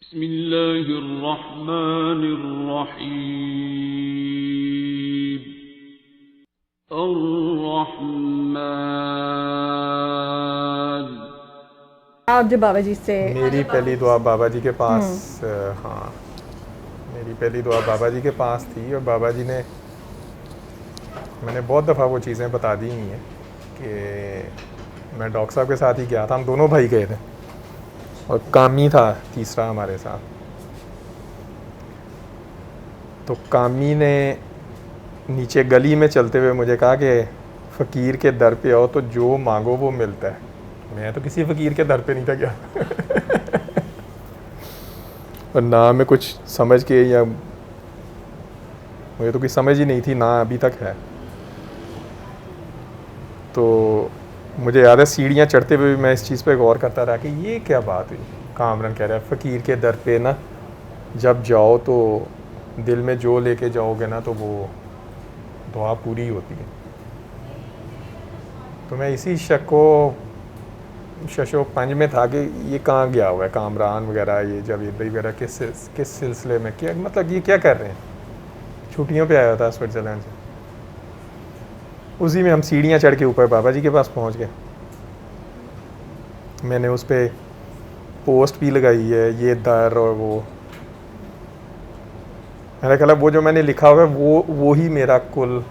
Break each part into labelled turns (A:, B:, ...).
A: बिस्मिल्लाहिर्रहमानिर्रहीम। अर्रहमान।
B: आप जो बाबा जी से
C: मेरी पहली दुआ बाबा जी के पास हाँ, मेरी पहली दुआ बाबा जी के पास थी। और बाबा जी ने, मैंने बहुत दफ़ा वो चीज़ें बता दी हुई हैं कि मैं डॉक्टर साहब के साथ ही गया था। हम दोनों भाई गए थे और कामी था तीसरा हमारे साथ। तो कामी ने नीचे गली में चलते हुए मुझे कहा कि फ़कीर के दर पे आओ तो जो मांगो वो मिलता है। मैं तो किसी फ़कीर के दर पे नहीं था गया और ना मैं कुछ समझ के, या मुझे तो कुछ समझ ही नहीं थी, ना अभी तक है। तो मुझे याद है सीढ़ियाँ चढ़ते हुए मैं इस चीज़ पे गौर करता रहा कि ये क्या बात हुई। कामरान कह रहा है फ़कीर के दर पे ना जब जाओ तो दिल में जो लेके जाओगे ना तो वो दुआ पूरी होती है। तो मैं इसी शक को शशो पंज में था कि ये कहाँ गया हुआ है कामरान वगैरह, ये जावेद भाई वगैरह किस सिलसिले में, क्या मतलब ये क्या कर रहे हैं। छुट्टियों पे आया था स्विट्ज़रलैंड से। उसी में हम सीढ़ियाँ चढ़ के ऊपर बाबा जी के पास पहुँच गए। मैंने उस पर पोस्ट भी लगाई है, ये दर और वो। मेरा ख्याल है वो जो मैंने लिखा हुआ है वो ही मेरा कुल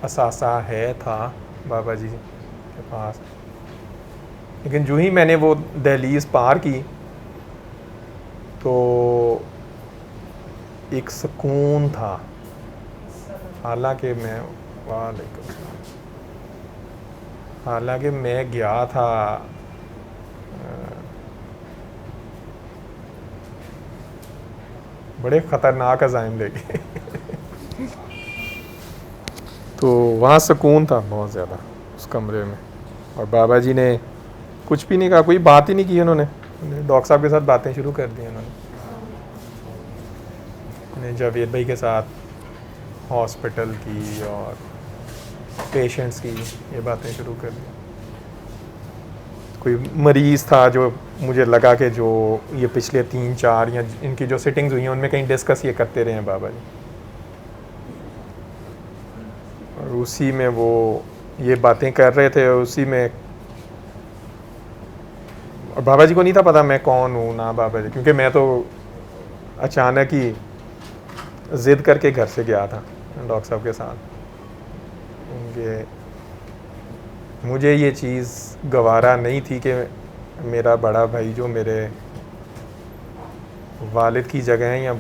C: असासा है था बाबा जी के पास। लेकिन जो ही मैंने वो दहलीज़ पार की तो एक सुकून था। हालांकि मैं गया था बड़े ख़तरनाक अज़ाइम लेके तो वहाँ सुकून था बहुत ज़्यादा उस कमरे में। और बाबा जी ने कुछ भी नहीं कहा, कोई बात ही नहीं की उन्होंने। डॉक्टर साहब के साथ बातें शुरू कर दी उन्होंने, जावेद भाई के साथ हॉस्पिटल की और पेशेंट्स की ये बातें शुरू कर दी। कोई मरीज़ था जो मुझे लगा कि जो ये पिछले 3-4 या इनकी जो सिटिंग्स हुई हैं उनमें कहीं डिस्कस ये करते रहे हैं बाबा जी, और उसी में वो ये बातें कर रहे थे। उसी में और बाबा जी को नहीं था पता मैं कौन हूँ ना बाबा जी, क्योंकि मैं तो अचानक ही ज़िद करके घर से गया था डॉक्टर साहब के साथ। उनके मुझे ये चीज़ गवारा नहीं थी कि मेरा बड़ा भाई जो मेरे वालिद की जगह है, या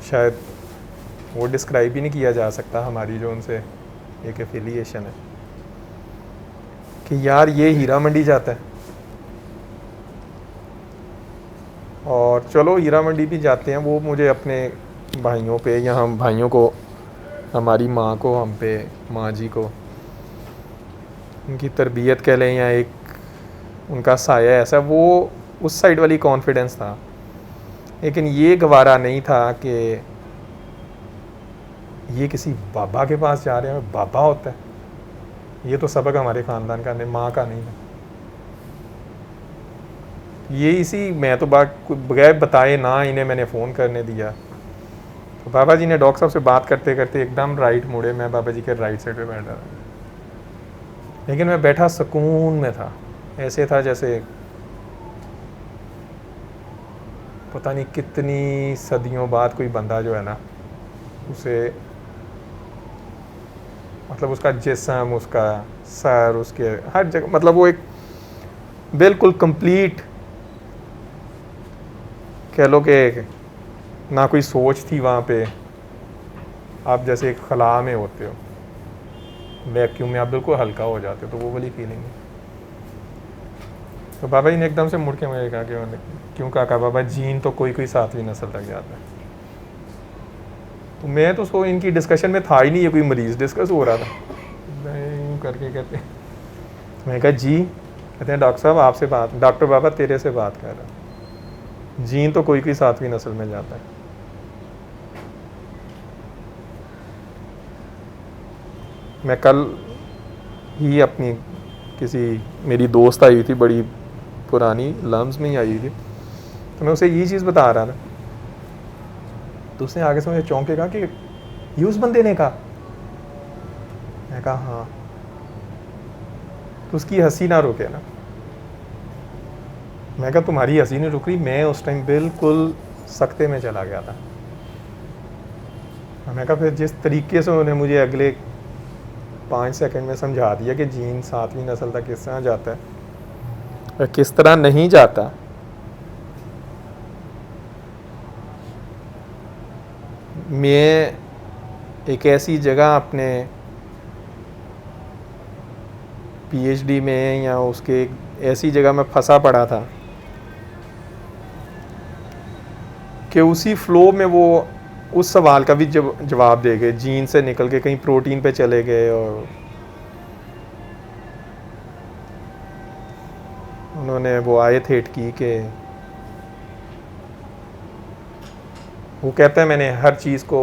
C: शायद वो डिस्क्राइब ही नहीं किया जा सकता हमारी जो उनसे एक एफिलिएशन है, कि यार ये हीरा मंडी जाता है। और चलो हीरा मंडी भी जाते हैं, वो मुझे अपने भाइयों पे या हम भाइयों को, हमारी माँ को, हम पे माँ जी को, उनकी तरबियत कह लें या एक उनका साया ऐसा, वो उस साइड वाली कॉन्फिडेंस था। लेकिन ये गवारा नहीं था कि ये किसी बाबा के पास जा रहे हैं, बाबा होता है। ये तो सबक हमारे ख़ानदान का नहीं, माँ का नहीं है। ये इसी मैं तो बगैर बताए ना इन्हें मैंने फ़ोन करने दिया। तो बाबा जी ने डॉक्टर साहब से बात करते करते एकदम राइट मुड़े। मैं बाबा जी के राइट साइड पे बैठा था, लेकिन मैं बैठा सुकून में था। ऐसे था जैसे पता नहीं कितनी सदियों बाद कोई बंदा जो है ना, उसे मतलब उसका जिस्म, उसका सर, उसके हर जगह, मतलब वो एक बिल्कुल कंप्लीट कह लो कि ना कोई सोच थी वहाँ पे। आप जैसे एक खला में होते हो, वैक्यूम में आप बिल्कुल हल्का हो जाते हो, तो वो वाली फीलिंग है। तो बाबा जी ने एकदम से मुड़ के मुझे कहा कि मैंने क्यों कहा बाबा जीन तो कोई 7वीं नस्ल तक जाता है। तो मैं तो उसको इनकी डिस्कशन में था ही नहीं, ये कोई मरीज़ डिस्कस हो रहा था। मैं करके कहते मैं कहा जी, कहते हैं डॉक्टर साहब आपसे बात, डॉक्टर बाबा तेरे से बात कर रहा, जीन तो कोई 7वीं नस्ल में जाता है। मैं कल ही अपनी किसी मेरी दोस्त आई हुई थी, बड़ी पुरानी, लम्स में ही आई हुई थी। तो मैं उसे यही चीज़ बता रहा था, तो उसने आगे से मुझे चौंक के कहा कि ये उस बंदे ने कहा। मैं कहा हाँ। तो उसकी हंसी ना रुके ना। मैं कहा तुम्हारी हंसी नहीं रुक रही, मैं उस टाइम बिल्कुल सख्ते में चला गया था। मैं कहा फिर जिस तरीके से उन्होंने मुझे अगले 5 सेकंड में समझा दिया कि जीन 7वीं नस्ल तक किस तरह जाता है और किस तरह नहीं जाता, मैं एक ऐसी जगह अपने पीएचडी में या उसके ऐसी जगह में फंसा पड़ा था कि उसी फ्लो में वो उस सवाल का भी जवाब दे गए, जीन से निकल के कहीं प्रोटीन पे चले गए और उन्होंने वो आयत हिट की कि वो कहता है मैंने हर चीज़ को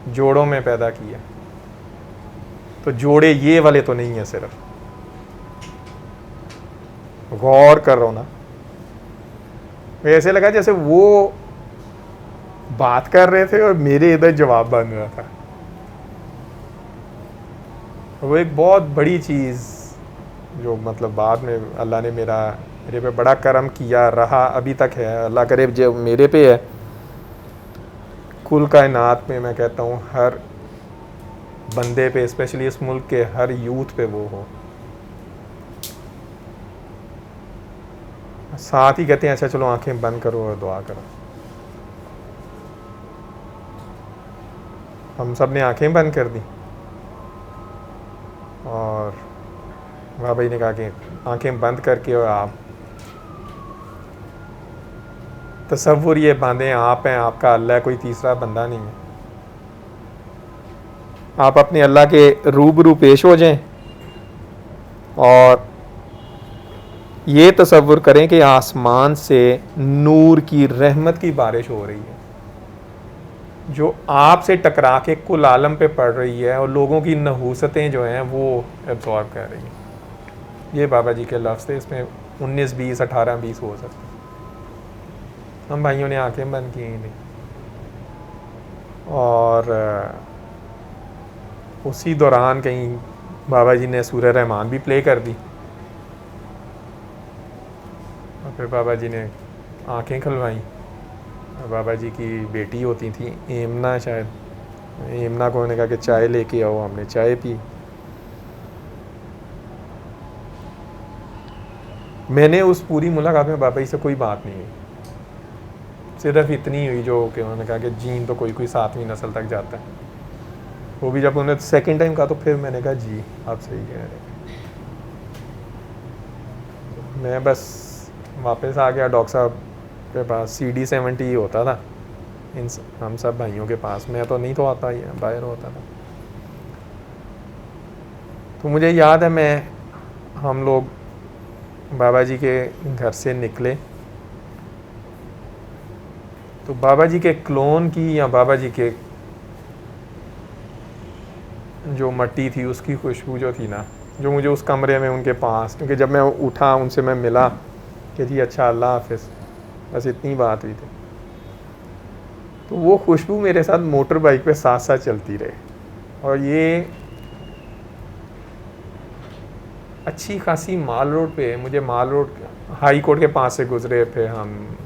C: जोड़ों में पैदा किया, तो जोड़े ये वाले तो नहीं है। सिर्फ गौर कर रहा हूँ ना, ऐसे लगा जैसे वो बात कर रहे थे और मेरे इधर जवाब बन रहा था। वो एक बहुत बड़ी चीज़ जो मतलब बाद में अल्लाह ने मेरे पे बड़ा करम किया रहा, अभी तक है, अल्लाह करे जो मेरे पे है, कुल कायनात में मैं कहता हूँ हर बंदे पे, स्पेशली इस मुल्क के हर यूथ पे वो हो। साथ ही कहते हैं अच्छा चलो आंखें बंद करो और दुआ करो। हम सब ने आंखें बंद कर दी और वाह भाई ने कहा कि आंखें बंद करके और आप तसव्वुर ये बांधें आप हैं, आपका अल्लाह है, कोई तीसरा बंदा नहीं है। आप अपने अल्लाह के रूबरू पेश हो जाएं और ये तसव्वुर करें कि आसमान से नूर की रहमत की बारिश हो रही है जो आपसे टकरा के कुल आलम पे पड़ रही है और लोगों की नहूसतें जो हैं वो एब्जॉर्ब कर रही हैं। ये बाबा जी के लफ्ज़ थे, इसमें 19, 20, 18, 20 हो सकते। हम भाइयों ने आंखें बंद की नहीं और उसी दौरान कहीं बाबा जी ने सूरह रहमान भी प्ले कर दी और फिर बाबा जी ने आंखें खुलवाई। बाबा जी की बेटी होती थी एमना, शायद एमना को उन्होंने कहा कि चाय लेके आओ, हमने चाय पी। मैंने उस पूरी मुलाकात में बाबा जी से कोई बात नहीं हुई, सिर्फ इतनी हुई जो कि उन्होंने कहा कि जीन तो कोई 7वीं नस्ल तक जाता है। वो भी जब उन्होंने सेकंड टाइम कहा तो फिर मैंने कहा जी आप सही कह रहे हैं। मैं बस वापस आ गया डॉक्टर साहब के पास। CD70 होता था हम सब भाइयों के पास, मैं तो नहीं तो आता ही बाहर होता था। तो मुझे याद है हम लोग बाबा जी के घर से निकले तो बाबा जी के क्लोन की या बाबा जी के जो मट्टी थी उसकी खुशबू जो थी ना, जो मुझे उस कमरे में उनके पास, क्योंकि जब मैं उठा उनसे मैं मिला कि जी अच्छा अल्लाह हाफिज़, बस इतनी बात हुई थी। तो वो खुशबू मेरे साथ मोटर बाइक पे साथ साथ चलती रही और ये अच्छी खासी माल रोड पे, मुझे माल रोड हाई कोर्ट के पास से गुजरे, फिर हम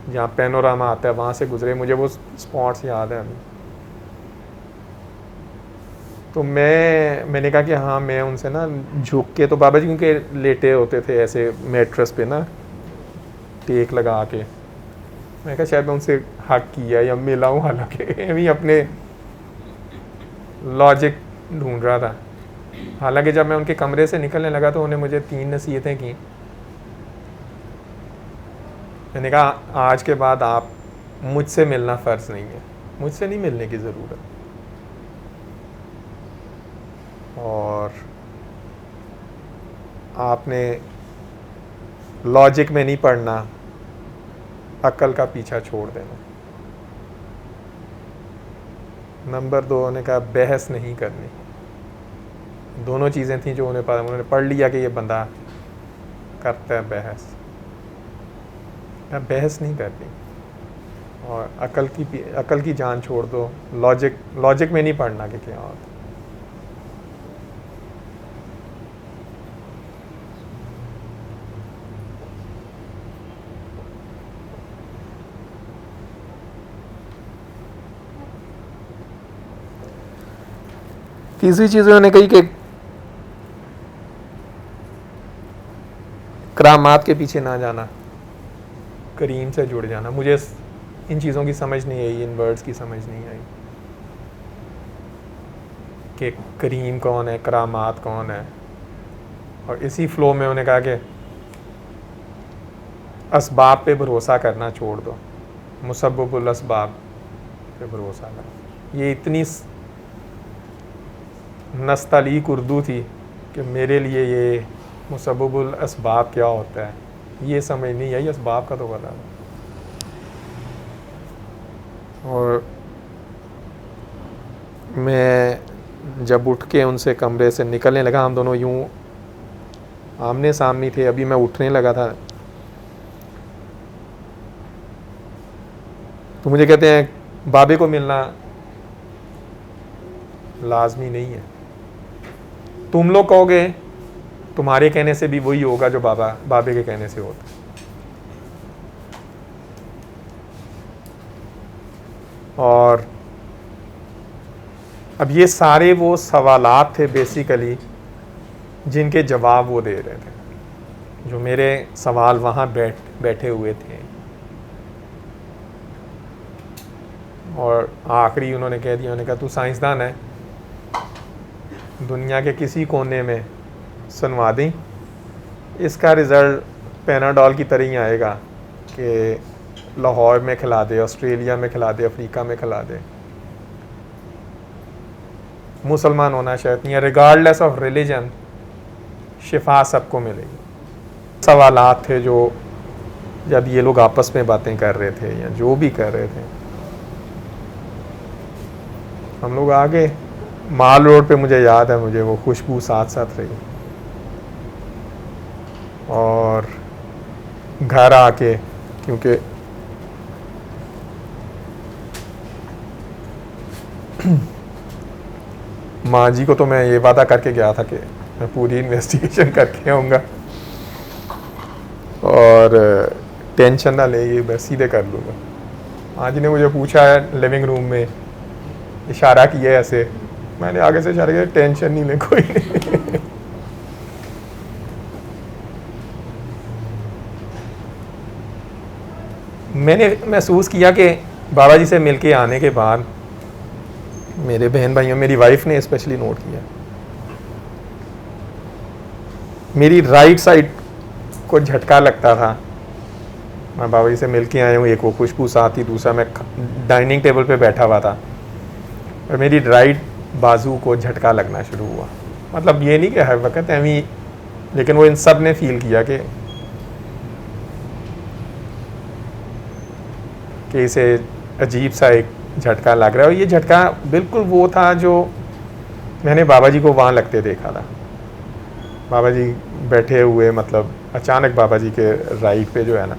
C: जहाँ पैनोरामा आता है वहाँ से गुजरे, मुझे वो स्पॉट्स याद है अभी। तो मैंने कहा कि हाँ मैं उनसे ना झुक के, तो बाबा जी क्योंकि लेटे होते थे ऐसे मैट्रेस पे ना टेक लगा के, मैं कहा शायद मैं उनसे हक किया या मिला हूँ, हालांकि मैं अपने लॉजिक ढूंढ रहा था। हालांकि जब मैं उनके कमरे से निकलने लगा तो उन्हें मुझे 3 नसीहतें की। मैंने कहा आज के बाद आप मुझसे मिलना फ़र्ज़ नहीं है, मुझसे नहीं मिलने की ज़रूरत, और आपने लॉजिक में नहीं पढ़ना, अक्ल का पीछा छोड़ देना। नंबर 2 ने कहा बहस नहीं करनी। दोनों चीज़ें थी जो उन्होंने पढ़ लिया कि ये बंदा करता है बहस। बहस नहीं करनी, और अकल की जान छोड़ दो, लॉजिक में नहीं पढ़ना कि क्या होता। तीसरी चीज़ उन्होंने कही कि करामात के पीछे ना जाना, करीम से जुड़ जाना। मुझे इन चीज़ों की समझ नहीं आई, इन वर्ड्स की समझ नहीं आई कि करीम कौन है, करामात कौन है। और इसी फ्लो में उन्होंने कहा कि असबाब पे भरोसा करना छोड़ दो, मुसब्बबुल असबाब पे भरोसा करो। ये इतनी नस्तालीक उर्दू थी कि मेरे लिए ये मुसब्बबुल असबाब क्या होता है ये समझ नहीं आई। असबाब का तो पता था। और मैं जब उठ के उनसे कमरे से निकलने लगा, हम दोनों यूं आमने सामने थे, अभी मैं उठने लगा था तो मुझे कहते हैं बाबे को मिलना लाजमी नहीं है। तुम लोग कहोगे तुम्हारे कहने से भी वही होगा जो बाबे के कहने से होता। और अब ये सारे वो सवालात थे बेसिकली जिनके जवाब वो दे रहे थे, जो मेरे सवाल वहाँ बैठे हुए थे। और आखिरी उन्होंने कह दिया, उन्होंने कहा तू साइंसदान है, दुनिया के किसी कोने में सुनवा दें, इसका रिज़ल्ट पैनाडोल की तरह ही आएगा कि लाहौर में खिला दे, ऑस्ट्रेलिया में खिला दे, अफ्रीका में खिला दे। मुसलमान होना शर्त नहीं है, रिगार्डलेस ऑफ रिलीजन शिफा सबको मिलेगी। सवालात थे जो जब ये लोग आपस में बातें कर रहे थे या जो भी कर रहे थे, हम लोग आगे माल रोड पे, मुझे याद है, मुझे वो खुशबू साथ साथ रही। और घर आके, क्योंकि माँ जी को तो मैं ये वादा करके गया था कि मैं पूरी इन्वेस्टिगेशन करके आऊँगा और टेंशन ना ले, ये मैं सीधे कर लूँगा। माँ जी ने मुझे पूछा है लिविंग रूम में, इशारा किया ऐसे, मैंने आगे से इशारा किया, टेंशन नहीं ले कोई नहीं। मैंने महसूस किया कि बाबा जी से मिलके आने के बाद मेरे बहन भाइयों, मेरी वाइफ ने स्पेशली नोट किया, मेरी राइट साइड को झटका लगता था। मैं बाबा जी से मिलके आया हूँ, एक वो खुशबू साथ ही, दूसरा मैं डाइनिंग टेबल पे बैठा हुआ था और मेरी राइट बाजू को झटका लगना शुरू हुआ। मतलब ये नहीं कि हर वक्त एवी, लेकिन वो इन सब ने फील किया कि इसे अजीब सा एक झटका लग रहा है। और ये झटका बिल्कुल वो था जो मैंने बाबा जी को वहाँ लगते देखा था। बाबा जी बैठे हुए, मतलब अचानक बाबा जी के राइट पे जो है ना,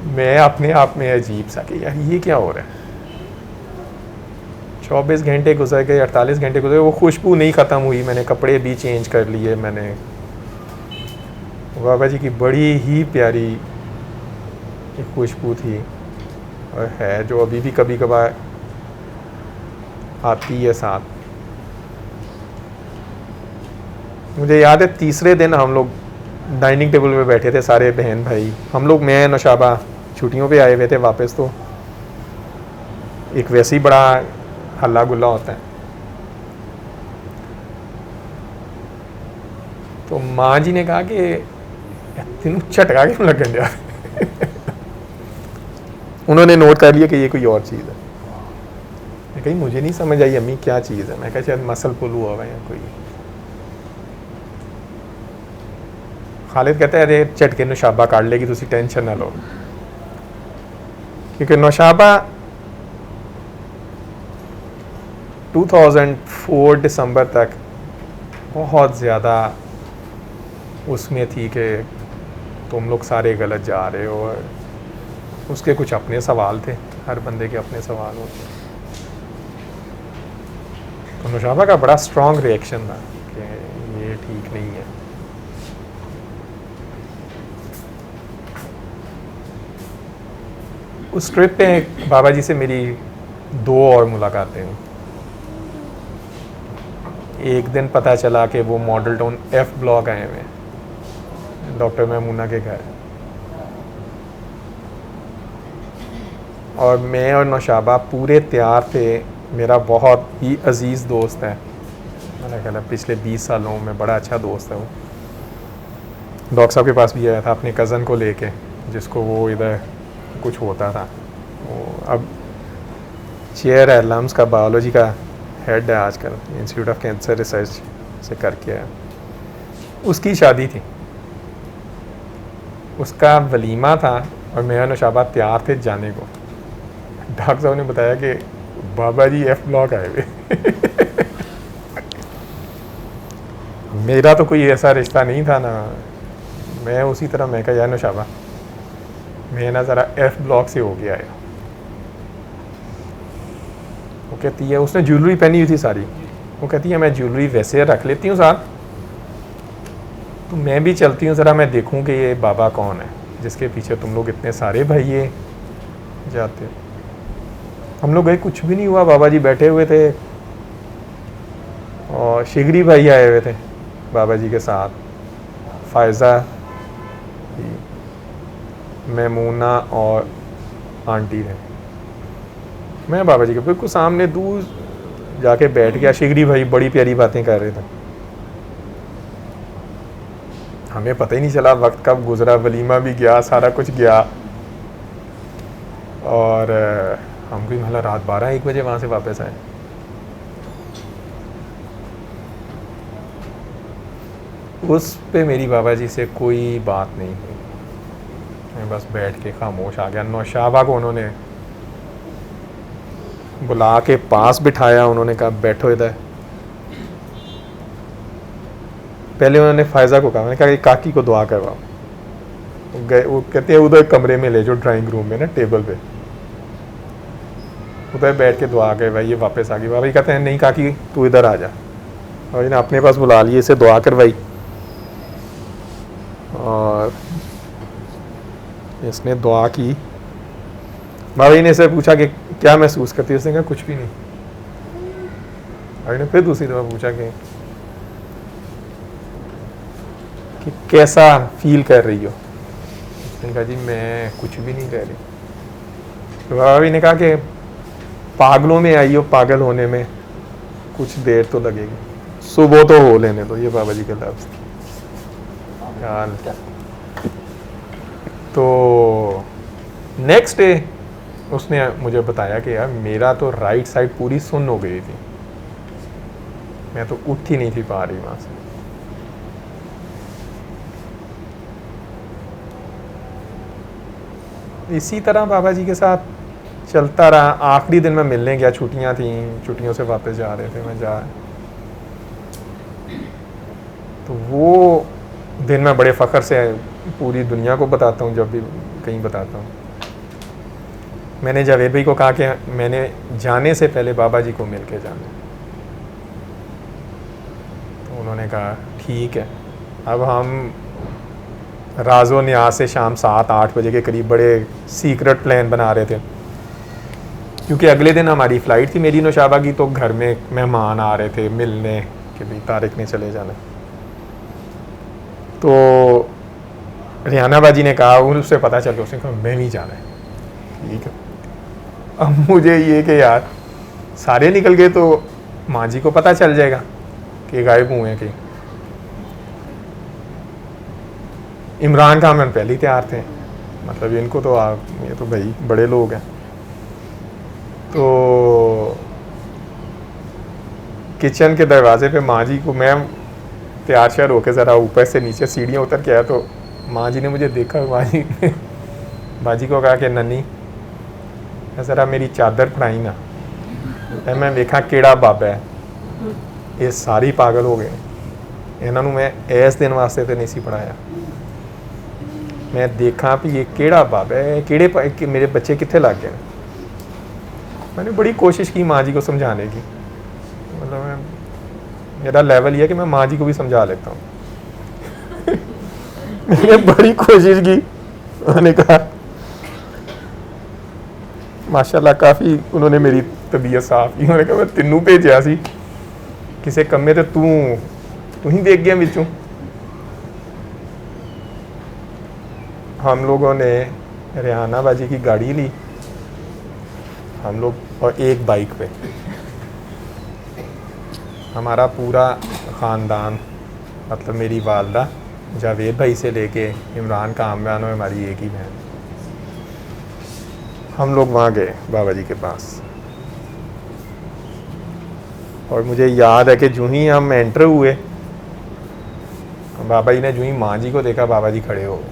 C: मैं अपने आप में अजीब सा कि यार ये क्या हो रहा है। 24 घंटे गुजर गए, 48 घंटे गुजर गए, वो खुशबू नहीं ख़त्म हुई। मैंने कपड़े भी चेंज कर लिए, मैंने बाबा जी की बड़ी ही प्यारी एक खुशबू थी और है, जो अभी भी कभी कभार आती है साथ। मुझे याद है तीसरे दिन हम लोग डाइनिंग टेबल पे बैठे थे, सारे बहन भाई हम लोग, मैं नौशाबा छुट्टियों पे आए हुए थे वापस। तो एक वैसे ही बड़ा हल्ला गुल्ला होता है। तो माँ जी ने कहा कि तीनों झटका क्यों लगन यार। उन्होंने नोट कर लिया कि ये कोई और चीज़ है। मैं कहीं मुझे नहीं समझ आई अम्मी क्या चीज़ है। मैं कहा शायद मसल पुल हुआ है या कोई। खालिद कहता है अरे झटके नौशाबा काट लेगी, तुसी टेंशन ना लो। क्योंकि नौशाबा 2004 दिसंबर तक बहुत ज़्यादा उसमें थी कि तुम लोग सारे गलत जा रहे हो। और उसके कुछ अपने सवाल थे, हर बंदे के अपने सवाल होते हैं। तो नौशाबा का बड़ा स्ट्रॉन्ग रिएक्शन था कि ये ठीक नहीं है। उस ट्रिप पे बाबा जी से मेरी 2 और मुलाकातें हुई। एक दिन पता चला कि वो मॉडल टाउन F ब्लॉक आए हुए हैं डॉक्टर महमूना के घर, और मैं और नौशाबा पूरे तैयार थे। मेरा बहुत ही अजीज़ दोस्त है, मैंने कहा पिछले 20 सालों में बड़ा अच्छा दोस्त है वो। डॉक्टर साहब के पास भी आया था अपने कज़न को लेके, जिसको वो इधर कुछ होता था। वो अब चेयर है लम्स का, बायोलॉजी का हेड है आजकल, इंस्टीट्यूट ऑफ कैंसर रिसर्च से करके है। उसकी शादी थी, उसका वलीमा था, और मैं और नौशाबा तैयार थे जाने को। डॉक्टर साहब ने बताया कि बाबा जी F ब्लॉक आए हुए। मेरा तो कोई ऐसा रिश्ता नहीं था ना। मैं उसी तरह मैं कहा यार नौशाबा, मैं ना ज़रा F ब्लॉक से हो गया है। वो कहती है, उसने ज्वेलरी पहनी हुई थी सारी, वो कहती है मैं ज्वेलरी वैसे रख लेती हूँ साथ, तो मैं भी चलती हूँ ज़रा, मैं देखूँ कि ये बाबा कौन है जिसके पीछे तुम लोग इतने सारे भाइये जाते हो। हम लोग गए, कुछ भी नहीं हुआ। बाबा जी बैठे हुए थे और शिगरी भाई आए हुए थे बाबा जी के साथ, फ़ायज़ा, मैमूना और आंटी थे। मैं बाबा जी के बिल्कुल सामने दूर जाके बैठ गया। शिगरी भाई बड़ी प्यारी बातें कर रहे थे, हमें पता ही नहीं चला वक्त कब गुजरा। वलीमा भी गया, सारा कुछ गया, और हम कोई मतलब रात 12-1 बजे वहाँ से वापस आए। उस पे मेरी बाबा जी से कोई बात नहीं हुई, मैं बस बैठ के खामोश आ गया। नौशाबा को उन्होंने बुला के पास बिठाया, उन्होंने कहा बैठो इधर। पहले उन्होंने फ़ायज़ा को कहा, मैंने कहा कि काकी को दुआ करवाओ। गए, वो कहते हैं उधर कमरे में ले जो, ड्राइंग रूम में ना, टेबल पे उधर बैठ के दुआ कर भाई। ये वापस आ गई। बाबा जी कहते हैं नहीं काकी तू इधर आ जा, और इन्हें अपने पास बुला लिए, इसे दुआ करवाई, और इसने दुआ की। बाबा जी ने इसे पूछा कि क्या महसूस करती है, उसने कहा कुछ भी नहीं। बाबा ने फिर दूसरी दफ़ा पूछा कि कैसा फील कर रही हो, उसने कहा जी मैं कुछ भी नहीं कर रही। तो बाबा जी ने कहा कि पागलों में आई हो, पागल होने में कुछ देर तो लगेगी, सुबह तो हो लेने दो। ये बाबा जी के लफ्ज़। तो नेक्स्ट डे उसने मुझे बताया कि यार मेरा तो राइट साइड पूरी सुन्न हो गई थी, मैं तो उठ ही नहीं थी पा रही वहाँ से। इसी तरह बाबा जी के साथ चलता रहा। आखिरी दिन मैं मिलने गया, छुट्टियां थी, छुट्टियों से वापस जा रहे थे, मैं जा, तो वो दिन मैं बड़े फ़ख्र से पूरी दुनिया को बताता हूँ, जब भी कहीं बताता हूँ। मैंने जावेद भाई को कहा कि मैंने जाने से पहले बाबा जी को मिल के जाना, तो उन्होंने कहा ठीक है। अब हम राज़ो न्याज से शाम 7-8 बजे के करीब बड़े सीक्रेट प्लान बना रहे थे, क्योंकि अगले दिन हमारी फ़्लाइट थी मेरी नौशाबा की, तो घर में मेहमान आ रहे थे मिलने कि भाई तारिक ने चले जाना। तो रियाना बाजी ने कहा, उससे पता चल गया, उसने कहा मैं नहीं जाना है। ठीक है, अब मुझे ये कि यार सारे निकल गए तो माँ जी को पता चल जाएगा कि गायब हुए हैं कहीं। इमरान खान में पहले ही तैयार थे, मतलब इनको तो ये तो भाई बड़े लोग हैं। तो किचन के दरवाजे पे माँ जी को, मैं तैयार श्यार होकर ज़रा ऊपर से नीचे सीढ़ियाँ उतर के आया, तो माँ जी ने मुझे देखा। माँ जी ने बाजी को कहा कि नन्नी ज़रा मेरी चादर फड़ाई ना, मैं देखा केड़ा बाबा है, ये सारी पागल हो गए, इन्होंने मैं इस दिन वास्ते तो नहीं सी पढ़ाया। मैं देखा भी ये केड़ा बाबा है, कि मेरे बच्चे कितने लग गए। मैंने बड़ी कोशिश की माँ जी को समझाने की, मतलब मेरा लेवल ये है कि मैं माँ जी को भी समझा लेता हूँ। मैंने बड़ी कोशिश की, उन्होंने कहा माशाल्लाह काफ़ी उन्होंने मेरी तबीयत साफ की। उन्होंने कहा मैं तेनू भेजा सी किसी कम्मे ते तू ही देख गया बिचों। हम लोगों ने रेहाना बाजी की गाड़ी ली, हम लोग और एक बाइक पे, हमारा पूरा ख़ानदान, मतलब मेरी वालदा जावेद भाई से लेके इमरान कामरान और हमारी एक ही बहन, हम लोग वहाँ गए बाबा जी के पास। और मुझे याद है कि जो ही हम एंटर हुए, बाबा जी ने जो ही माँ जी को देखा, बाबा जी खड़े हो गए।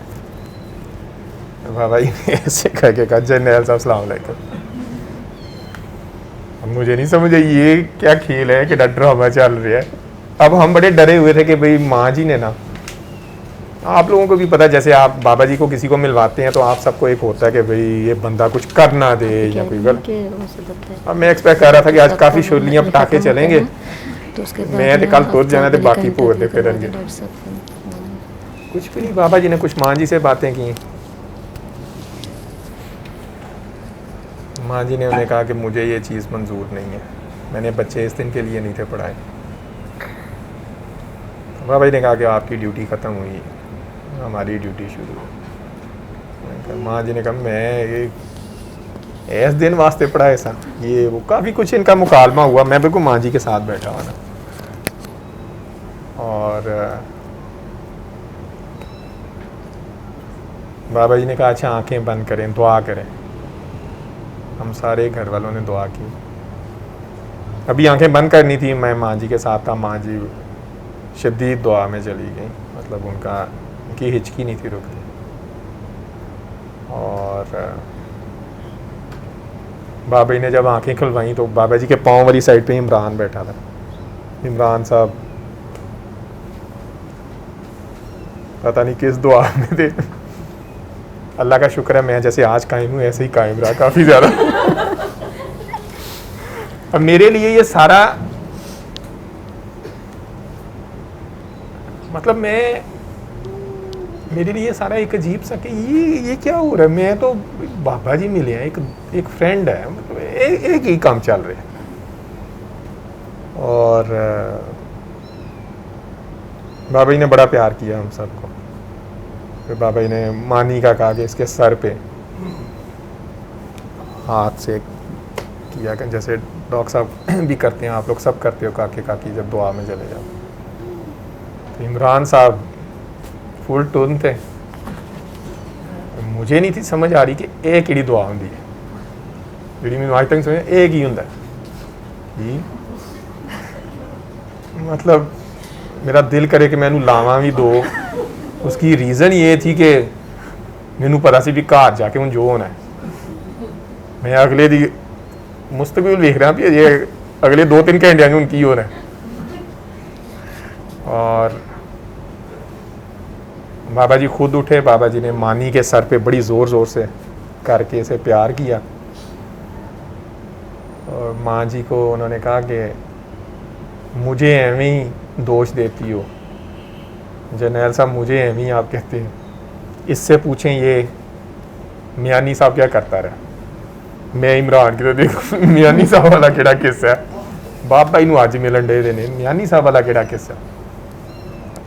C: बाबा जी ने ऐसे कह के कहा जर्नैल साहब अस्सलाम वालेकुम। अब मुझे नहीं समझ आई ये क्या खेल है कि ड्रामा चल रहा है। अब हम बड़े डरे हुए थे कि भाई माँ जी ने ना, आप लोगों को भी पता है जैसे आप बाबा जी को किसी को मिलवाते हैं तो आप सबको एक होता है कि भाई ये बंदा कुछ कर ना दे या कोई गलत। अब मैं एक्सपेक्ट कर रहा था कि आज काफ़ी छोलियाँ पटाखे चलेंगे, मैं तो कल तुर जाना तो बाकी भोरते फिरेंगे। कुछ भी नहीं, बाबा जी ने कुछ माँ जी से बातें की। माँ जी ने उन्हें कहा कि मुझे ये चीज़ मंजूर नहीं है, मैंने बच्चे इस दिन के लिए नहीं थे पढ़ाए। बाबा जी ने कहा कि आपकी ड्यूटी ख़त्म हुई, हमारी ड्यूटी शुरू हुई। माँ जी ने कहा मैं ये इस दिन वास्ते पढ़ाए सा, ये वो काफ़ी कुछ इनका मुकालमा हुआ। मैं बिल्कुल माँ जी के साथ बैठा हुआ था और बाबा जी ने कहा अच्छा आंखें बंद करें, दुआ करें। हम सारे घर वालों ने दुआ की। अभी आंखें बंद करनी थी, मैं माँ जी के साथ था, माँ जी शदीद दुआ में चली गई, मतलब उनकी हिचकी नहीं थी रुकती। और बाबा जी ने जब आंखें खुलवाई तो बाबा जी के पाँव वाली साइड पे इमरान बैठा था। इमरान साहब पता नहीं किस दुआ में थे। अल्लाह का शुक्र है मैं जैसे आज कायम हूँ ऐसे ही कायम रहा काफ़ी ज़्यादा। अब मेरे लिए ये सारा, मतलब मेरे लिए सारा एक अजीब सा कि ये क्या हो रहा है। मैं तो बाबा जी मिले हैं, एक फ्रेंड है, मतलब एक ही काम चल रहे हैं। और बाबा जी ने बड़ा प्यार किया हम सबको। फिर बाबा जी ने मानी का कहा कि इसके सर पे हाथ से किया कि जैसे डॉक्टर साहब भी करते हैं, आप लोग सब करते हो काके काकी जब दुआ में चले जाओ। तो इमरान साहब फुल टून थे। मुझे नहीं थी समझ आ रही कि एक किड़ी दुआ होंगी है जी मैं आज तक समझ एक ही होंगे। मतलब मेरा दिल करे कि मैं लावा भी दो। उसकी रीज़न ये थी कि मैनू पता सी भी घर जाके हूँ जो होना है, मैं अगले दी मुस्तकबिल वेख रहा भी ये अगले 2-3 घंटे में उनकी होना है। और बाबा जी खुद उठे, बाबा जी ने मानी के सर पे बड़ी ज़ोर से करके इसे प्यार किया। और माँ जी को उन्होंने कहा कि मुझे एवं ही दोष देती हो जर्नैल साहब, मुझे एवं ही आप कहते हैं, इससे पूछें ये मियानी साहब क्या करता रहा। मैं इमरान की तो देखो मियानी साहब वाला केड़ा किस्सा है। बाबा जी अज मिलन डे देने, मियानी साहब वाला केड़ा किस्सा।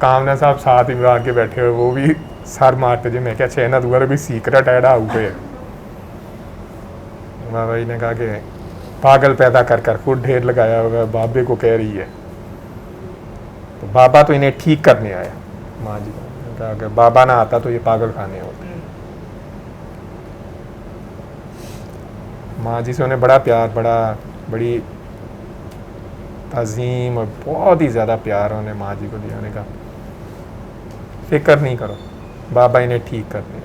C: कामना साहब साथ इमरान के बैठे हुए, वो भी सर मारते जो। मैं क्या चाहना दोबारा कोई सीक्रेट ऐड आऊ पे। बाबा जी ने कहा कि पागल पैदा कर कर खुद ढेर लगाया हुआ बाबे को कह रही है। तो बाबा तो इन्हें ठीक करने आया। माँ जी ने कहा अगर बाबा ना आता तो ये पागल खाने होते। माँ जी से उन्हें बड़ा प्यार, बड़ी तज़ीम और बहुत ही ज़्यादा प्यार उन्हें माँ जी को दिया। उन्हें कहा फिक्र नहीं करो, बाबा इन्हें ठीक करने।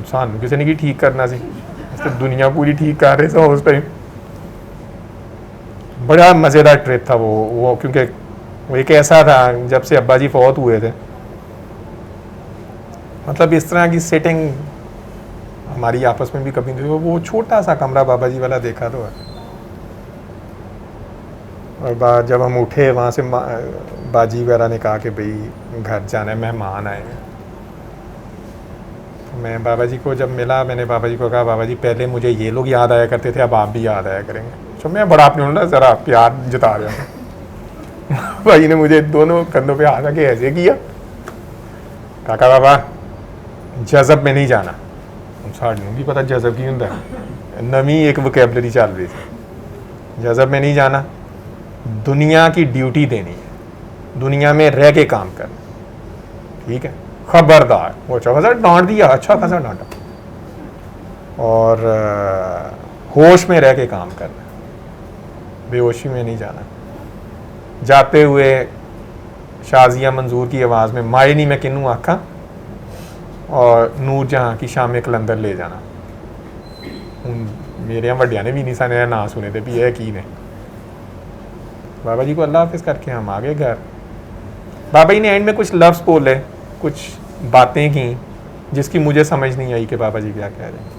C: सानू किसी ने की ठीक करना सी, तो दुनिया पूरी ठीक कर रहे थे उस टाइम। बड़ा मज़ेदार ट्रिप था वो क्योंकि वो एक ऐसा था जब से अब्बा जी फौत हुए थे मतलब इस तरह की सेटिंग हमारी आपस में भी कभी नहीं हुई। वो छोटा सा कमरा बाबा जी वाला देखा तो है। और बाद जब हम उठे वहाँ से बाजी वगैरह ने कहा कि भाई घर जाना है, मेहमान आए हैं। तो मैं बाबा जी को जब मिला, मैंने बाबा जी को कहा बाबा जी पहले मुझे ये लोग याद आया करते थे, अब आप भी याद आया करेंगे। तो मैं बड़ा अपने ना ज़रा प्यार जता रहा हूँ। भाई ने मुझे दोनों कंधों पे हाथ के ऐसे किया, काका बाबा जज़ब में नहीं जाना। साड़ू की पता जज़ब की होंगे, नवी एक वोकैबलरी चल रही थी। जज़ब में नहीं जाना, दुनिया की ड्यूटी देनी है, दुनिया में रह के काम करना, ठीक है, खबरदार। वो अच्छा खासा डांट दिया, अच्छा खासा डांटा। और होश में रह के काम करना, बेहोशी में नहीं जाना। जाते हुए शाजिया मंजूर की आवाज़ में माए नहीं मैं किनू आखा, और नूर जहाँ की शाम कलंदर ले जाना। मेरे वड्डिया ने भी नहीं सारे ना सुने थे भी यह की ने। बाबा जी को अल्लाह हाफिज़ करके हम आ गए घर। बाबा जी ने एंड में कुछ लफ्ज़ बोले, कुछ बातें की जिसकी मुझे समझ नहीं आई कि बाबा जी क्या कह रहे हैं।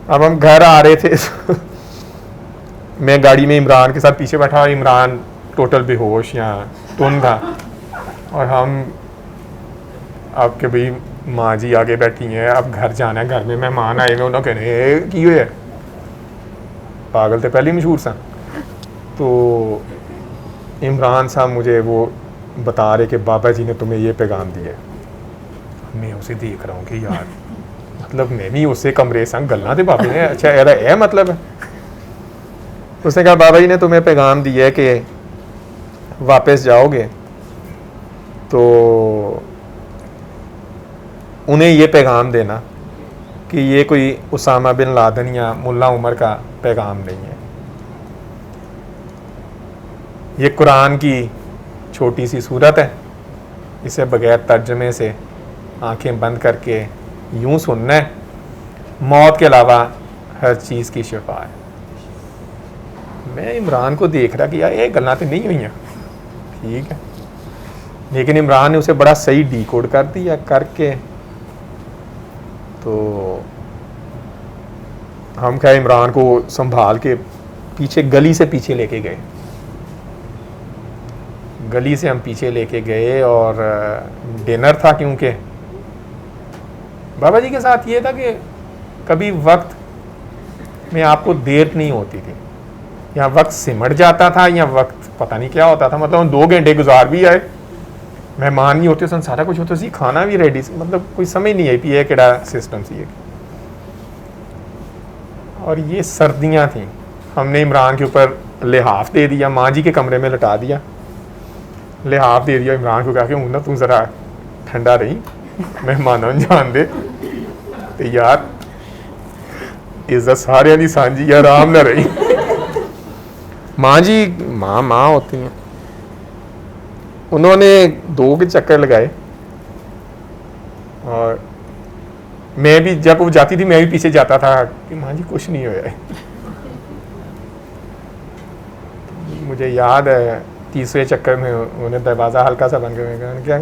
C: अब हम घर आ रहे थे मैं गाड़ी में इमरान के साथ पीछे बैठा, इमरान टोटल बेहोश या टुन था, और हम अब के भाई माँ जी आगे बैठी हैं, अब घर जाना है, घर में मेहमान आए हुए, उन्होंने कहने की हुए पागल तो पहले ही मशहूर सा। तो इमरान साहब मुझे वो बता रहे कि बाबा जी ने तुम्हें ये पैगाम दिया। मैं उसे देख रहा हूँ कि यार मतलब मैं भी उससे कमरे संग गलना थे बाबा ने, अच्छा ऐसा है मतलब है। उसने कहा बाबा जी ने तुम्हें पैगाम दिया है कि वापस जाओगे तो उन्हें ये पैगाम देना कि ये कोई उसामा बिन लादेन या मुल्ला उमर का पैगाम नहीं है। ये कुरान की छोटी सी सूरत है, इसे बगैर तर्जमे से आंखें बंद करके यूं सुनना है, मौत के अलावा हर चीज़ की शिफा है। मैं इमरान को देख रहा कि यार ये गल्लां तो नहीं हुई हैं, ठीक है, लेकिन इमरान ने उसे बड़ा सही डीकोड कर दिया करके। तो हम क्या इमरान को संभाल के पीछे गली से पीछे लेके गए, गली से हम पीछे लेके गए, और डिनर था क्योंकि बाबा जी के साथ ये था कि कभी वक्त में आपको देर नहीं होती थी, या वक्त सिमट जाता था, या वक्त पता नहीं क्या होता था। मतलब हम 2 घंटे गुजार भी आए, मेहमान नहीं होते सन, सारा कुछ होता सी, खाना भी रेडी, मतलब कोई समझ नहीं आई पी केड़ा सिस्टम सी है। और ये सर्दियाँ थी, हमने इमरान के ऊपर लिहाफ दे दिया, माँ जी के कमरे में लटा दिया, लिहाफ दे दिया इमरान को, कहा कि हूँ ना तू ज़रा ठंडा रही, मेहमानों जान दे। तो यार इज्जत सारे दी सांझी, आराम ना रही। माँ जी माँ होती हैं, उन्होंने 2 के चक्कर लगाए, और मैं भी जब वो जाती थी मैं भी पीछे जाता था कि माँ जी कुछ नहीं होया है। मुझे याद है 3रे चक्कर में उन्हें दरवाज़ा हल्का सा बंद कर क्या,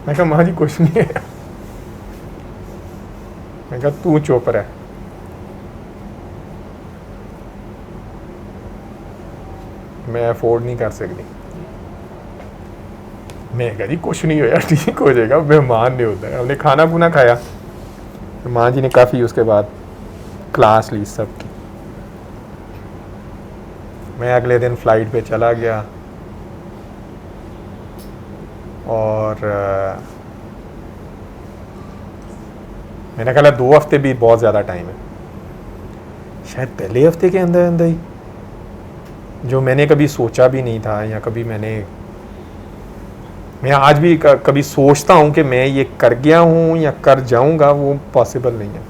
C: मैं कहा माँ जी कुछ नहीं है। मैं कहा तू चुप रह। मैं अफोर्ड नहीं कर सकती। मैं कहा जी कुछ नहीं होया, ठीक हो जाएगा, मेहमान नहीं होता है। हमने खाना खुना खाया, तो माँ जी ने काफ़ी उसके बाद क्लास ली सबकी। मैं अगले दिन फ़्लाइट पे चला गया, और मैंने कहा 2 हफ्ते भी बहुत ज़्यादा टाइम है, शायद पहले हफ्ते के अंदर अंदर ही, जो मैंने कभी सोचा भी नहीं था, या कभी मैं आज भी कभी सोचता हूँ कि मैं ये कर गया हूँ या कर जाऊँगा, वो पॉसिबल नहीं है।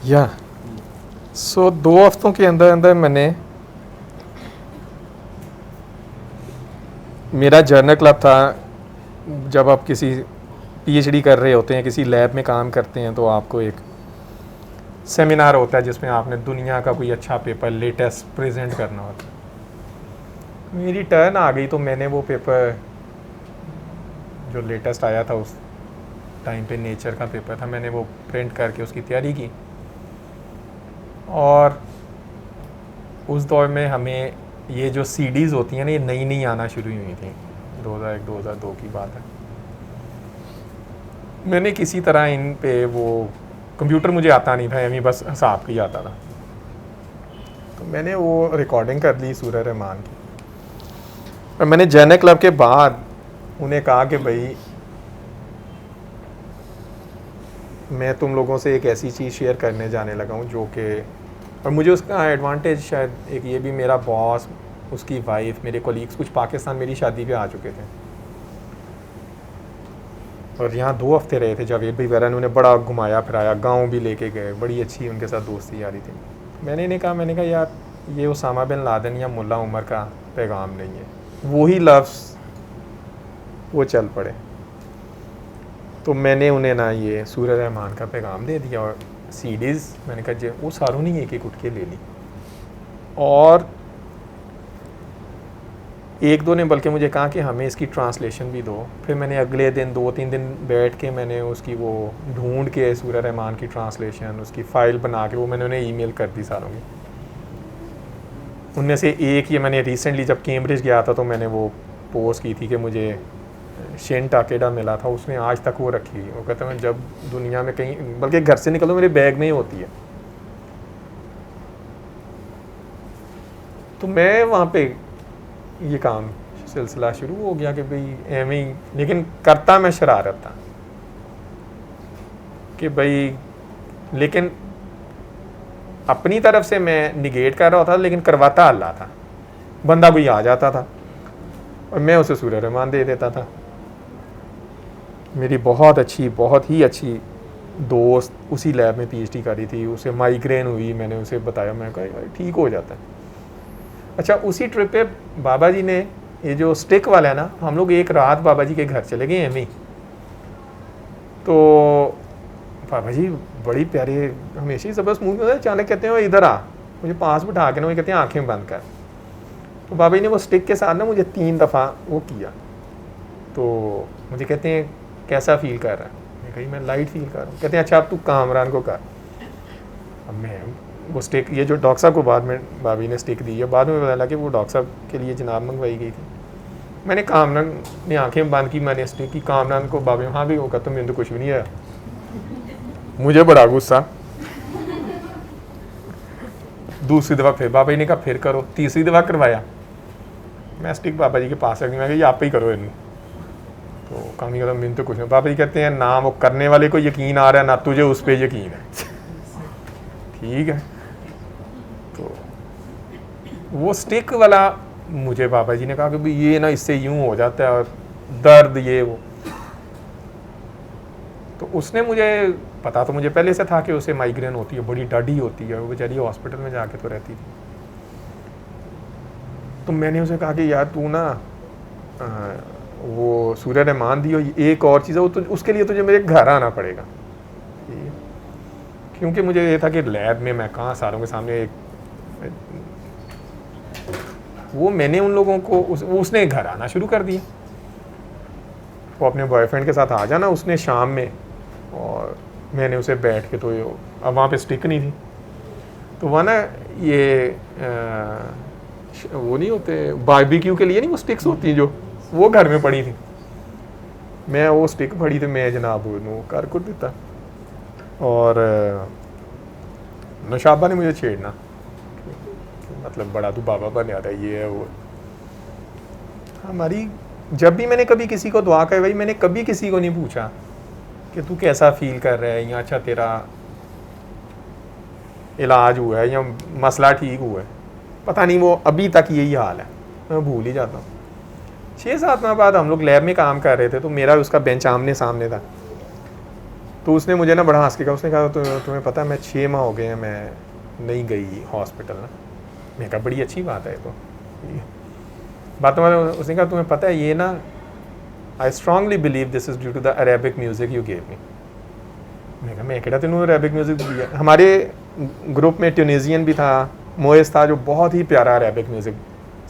C: या सो 2 हफ्तों के अंदर अंदर मैंने, मेरा जर्नल क्लब था, जब आप किसी पीएचडी कर रहे होते हैं, किसी लैब में काम करते हैं, तो आपको एक सेमिनार होता है जिसमें आपने दुनिया का कोई अच्छा पेपर लेटेस्ट प्रेजेंट करना होता है। मेरी टर्न आ गई तो मैंने वो पेपर जो लेटेस्ट आया था उस टाइम पे, नेचर का पेपर था, मैंने वो प्रिंट करके उसकी तैयारी की। और उस दौर में हमें ये जो सीडीज़ होती हैं ना, ये नई नई आना शुरू हुई थी, 2001-2002 की बात है। मैंने किसी तरह इन पे, वो कंप्यूटर मुझे आता नहीं था, यानी बस हिसाब की आता था, तो मैंने वो रिकॉर्डिंग कर ली सूरह रहमान की। और मैंने जर्नल क्लब के बाद उन्हें कहा कि भाई मैं तुम लोगों से एक ऐसी चीज़ शेयर करने जाने लगा हूँ जो कि, और मुझे उसका एडवांटेज शायद एक ये भी, मेरा बॉस, उसकी वाइफ, मेरे कोलीग्स कुछ पाकिस्तान मेरी शादी पे आ चुके थे और यहाँ 2 हफ्ते रहे थे। जावेद भाई वगैरह ने उन्हें बड़ा घुमाया फिराया, गांव भी लेके गए, बड़ी अच्छी उनके साथ दोस्ती यारी थी। मैंने इन्हें कहा, मैंने कहा यार ये उसामा बिन लादेन या मुल्ला उमर का पैगाम नहीं है, वही लफ्ज़ वो चल पड़े। तो मैंने उन्हें ना ये सूरह रहमान का पैगाम दे दिया और सीडीज़ मैंने कहा वो सारों ने एक एक उठ के ले ली। और 1-2 ने बल्कि मुझे कहा कि हमें इसकी ट्रांसलेशन भी दो। फिर मैंने अगले दिन 2-3 दिन बैठ के मैंने उसकी वो ढूंढ के सूरह रहमान की ट्रांसलेशन, उसकी फ़ाइल बना के वो मैंने उन्हें ईमेल कर दी सारों की। उनमें से एक ये मैंने रिसेंटली जब कैम्ब्रिज गया था तो मैंने वो पोस्ट की थी कि मुझे शेन टाकेडा मिला था, उसने आज तक वो रखी हुई। वो कहता है मैं जब दुनिया में कहीं, बल्कि घर से निकलो मेरे बैग में ही होती है। तो मैं वहाँ पे ये काम सिलसिला शुरू हो गया कि भाई एवं ही, लेकिन करता मैं शरारत था कि भाई, लेकिन अपनी तरफ से मैं निगेट कर रहा था, लेकिन करवाता अल्लाह था। बंदा कोई आ जाता था और मैं उसे सूरह रहमान दे देता था। मेरी बहुत ही अच्छी दोस्त उसी लैब में पीएचडी कर रही थी, उसे माइग्रेन हुई, मैंने उसे बताया, मैं कहा ठीक हो जाता है। अच्छा, उसी ट्रिप पे बाबा जी ने ये जो स्टिक वाला है ना, हम लोग एक रात बाबा जी के घर चले गए एम ही। तो बाबा जी बड़ी प्यारी, हमेशा ही ज़बरदस्त मूड में, अचानक कहते हैं इधर आ, मुझे पास बिठा के ना, वो कहते हैं आंखें बंद कर। तो बाबा जी ने वो स्टिक के साथ ना मुझे 3 दफ़ा वो किया। तो मुझे कहते हैं कैसा फील कर रहा है? मैं कही मैं लाइट फील कर रहा हूँ। कहते हैं अच्छा अब तू कामरान को कर। अब मैं वो स्टिक, ये जो डॉक्टर साहब को बाद में बाबी ने स्टिक दी है, बाद में पता लगा कि वो डॉक्टर साहब के लिए जनाब मंगवाई गई थी। मैंने कामरान ने आंखें बंद की, मैंने स्टिक की, कामरान को बाबी हाँ भी होगा, तो मैंने तो कुछ भी नहीं आया। मुझे बड़ा गुस्सा। दूसरी दफ़ा फिर बाबा जी ने कहा फिर करो, तीसरी दफ़ा करवाया, मैं स्टिक बाबा जी के पास रखी, मैं आप ही करो इन्हें। तो काम नहीं करता, मैंने तो कुछ नहीं। बाबा जी कहते हैं ना वो करने वाले को यकीन आ रहा है ना तुझे उस पर यकीन है। ठीक है, तो वो स्टिक वाला मुझे बाबा जी ने कहा कि भाई ये ना इससे यूं हो जाता है और दर्द ये वो। तो उसने मुझे पता, तो मुझे पहले से था कि उसे माइग्रेन होती है, बड़ी डाढ़ी होती है, वो बेचारी हॉस्पिटल में जाके तो रहती थी। तो मैंने उसे कहा कि यार तू ना वो सूरह रहमान दी, एक और चीज़ है वो, तो उसके लिए तुझे मेरे घर आना पड़ेगा, क्योंकि मुझे ये था कि लैब में मैं कहाँ सारों के सामने एक वो, मैंने उन लोगों को उसने घर आना शुरू कर दिया। वो अपने बॉयफ्रेंड के साथ आ जाना उसने शाम में, और मैंने उसे बैठ के, तो अब वहाँ पे स्टिक नहीं थी, तो वह ना ये वो नहीं होते बारबेक्यू के लिए नहीं वो स्टिक्स होती हैं जो, वो घर में पड़ी थी। मैं वो स्टिक पड़ी थी, मैं जनाब वो कर कुछ देता। और नौशाबा ने मुझे छेड़ना, मतलब बड़ा तू बाबा बन आता है, ये है वो। हमारी जब भी मैंने कभी किसी को दुआ करवाई, मैंने कभी किसी को नहीं पूछा कि तू कैसा फील कर रहा है, या अच्छा तेरा इलाज हुआ है या मसला ठीक हुआ है। पता नहीं, वो अभी तक यही हाल है, मैं भूल ही जाता हूँ। 6-7 माह बाद हम लोग लैब में काम कर रहे थे, तो मेरा उसका बेंच आमने सामने था। तो उसने मुझे ना बड़ा हंस के कहा, उसने कहा तुम्हें पता है मैं 6 माह हो गए हैं मैं नहीं गई हॉस्पिटल ना। मैं कहा बड़ी अच्छी बात है तो बात में उसने कहा तुम्हें पता है ये ना I strongly believe this is due to the Arabic music you gave me. मैं कहा मैं कहता तेनों अरेबिक म्यूजिक दिया। हमारे ग्रुप में ट्यूनीजियन भी था, मोइस था, जो बहुत ही प्यारा अरेबिक म्यूजिक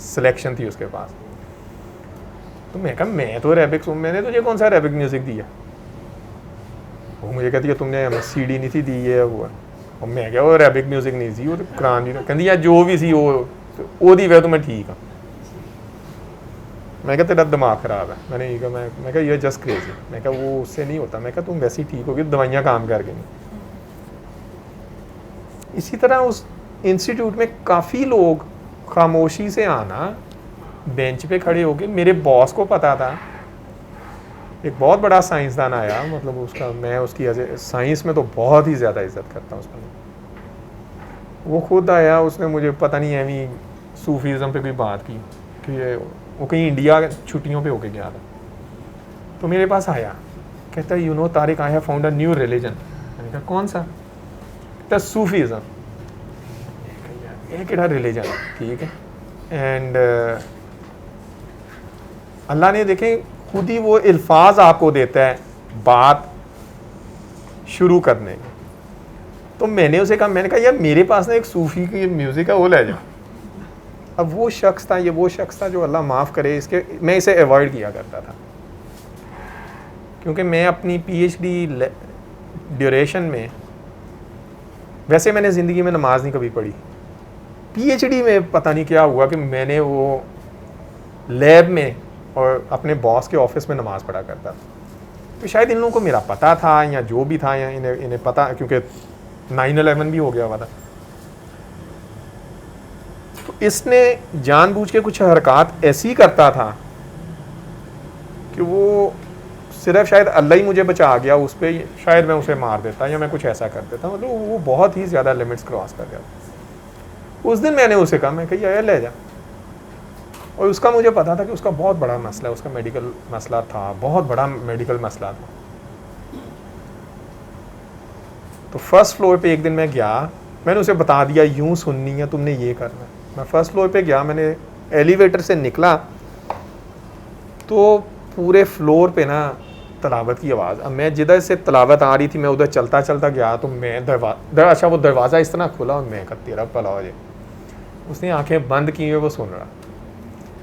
C: सिलेक्शन थी उसके पास। तो मैं कहा मैं तो अरेबिक, मैंने तुझे कौन सा अरेबिक म्यूजिक दिया? वो मुझे कहती है तुमने हमें CD नहीं थी दी है वो। और मैं क्या वो अरेबिक म्यूजिक नहीं सी, वो तो कुरान दी कहती यार जो भी सी वो दी वे तो मैं ठीक हाँ। मैं कहा तेरा दिमाग ख़राब है। मैंने ये कहा मैं कहा ये जस्ट क्रेजी। मैं कहा वो उससे नहीं होता। मैं कहा तुम वैसे ही ठीक होगी, दवाइयाँ काम कर गई। इसी तरह उस इंस्टीट्यूट में काफ़ी लोग खामोशी से आना, बेंच पे खड़े होके, मेरे बॉस को पता था, एक बहुत बड़ा साइंसदान आया, मतलब उसका मैं उसकी साइंस में तो बहुत ही ज़्यादा इज्जत करता हूँ उसको। वो खुद आया, उसने मुझे पता नहीं एवी सूफीज़म पे कोई बात की कि वो कहीं इंडिया छुट्टियों पे होके गया था। तो मेरे पास आया, कहता you know Tariq I have found a new religion. मैंने कहा कौन सा? कहता सूफीज़म। ये केड़ा रिलीजन है? ठीक है। एंड अल्लाह ने देखें खुद ही वो अल्फाज आपको देता है बात शुरू करने के। तो मैंने उसे कहा, मैंने कहा यार मेरे पास ना एक सूफ़ी की म्यूज़िक है वो ले जाओ। अब वो शख्स था, ये वो शख्स था जो अल्लाह माफ़ करे इसके, मैं इसे अवॉइड किया करता था क्योंकि मैं अपनी PhD ड्यूरेशन में, वैसे मैंने ज़िंदगी में नमाज नहीं कभी पढ़ी, PhD में पता नहीं क्या हुआ कि मैंने वो लैब में और अपने बॉस के ऑफिस में नमाज़ पढ़ा करता था। तो शायद इन लोगों को मेरा पता था या जो भी था, या इन्हें पता, क्योंकि 9/11 भी हो गया हुआ था। तो इसने जानबूझ के कुछ हरकत ऐसी करता था कि वो सिर्फ शायद अल्लाह ही मुझे बचा गया उस पर, शायद मैं उसे मार देता या मैं कुछ ऐसा कर देता। मतलब वो बहुत ही ज़्यादा लिमिट्स क्रॉस कर गया। उस दिन मैंने उसे कहा, मैं कही यार ले जा। और उसका मुझे पता था कि उसका बहुत बड़ा मसला है, उसका मेडिकल मसला था, बहुत बड़ा मेडिकल मसला था। तो फर्स्ट फ्लोर पे एक दिन मैं गया, मैंने उसे बता दिया यूँ सुननी है, तुमने ये करना है। मैं फर्स्ट फ्लोर पे गया, मैंने एलिवेटर से निकला तो पूरे फ्लोर पे ना तलावत की आवाज़। अब मैं जिधर से तलावत आ रही थी मैं उधर चलता चलता गया तो मैं अच्छा वो दरवाज़ा इस तरह खुला और मैं कहा तेरा भला हो जाए। उसने आंखें बंद की हुई, वो सुन रहा।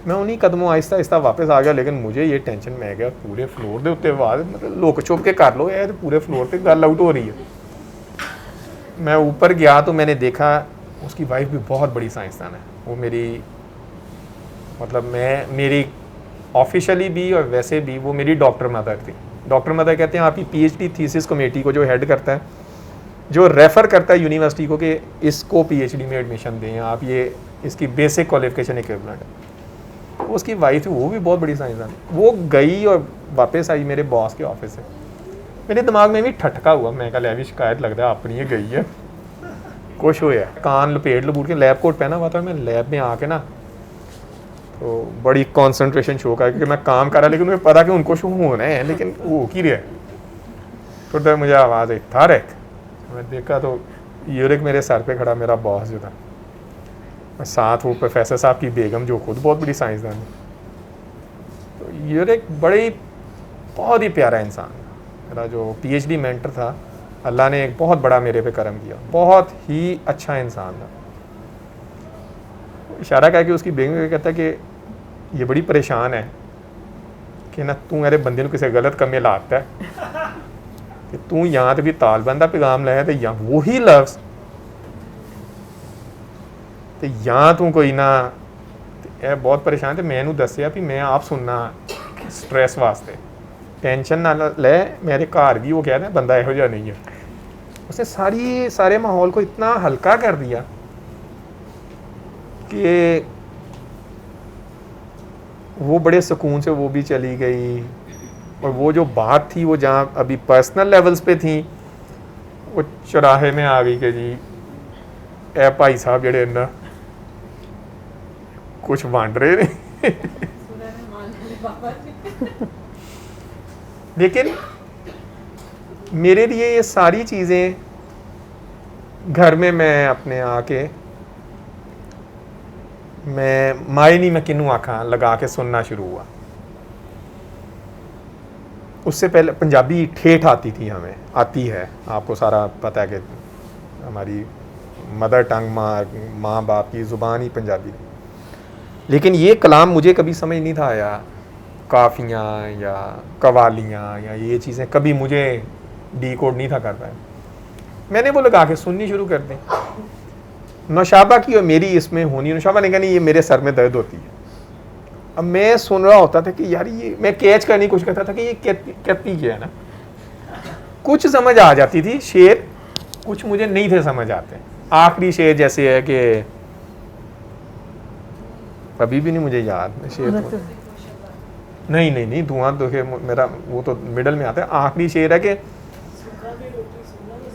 C: मैं उन्हीं कदमों आहिस्ता आहिस्ता वापस आ गया, लेकिन मुझे ये टेंशन में गया पूरे फ्लोर के उत्ते आवाज़, मतलब लुक छुप के कर लो यार, पूरे फ्लोर पे गल आउट हो रही है। मैं ऊपर गया तो मैंने देखा उसकी वाइफ भी बहुत बड़ी साइंसदान है। वो मेरी, मतलब मेरी ऑफिशियली भी और वैसे भी वो मेरी डॉक्टर मदर थी। डॉक्टर मदर कहते हैं आपकी PhD थीसिस कमेटी को जो हेड करता है, जो रेफ़र करता है यूनिवर्सिटी को कि इसको PhD में एडमिशन दें आप, ये इसकी बेसिक क्वालिफिकेशन इक्विवेलेंट है। उसकी वाइफ थी, वो भी बहुत बड़ी साइंसदान। वो गई और वापस आई मेरे बॉस के ऑफिस से। मेरे दिमाग में भी ठटका हुआ, मैं कहा ले भी शिकायत लगता है अपनी ये गई है, कुछ हो है। कान लपेट लपूट के लैब कोट पहना हुआ था। मैं लैब में आके ना तो बड़ी कंसंट्रेशन शो का, क्योंकि मैं काम कर रहा, लेकिन मुझे पता कि उनको शो होना है, लेकिन वो की रहा है। तो तब मुझे आवाज़ आई तारिक। मैं देखा तो यूरिक मेरे सर पे खड़ा, मेरा बॉस जो था, साथ वो प्रोफेसर साहब की बेगम जो खुद बहुत बड़ी साइंसदान है। तो यूरिक बहुत ही प्यारा इंसान, मेरा जो PhD मेंटर था, अल्लाह ने एक बहुत बड़ा मेरे पे करम किया, बहुत ही अच्छा इंसान था। इशारा करके उसकी बेगम कहता है कि ये बड़ी परेशान है कि ना तू मेरे बंदे को किसी गलत कमे लाता है कि तू यहाँ तो भी तालबंदा पैगाम लाया तो यहाँ वही लफ्ज़ तो यहाँ तू कोई ना, ये बहुत परेशान थे। मैनू दसिया भी मैं आप सुनना स्ट्रेस वास्ते, टेंशन ना ले, मेरे घर भी वो कहते हैं बंदा यहो जिहा नहीं है। उसने सारे माहौल को इतना हल्का कर दिया कि वो बड़े सुकून से वो भी चली गई। और वो जो बात थी वो जहाँ अभी पर्सनल लेवल्स पे थी, वो चौराहे में आ गई कि जी ए भाई साहब जड़े ना कुछ वंड रहे ने। लेकिन मेरे लिए ये सारी चीज़ें घर में मैं अपने आके मैं माए नहीं मैं किनू आखा लगा के सुनना शुरू हुआ। उससे पहले पंजाबी ठेठ आती थी, हमें आती है, आपको सारा पता है कि हमारी मदर टंग माँ बाप की ज़ुबान ही पंजाबी थी, लेकिन ये कलाम मुझे कभी समझ नहीं था आया, काफ़ियाँ या कवालियाँ या ये चीज़ें कभी मुझे डीकोड नहीं था कर पाया। मैंने वो लगा के सुननी शुरू कर दी। नौशाबा की और मेरी इसमें होनी, नौशाबा ने कहा नहीं ये मेरे सर में दर्द होती है। अब मैं सुन रहा होता था कि यार ये, मैं कैच करने की कोशिश करता था कि ये कहती क्या है ना, कुछ समझ आ जाती थी शेर, कुछ मुझे नहीं थे समझ आते। आखिरी शेर जैसे है कि अभी भी नहीं मुझे याद शेर तो, नहीं धुआं तो मेरा वो तो मिडल में आता है। आखिरी शेर है कि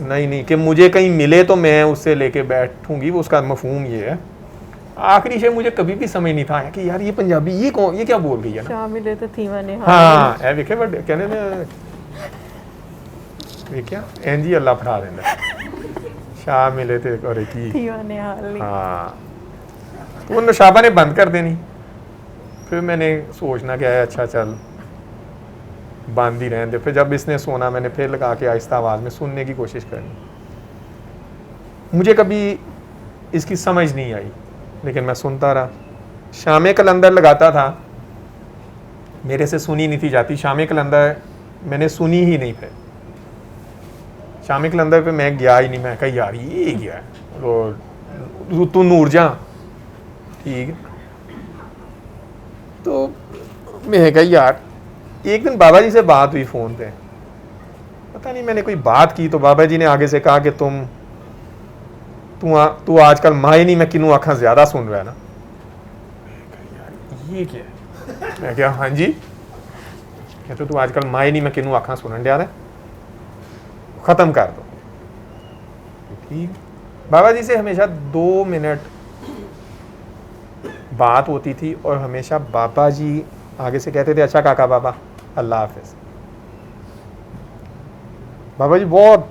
C: नहीं कि मुझे कहीं मिले तो मैं उससे लेके बैठूंगी, वो उसका मफहूम ये है। आखिरी शेर मुझे कभी भी समझ नहीं था कि यार ये पंजाबी ये कौन, ये क्या बोल रही है ना।
B: मिले तो थीवा ने
C: हाँ ऐ वेखे बड़े कहने ने वेख्या एंजी अल्लाह फड़ा देंदा शाह मिले थे और की
B: थीवा ने हाल नहीं।
C: हाँ तो वो नौशाबा ने बंद कर देनी। फिर मैंने सोचना कि अच्छा चल बंद ही रहने दे। फिर जब इसने सोना मैंने फिर लगा के आहिस्ता आवाज़ में सुनने की कोशिश करनी। मुझे कभी इसकी समझ नहीं आई, लेकिन मैं सुनता रहा। शाम कलंदर लगाता था, मेरे से सुनी नहीं थी जाती। शाम कलंदर मैंने सुनी ही नहीं। फिर शाम कलंदर पे मैं गया ही नहीं। मैं कहा यार ये गया है तू नूर जा, ठीक। तो मैं कहा यार, एक दिन बाबा जी से बात हुई फ़ोन पे, पता नहीं मैंने कोई बात की तो बाबा जी ने आगे से कहा कि तू आजकल माए नहीं मैं किनू आखा ज़्यादा सुन रहा है ना। यार ये क्या है? मैं क्या हाँ जी, कहते तू आजकल माए नहीं मैं किनू आखा सुनन दिया है, ख़त्म कर दो। ठीक। बाबा जी से हमेशा 2 मिनट बात होती थी और हमेशा बाबा जी आगे से कहते थे अच्छा काका बाबा अल्लाह हाफिज। बाबा जी बहुत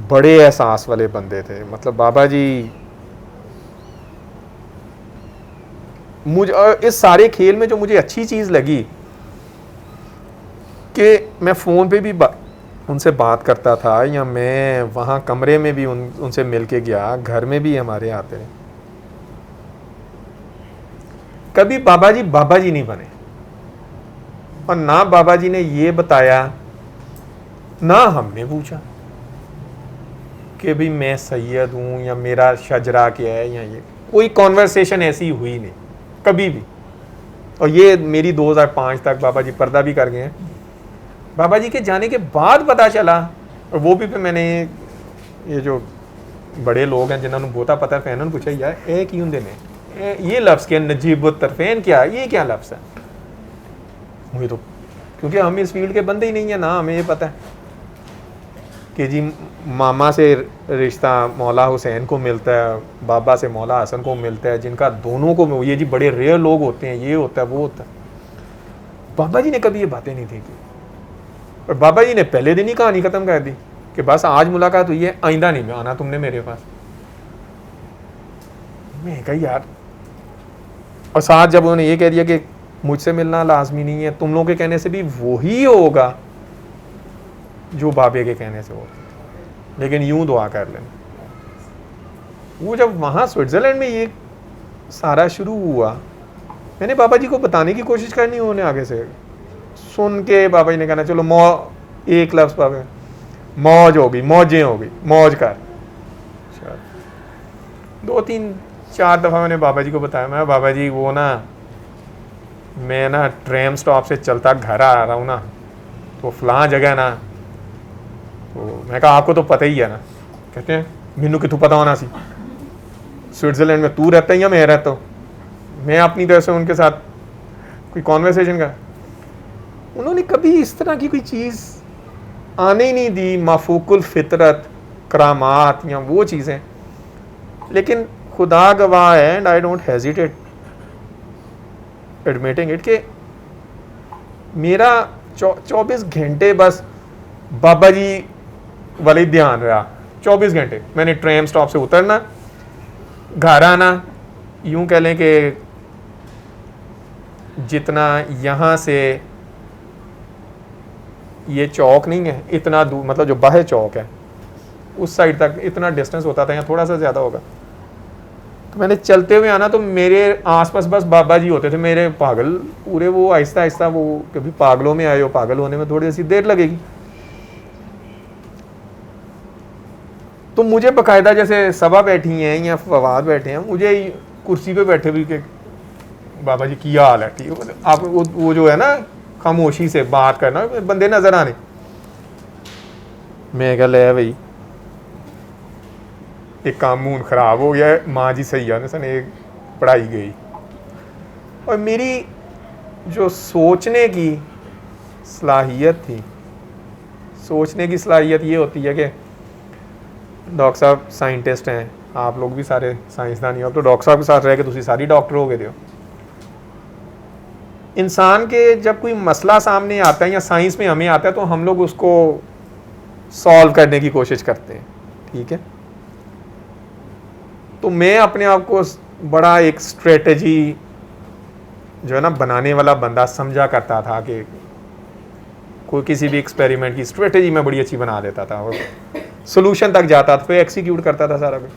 C: बड़े एहसास वाले बंदे थे। मतलब बाबा जी मुझे इस सारे खेल में जो मुझे अच्छी चीज़ लगी कि मैं फ़ोन पे भी उनसे बात करता था, या मैं वहाँ कमरे में भी उनसे मिल के गया, घर में भी हमारे आते रहे। कभी बाबा जी नहीं बने, और ना बाबा जी ने ये बताया, ना हमने पूछा कि भी मैं सैयद हूँ या मेरा शजरा क्या है, या ये कोई कॉन्वर्सेशन ऐसी हुई नहीं कभी भी। और ये मेरी 2005 तक बाबा जी पर्दा भी कर गए हैं। बाबा जी के जाने के बाद पता चला, और वो भी फिर मैंने ये जो बड़े लोग हैं जिन्होंने बहुता पता है, उन्होंने पूछा यार ए की होंगे ने ये लफ्ज़ क्या, नजीब तरफेन क्या, ये क्या लफ्ज़ है। मुझे तो क्योंकि हम इस फील्ड के बंदे ही नहीं है ना, हमें ये पता है कि जी मामा से रिश्ता मौला हुसैन को मिलता है, बाबा से मौला हसन को मिलता है, जिनका दोनों को ये जी बड़े रेयर लोग होते हैं, ये होता है वो होता है। बाबा जी ने कभी ये बातें नहीं थी की। और बाबा जी ने पहले दिन ही कहानी ख़त्म कर दी कि बस आज मुलाकात हुई है, आइंदा नहीं आना तुमने मेरे पास। मैं कहा यार, और साथ जब उन्होंने ये कह दिया कि मुझसे मिलना लाजमी नहीं है, तुम लोगों के कहने से भी वही होगा जो बाबे के कहने से होगा, लेकिन यूं दुआ कर लेना। वो जब वहाँ स्विट्ज़रलैंड में ये सारा शुरू हुआ, मैंने बाबा जी को बताने की कोशिश करनी, उन्होंने आगे से सुन के बाबा जी ने कहना चलो एक लफ्ज़ बाबा मौज हो गई, मौजें हो गई, मौज कर। 2-3-4 दफ़ा मैंने बाबा जी को बताया, मैं बाबा जी वो ना मैं ना ट्रेन स्टॉप से चलता घर आ रहा हूँ ना, तो फ़लाँ जगह ना, तो मैं कहा आपको तो पता ही है ना। कहते हैं मैनू कितों पता होना सी, स्विट्ज़रलैंड में तू रहता है या मैं रहता हूँ। मैं अपनी तरफ से उनके साथ कोई कॉन्वर्सेशन का, उन्होंने कभी इस तरह की कोई चीज़ आने ही नहीं दी, माफूकुल फितरत करामात या वो चीज़ें। लेकिन खुदा गवाह है, and I don't hesitate admitting it, कि मेरा 24 घंटे बस बाबा जी वाले ध्यान रहा। 24 घंटे मैंने ट्रेन स्टॉप से उतरना, घर आना, यूं कह लें कि जितना यहाँ से ये चौक नहीं है इतना दूर, मतलब जो बाहर चौक है उस साइड तक इतना डिस्टेंस होता था, यहाँ थोड़ा सा ज़्यादा होगा। तो मैंने चलते हुए आना तो मेरे आसपास बस बाबा जी होते थे, मेरे पागल पूरे, वो आहिस्ता आहिस्ता, वो कभी पागलों में आए हो, पागल होने में थोड़ी सी देर लगेगी। तो मुझे बाकायदा जैसे सबा बैठी हैं या फवाद बैठे हैं, मुझे कुर्सी पे बैठे हुए कि बाबा जी की हाल है, ठीक है, आप वो जो है ना खामोशी से बात करना, बंदे नजर आने। मैं कह ले भाई एक काम मूड खराब हो गया है, माँ जी सही है सन एक पढ़ाई गई। और मेरी जो सोचने की सलाहियत थी, सोचने की सलाहियत ये होती है कि डॉक्टर साहब साइंटिस्ट हैं, आप लोग भी सारे साइंसदान ही हो, तो डॉक्टर साहब के साथ रह के तुम सारी डॉक्टर हो गए हो। इंसान के जब कोई मसला सामने आता है या साइंस में हमें आता है तो हम लोग उसको सॉल्व करने की कोशिश करते हैं, ठीक है। तो मैं अपने आप को बड़ा एक स्ट्रेटजी जो है ना बनाने वाला बंदा समझा करता था कि कोई किसी भी एक्सपेरिमेंट की स्ट्रेटजी मैं बड़ी अच्छी बना देता था और सोल्यूशन तक जाता था, फिर एक्सिक्यूट करता था सारा कुछ।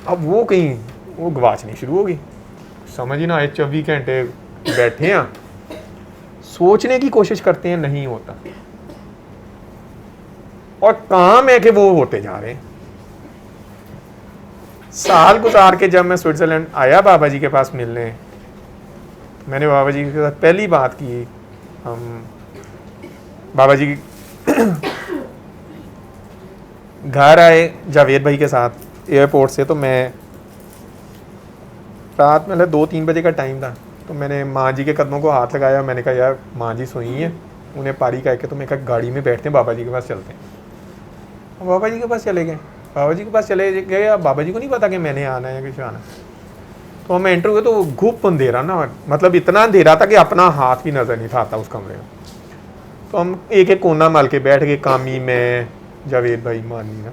C: अब वो कहीं वो गवाचनी शुरू हो गई, समझ ही ना आए। 24 घंटे बैठे हैं, सोचने की कोशिश करते हैं, नहीं होता। और काम है कि वो होते जा रहे हैं। साल गुजार के जब मैं स्विट्जरलैंड आया बाबा जी के पास मिलने, मैंने बाबा जी के साथ पहली बात की, हम बाबा जी घर आए जावेद भाई के साथ एयरपोर्ट से। तो मैं रात में 2-3 बजे का टाइम था, तो मैंने माँ जी के कदमों को हाथ लगाया, मैंने कहा यार माँ जी सोई हैं, उन्हें पारी कह के तो मैं कहा गाड़ी में बैठते हैं, बाबा जी के पास चलते हैं। बाबा जी के पास चले गए, बाबा जी के पास चले गए। अब बाबा जी को नहीं पता कि मैंने आना है या कुछ आना। तो हम एंटर हुए तो घुप अंधेरा ना, मतलब इतना अंधेरा था कि अपना हाथ भी नज़र नहीं था आता उस कमरे में। तो हम एक एक कोना माल के बैठ गए, कामी में जावेद भाई मानी ना।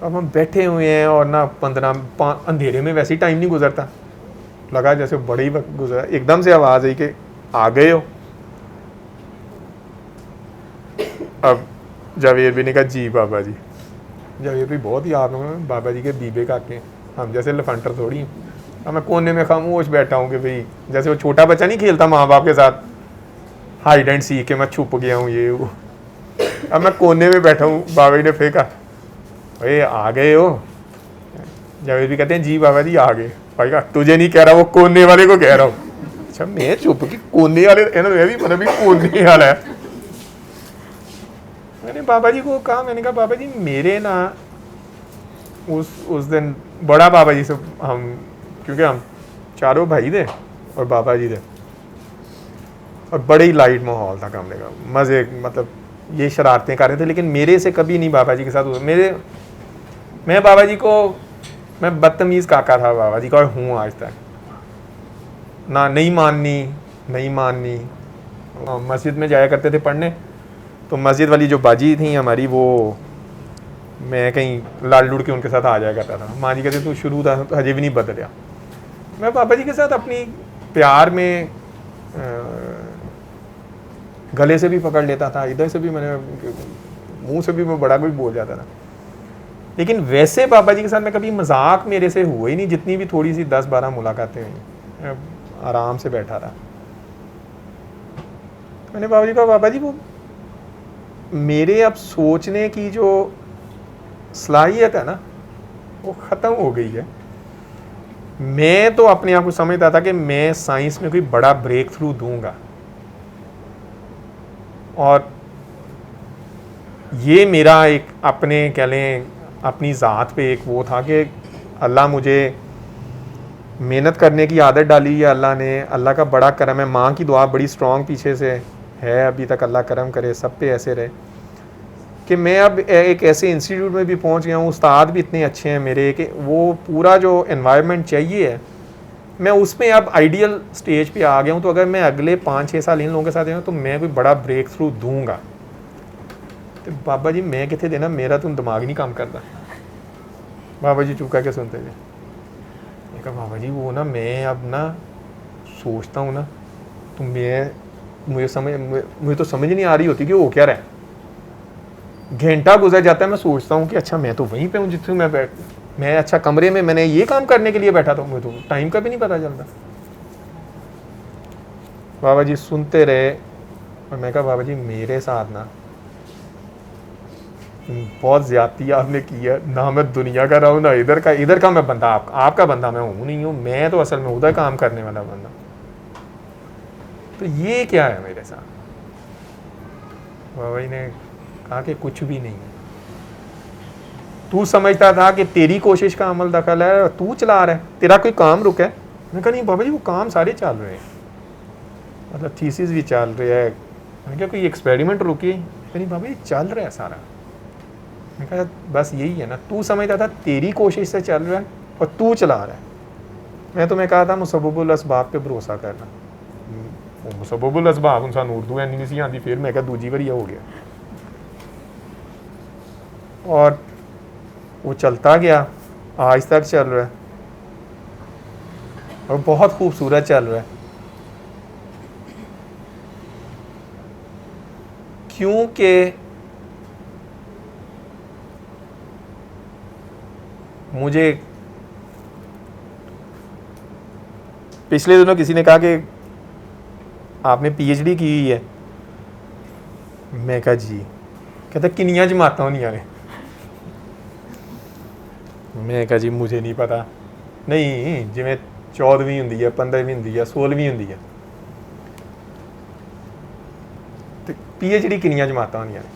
C: अब हम बैठे हुए हैं और ना 15 अंधेरे में वैसे ही टाइम नहीं गुजरता, लगा जैसे बड़े ही वक्त गुजरा। एकदम से आवाज़ आई कि आ गए हो। अब जावेद भी ने कहा जी बाबा जी। जावेद भी बहुत ही आप बाबा जी के बीबे काके, हम जैसे लफंटर थोड़ी हैं। अब मैं कोने में खामोश बैठा हूँ कि भाई जैसे वो छोटा बच्चा नहीं खेलता माँ बाप के साथ हाइड एंड सीख के मैं छुप गया हूँ ये वो। अब मैं कोने में बैठा हूँ, बाबा जी ने फेंका भाई आ गए हो। जावेद भी कहते हैं जी बाबा जी आ गए। भाई का तुझे नहीं कह रहा, वो कोने वाले को कह रहा हूँ। अच्छा मैं चुप कि कोने वाले मैं भी मतलब भी कोने वाला है। मैंने बाबा जी को कहा, मैंने कहा बाबा जी मेरे ना उस दिन बड़ा बाबा जी से हम, क्योंकि हम चारों भाई थे और बाबा जी थे, और बड़े ही लाइट माहौल था कमरे का, मज़े, मतलब ये शरारतें कर रहे थे, लेकिन मेरे से कभी नहीं बाबा जी के साथ हुआ। मैं बाबा जी को, मैं बदतमीज़ काका था बाबा जी का और हूँ आज तक ना। नहीं माननी। मस्जिद में जाया करते थे पढ़ने, तो मस्जिद वाली जो बाजी थी हमारी, वो मैं कहीं लाल लुड़ के उनके साथ आ जाया करता था। माँ जी कहते तू शुरू था हजे भी नहीं बदलिया। मैं बाबा जी के साथ अपनी प्यार में गले से भी पकड़ लेता था, इधर से भी, मैंने मुंह से भी मैं बड़ा कुछ बोल जाता था। लेकिन वैसे बाबा जी के साथ मैं कभी मजाक मेरे से हुआ ही नहीं। जितनी भी थोड़ी सी 10-12 मुलाकातें हुई, आराम से बैठा था। मैंने बाबा जी कहा बाबा जी वो मेरे अब सोचने की जो सलाहियत है ना वो ख़त्म हो गई है। मैं तो अपने आप को समझता था कि मैं साइंस में कोई बड़ा ब्रेक थ्रू दूंगा, और ये मेरा एक अपने कह लें अपनी ज़ात पे एक वो था कि अल्लाह मुझे मेहनत करने की आदत डाली है अल्लाह ने। अल्लाह का बड़ा करम है, माँ की दुआ बड़ी स्ट्रॉन्ग पीछे से है अभी तक। अल्लाह करम करे सब पे ऐसे रहे कि मैं अब एक ऐसे इंस्टीट्यूट में भी पहुंच गया हूँ, उस्ताद भी इतने अच्छे हैं मेरे कि वो पूरा जो एनवायरनमेंट चाहिए है मैं उसमें अब आइडियल स्टेज पे आ गया हूँ, तो अगर मैं अगले 5-6 साल इन लोगों के साथ रहूँ तो मैं कोई बड़ा ब्रेक थ्रू दूंगा। तो बाबा जी मैं कितने देना, मेरा तो दिमाग नहीं काम करता। बाबा जी चुप करके सुनते थे। मैं कहा बाबा जी वो ना मैं अब ना सोचता हूँ ना, तो मुझे तो समझ नहीं आ रही होती कि वो क्या रहा है। घंटा गुजर जाता है, मैं सोचता हूँ कि अच्छा मैं तो वहीं पे हूँ जिससे मैं अच्छा कमरे में मैंने ये काम करने के लिए बैठा था, मुझे तो टाइम का भी नहीं पता चलता। बाबा जी सुनते रहे और मैं कहा बाबा जी मेरे साथ ना बहुत ज्यादती आपने की है ना, मैं दुनिया का रहा हूँ ना इधर का मैं बंदा, आपका बंदा मैं हूँ नहीं हूँ, मैं तो असल में उधर काम करने वाला बंदा। तो ये क्या है मेरे साथ? बाबा जी ने कहा कि कुछ भी नहीं है, तू समझता था कि तेरी कोशिश का अमल दखल है, तू चला रहा है, तेरा कोई काम रुका है। मैंने कहा नहीं बाबा जी वो काम सारे चल रहे हैं, मतलब थीसिस भी चल रहा है। मैंने कहा कोई एक्सपेरिमेंट रुकी? नहीं बाबा जी चल रहा है सारा। मैंने कहा बस यही है ना, तू समझता था तेरी कोशिश से चल रहा है और तू चला रहा है। मैं तुम्हें कहा था मुसब्बबुल असबाब पे भरोसा करना, वो मुसब्बबुल असबाब उनसा उर्दू है नहीं सी आती, फिर मैं कहा दूजी बार हो गया। और वो चलता गया, आज तक चल रहा है और बहुत खूबसूरत चल रहा है। क्योंकि मुझे पिछले दिनों किसी ने कहा कि आपने पीएचडी की हुई है। मैं कहा जी। कहता किनिया जमात होनिया ने? मैं कहा जी मुझे नहीं पता। नहीं जिमें 14वीं होंदी है, 15वीं होंदी है, 16वीं होंदी है, तो पीएचडी किनिया जमात होनिया ने?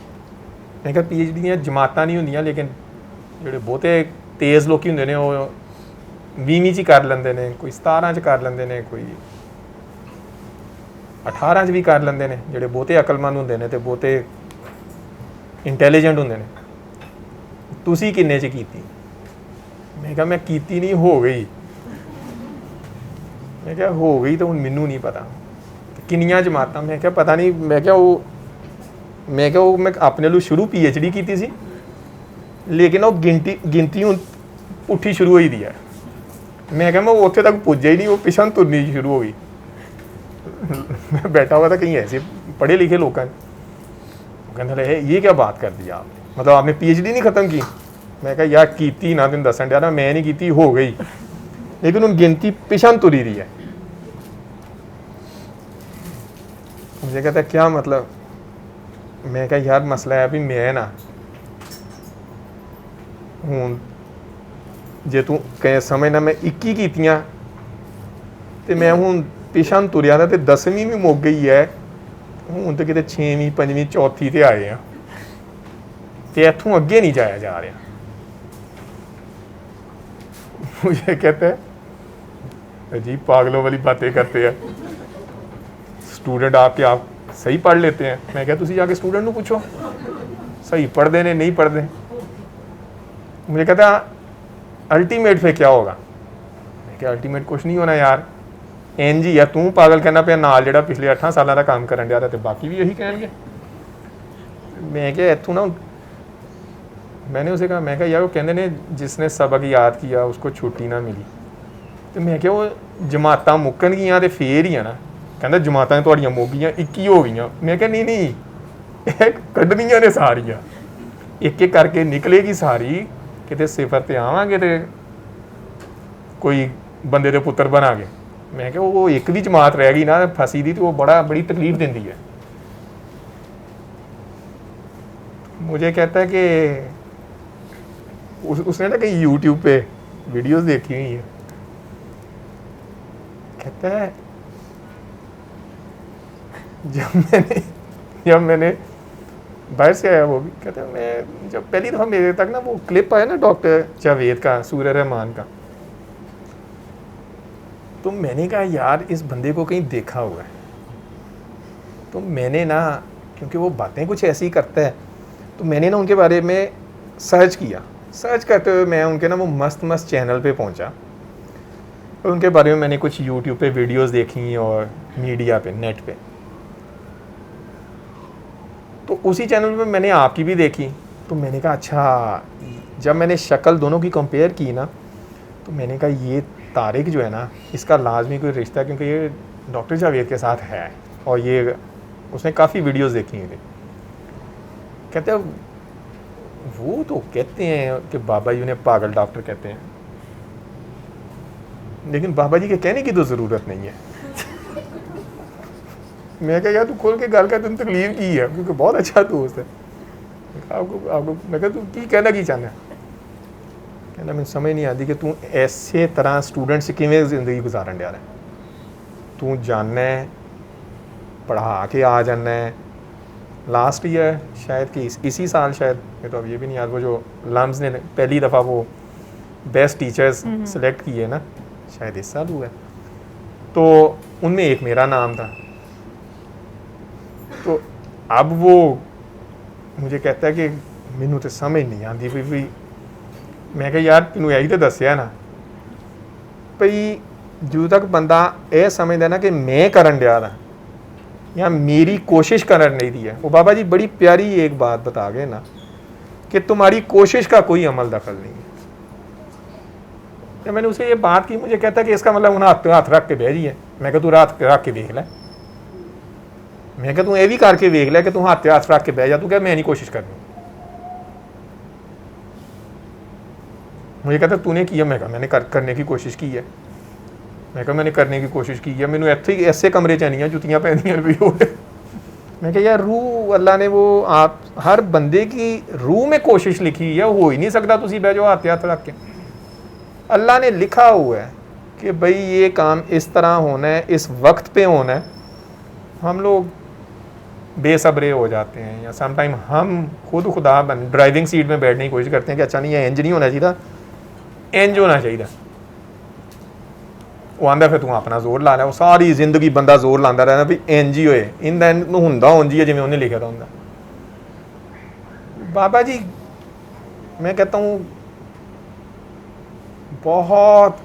C: मैं कहा पीएचडी दी जमात नहीं होंदियां, लेकिन जोड़े बहुते तेज़ लोग होंगे ने वो 20वीं च कर लेंदे ने, कोई 17 च कर लेंदे ने, कोई 18 च भी कर लेंदे ने, जोड़े बहुते अकलमंद होंदे ने ते बहुते इंटैलीजेंट होंदे ने। तुसी किन्ने च कीती? मैं कहा मैं कीती नहीं, हो गई। मैं क्या हो गई तो हुण मैनू नहीं पता किनिया जमातां। मैं क्या पता नहीं। मैं क्या वो मैं अपने लिए शुरू पीएचडी की सी, लेकिन वो गिनती हुण पुट्ठी शुरू होई दी है। मैं क्या मैं उत्थे तक पुज्जा ही नहीं, वो पिछां तुरनी शुरू हो गई। मैं बैठा हुआ था कहीं ऐसे पढ़े लिखे लोग कहते ये क्या बात कर दी आप, मतलब आपने पीएचडी नहीं ख़त्म की? मैं कहा यार कीती ना, तेन दसन दिया ना, मैं नहीं कीती, हो गई, लेकिन उन गिनती पिछां तुरी रही है। मुझे कहता क्या मतलब? मैं कहा यार मसला है भी मैं ना हूँ जे तू कह समझना मैं 21 कीतियां ते मैं हूँ पिछां तुरिया था, 10वीं भी मुक गई है, हूँ तो कितने 6वीं 5वीं 4थी ते आए हैं, तो इतों अगे नहीं जाया जा रहा। मुझे कहते हैं अजीब पागलों वाली बातें करते हैं, स्टूडेंट आपके आप सही पढ़ लेते हैं। मैं क्या तुसी जाके स्टूडेंट को पूछो सही पढ़ते ने नहीं पढ़ते। मुझे कहता अल्टीमेट फिर क्या होगा? मैं क्या अल्टीमेट कुछ नहीं होना यार, एन जी है, तू पागल कहना पे नाल जेड़ा पिछले 8 सालों का काम करन दिया तो बाकी भी यही कहेंगे। मैं क्या इतों ना, मैंने उसे कहा, मैं क्या यार वो कहते ने जिसने सबक याद किया उसको छुट्टी ना मिली। तो मैं क्या वो जमातां मुक्कन गियां तो फिर ही है ना? कहता जमातां तुहाड़ियां मुक गईयां, 21 हो गई। मैं क्या नहीं कड्ढनियां ने सारियां, एक एक करके निकलेगी सारी, किते सिफर ते आवांगे तो कोई बंदे दे पुत्र बनांगे। मैं क्या वो एक भी जमात रह गई ना फसी दी, तो वो बड़ी तकलीफ देती है। मुझे कहता है कि उसने ना कहीं यूट्यूब पे वीडियोस देखी हुई है, कहता है जब मैंने बाहर से आया, वो भी कहता है मैं जब पहली दफ़ा मेरे तक ना वो क्लिप आया ना डॉक्टर जावेद का, सूर्य रहमान का, तो मैंने कहा यार इस बंदे को कहीं देखा हुआ है। तो मैंने ना, क्योंकि वो बातें कुछ ऐसी करता है, तो मैंने ना उनके बारे में सर्च किया। सर्च करते हुए मैं उनके ना वो मस्त चैनल पे पहुंचा, तो उनके बारे में मैंने कुछ यूट्यूब पे वीडियोस देखी और मीडिया पे, नेट पे। तो उसी चैनल पे मैंने आपकी भी देखी, तो मैंने कहा अच्छा, जब मैंने शक्ल दोनों की कंपेयर की ना, तो मैंने कहा ये तारिक जो है ना, इसका लाजमी कोई रिश्ता है, क्योंकि ये डॉक्टर जावेद के साथ है और ये उसने काफ़ी वीडियोस देखी हैं। कहते हैं वो तो कहते हैं कि बाबा जी उन्हें पागल डॉक्टर कहते हैं, लेकिन बाबा जी के कहने की तो ज़रूरत नहीं है। मैं कहा यार तू खोल के गल कर, तुम तकलीफ की है, क्योंकि बहुत अच्छा दोस्त है आपको। मैं कहा तू की कहना की चाहना है? कहना मैंने समझ नहीं आती कि तू ऐसे तरह स्टूडेंट से किमें ज़िंदगी गुजारन डा रहा है। तू जानना है, पढ़ा के आ जाना है। लास्ट ईयर शायद कि इसी साल शायद, मैं तो अब ये भी नहीं याद, वो जो लम्स ने पहली दफ़ा वो बेस्ट टीचर्स सेलेक्ट किए ना, शायद इस साल हुआ है, तो उनमें एक मेरा नाम था। तो अब वो मुझे कहता है कि मैनू तो समझ नहीं आती भी। मैं कहा यार तेनू यही तो दसिया ना भई, जो तक बंदा यह समझदा ना कि मैं करन दिया था या मेरी कोशिश करन नहीं दी है, वो बाबा जी बड़ी प्यारी एक बात बता गए ना कि तुम्हारी कोशिश का कोई अमल दखल नहीं है। जब मैंने उसे ये बात की, मुझे कहता कि इसका मतलब उन्हें हाथ रख के बह जी है। मैं कहा तू रात रख के देख लै, मैं कहा तू ये भी करके देख लै कि तू हाथ रख के बह जा। तू क्या मैं नहीं कोशिश करनी? मुझे कहता तूने किया? मैं कहा मैंने करने की कोशिश की है। मैं कहा मैंने करने की कोशिश की है, मैंने इतने ऐसे कमरे च नहीं जुतियाँ पैंदियां भी हो। मैं कहा यार रूह अल्लाह ने वो आप हर बंदे की रूह में कोशिश लिखी है, हो ही नहीं सकता तुसी बह जाओ हाथ रख के। अल्लाह ने लिखा हुआ है कि भाई ये काम इस तरह होना है, इस वक्त पे होना है। हम लोग बेसब्रे हो जाते हैं, या समटाइम हम खुद खुदा ड्राइविंग सीट में बैठने की कोशिश करते हैं कि अच्छा नहीं है, इंज नहीं होना चाहिए, इंज होना चाहिए। वो आंदा फिर तू अपना जोर ला लिया। वो सारी जिंदगी बंदा जोर लाता रहता भी इंज ही होए, इंदा होंदा उंज ही है जिवें उन्हें लिखा होंदा। बाबा जी मैं कहता हूँ बहुत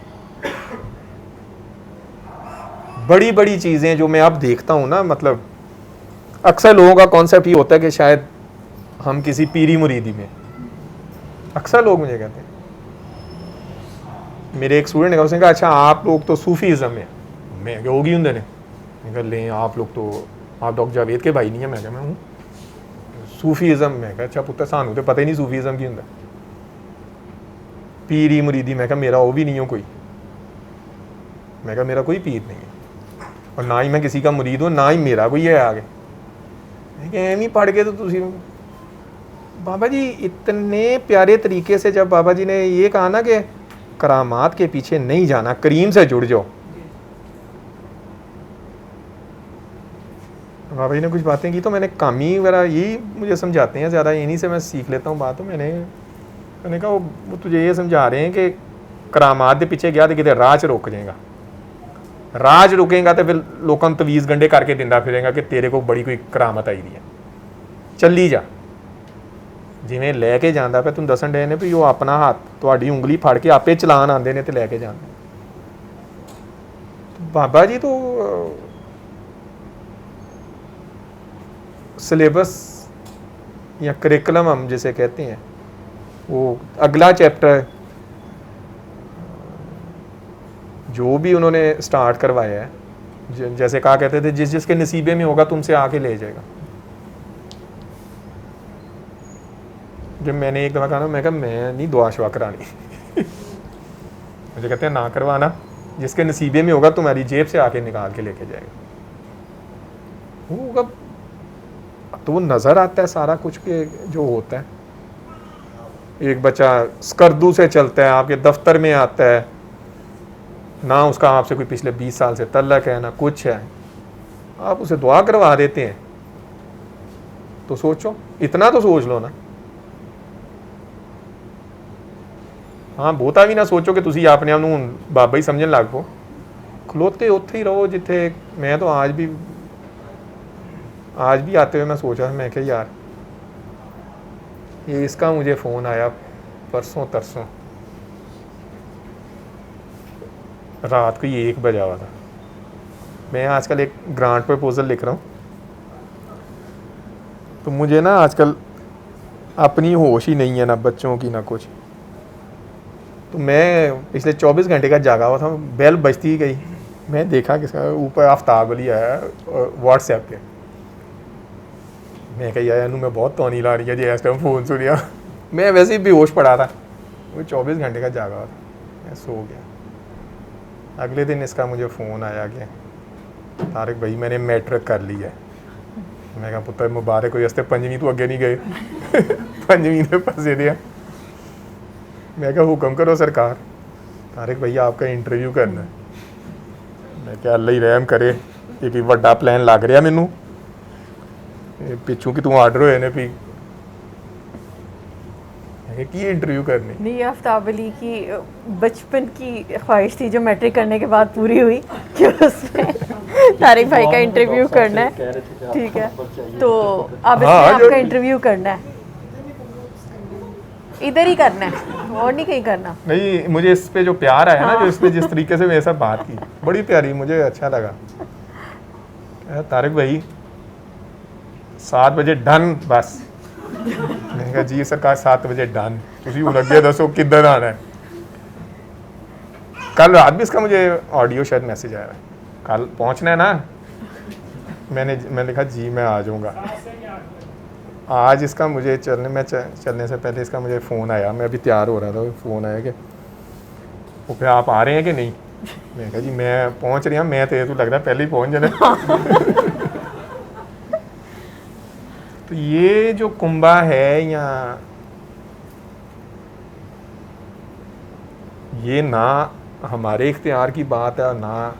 C: बड़ी बड़ी चीज़ें जो मैं अब देखता हूँ ना, मतलब अक्सर लोगों का कॉन्सेप्ट ये होता है कि शायद हम किसी पीरी मुरीदी में, अक्सर लोग मुझे कहते हैं, मेरे एक स्टूडेंट ने उसने कहा अच्छा आप लोग तो सूफीज़म में, मैं क्या होगी उन्होंने, मैं कहा लें आप लोग तो, आप डॉक्टर जावेद के भाई नहीं है। मैं क्या मैं हूँ सूफीज़म। मैं कहा अच्छा पुत्र सानू तो पता ही नहीं सूफीज़म की होंगे, पीरी मुरीदी। मैं कहा मेरा वो भी नहीं हो कोई, मैं कहा मेरा कोई पीर नहीं है और ना ही मैं किसी का मुरीद हूँ, ना ही मेरा कोई है आगे। मैं क्या एम ही पढ़ के तो तुसी बाबा जी इतने प्यारे तरीके से जब बाबा जी ने ये कहा ना कि करामात के पीछे नहीं जाना, करीम से जुड़ जाओ। बाबा जी ने कुछ बातें की तो मैंने कामी वगैरह यही मुझे समझाते हैं ज़्यादा, इन्हीं से मैं सीख लेता हूँ बात। तो मैंने कहा वो तुझे ये समझा रहे हैं कि करामात के पीछे गया तो कितने राह च रुक जाएगा, राज रुकेगा तो फिर लोगों तवीज़ गंढे करके दिंदा फिरेगा कि तेरे को बड़ी कोई करामत आई दी है, चली जा। जिमें लैके जाता पे तुम दसन डे ने भी वो अपना हाथ थोड़ी उंगली फड़ के आपे चलान आते हैं तो लैके जाते। तो बाबा जी तो सिलेबस या करिकुलम हम जिसे कहते हैं, वो अगला चैप्टर जो भी उन्होंने स्टार्ट करवाया है, जैसे कहा करते थे जिस जिसके नसीबे में होगा तुमसे आके ले जाएगा। जब मैंने एक दफ़ा कहा ना, मैं कहा मैं नहीं दुआ शुआ करानी मुझे कहते हैं ना करवाना, जिसके नसीबे में होगा तुम्हारी जेब से आके निकाल के लेके जाएगा। वो तो वो नज़र आता है सारा कुछ के जो होता है। एक बच्चा स्कर्दू से चलता है, आपके दफ्तर में आता है ना, उसका आपसे कोई पिछले 20 साल से तल्लक है ना कुछ है, आप उसे दुआ करवा देते हैं। तो सोचो, इतना तो सोच लो ना। हाँ बहुता भी ना सोचो कि तुसी अपने आप नूं बाबा ही समझन लग पो। खलोते उत्थे ही रहो जिथे। मैं तो आज भी आते हुए मैं सोचा, मैं क्या यार ये इसका मुझे फ़ोन आया परसों तरसों, रात को ही 1 बजा हुआ था। मैं आजकल एक ग्रांट प्रपोजल लिख रहा हूँ, तो मुझे ना आजकल अपनी होश ही नहीं है, ना बच्चों की ना कुछ। तो मैं पिछले 24 घंटे का जागा हुआ था, बेल बजती गई, मैं देखा किसका ऊपर आफ्ताब अली आया व्हाट्सएप पे। मैं कहा यार मैं बहुत तौनी ला रही है जी, इस टाइम फ़ोन सुनिया। मैं वैसे ही बेहोश पड़ा था, वो 24 घंटे का जागा हुआ था, मैं सो गया। अगले दिन इसका मुझे फ़ोन आया कि तारिक भाई मैंने मैट्रिक कर ली है। मैं कहा पुत्र मुबारक हो, इससे 5वीं तो अगे नहीं गए। 5वीं ने फंसे दिया। मैं कहा हुक्म करो सरकार। तारिक भैया आपका इंटरव्यू करना है। मैं क्या अल्लाह ही रहम करे, ये कोई वड्डा प्लान लग रहा मैनू पिछू कि तू आर्डर होए ने भी की इंटरव्यू करनी।
B: नहीं, आफ्ताब अली की बचपन की ख्वाहिश थी जो मैट्रिक करने के बाद पूरी हुई कि उसमें तारिक भाई का इंटरव्यू करना है। ठीक है, तो अब इसमें आपका इंटरव्यू करना है, इधर ही करना है और नहीं कहीं करना।
C: नहीं, मुझे इस पे जो प्यार आया ना, जो इस पे जिस तरीके से मेरे साथ बात की, बड़ी प्यारी, मुझे अच्छा लगा। तारिक भाई 7 बजे डन बस। मैंने कहा जी सरकार 7 बजे डन, तुसी हुण अगे दसो किधर आना है। कल रात भी इसका मुझे ऑडियो शायद मैसेज आया है, कल पहुंचना है ना। मैंने कहा जी मैं आ जाऊँगा। आज इसका मुझे चलने से पहले इसका मुझे फ़ोन आया, मैं अभी तैयार हो रहा था, फ़ोन आया कि वो फिर आप आ रहे हैं कि नहीं। मैं कहा जी मैं पहुंच रही हूँ, मैं तो लग रहा है पहले ही पहुंच जाना। तो ये जो कुंभा है या ये ना हमारे इख्तियार की बात है, ना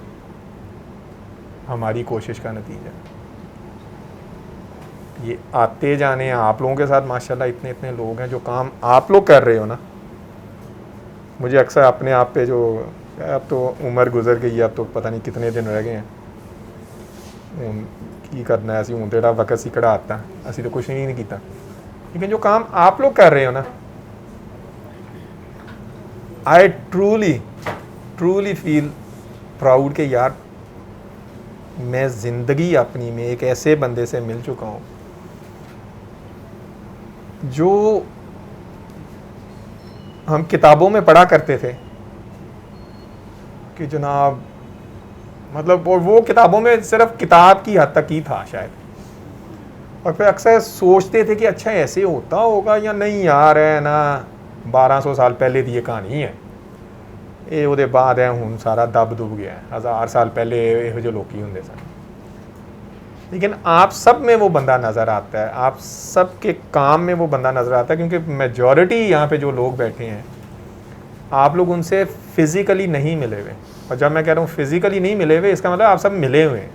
C: हमारी कोशिश का नतीजा। ये आते जाने हैं आप लोगों के साथ माशाल्लाह इतने इतने लोग हैं, जो काम आप लोग कर रहे हो ना, मुझे अक्सर अपने आप पे जो अब तो उम्र गुजर गई है, अब तो पता नहीं कितने दिन रह गए हैं की करना है, हूँ तो वक्त सी कढ़ाता, असी तो कुछ नहीं किया। लेकिन जो काम आप लोग कर रहे हो ना, आई ट्रूली फील प्राउड के यार मैं ज़िंदगी अपनी में एक ऐसे बंदे से मिल चुका हूँ जो हम किताबों में पढ़ा करते थे कि जनाब मतलब, और वो किताबों में सिर्फ किताब की हद तक ही था शायद, और फिर अक्सर सोचते थे कि अच्छा ऐसे होता होगा या नहीं यार, है ना 1200 साल पहले की ये कहानी है, ये वो बाद है हूँ सारा दब दुब गया है, 1000 साल पहले यहो जो लोग होंगे सन। लेकिन आप सब में वो बंदा नज़र आता है, आप सब के काम में वो बंदा नज़र आता है, क्योंकि मेजॉरिटी यहाँ पे जो लोग बैठे हैं आप लोग उनसे फिज़िकली नहीं मिले हुए। और जब मैं कह रहा हूँ फिज़िकली नहीं मिले हुए, इसका मतलब आप सब मिले हुए हैं।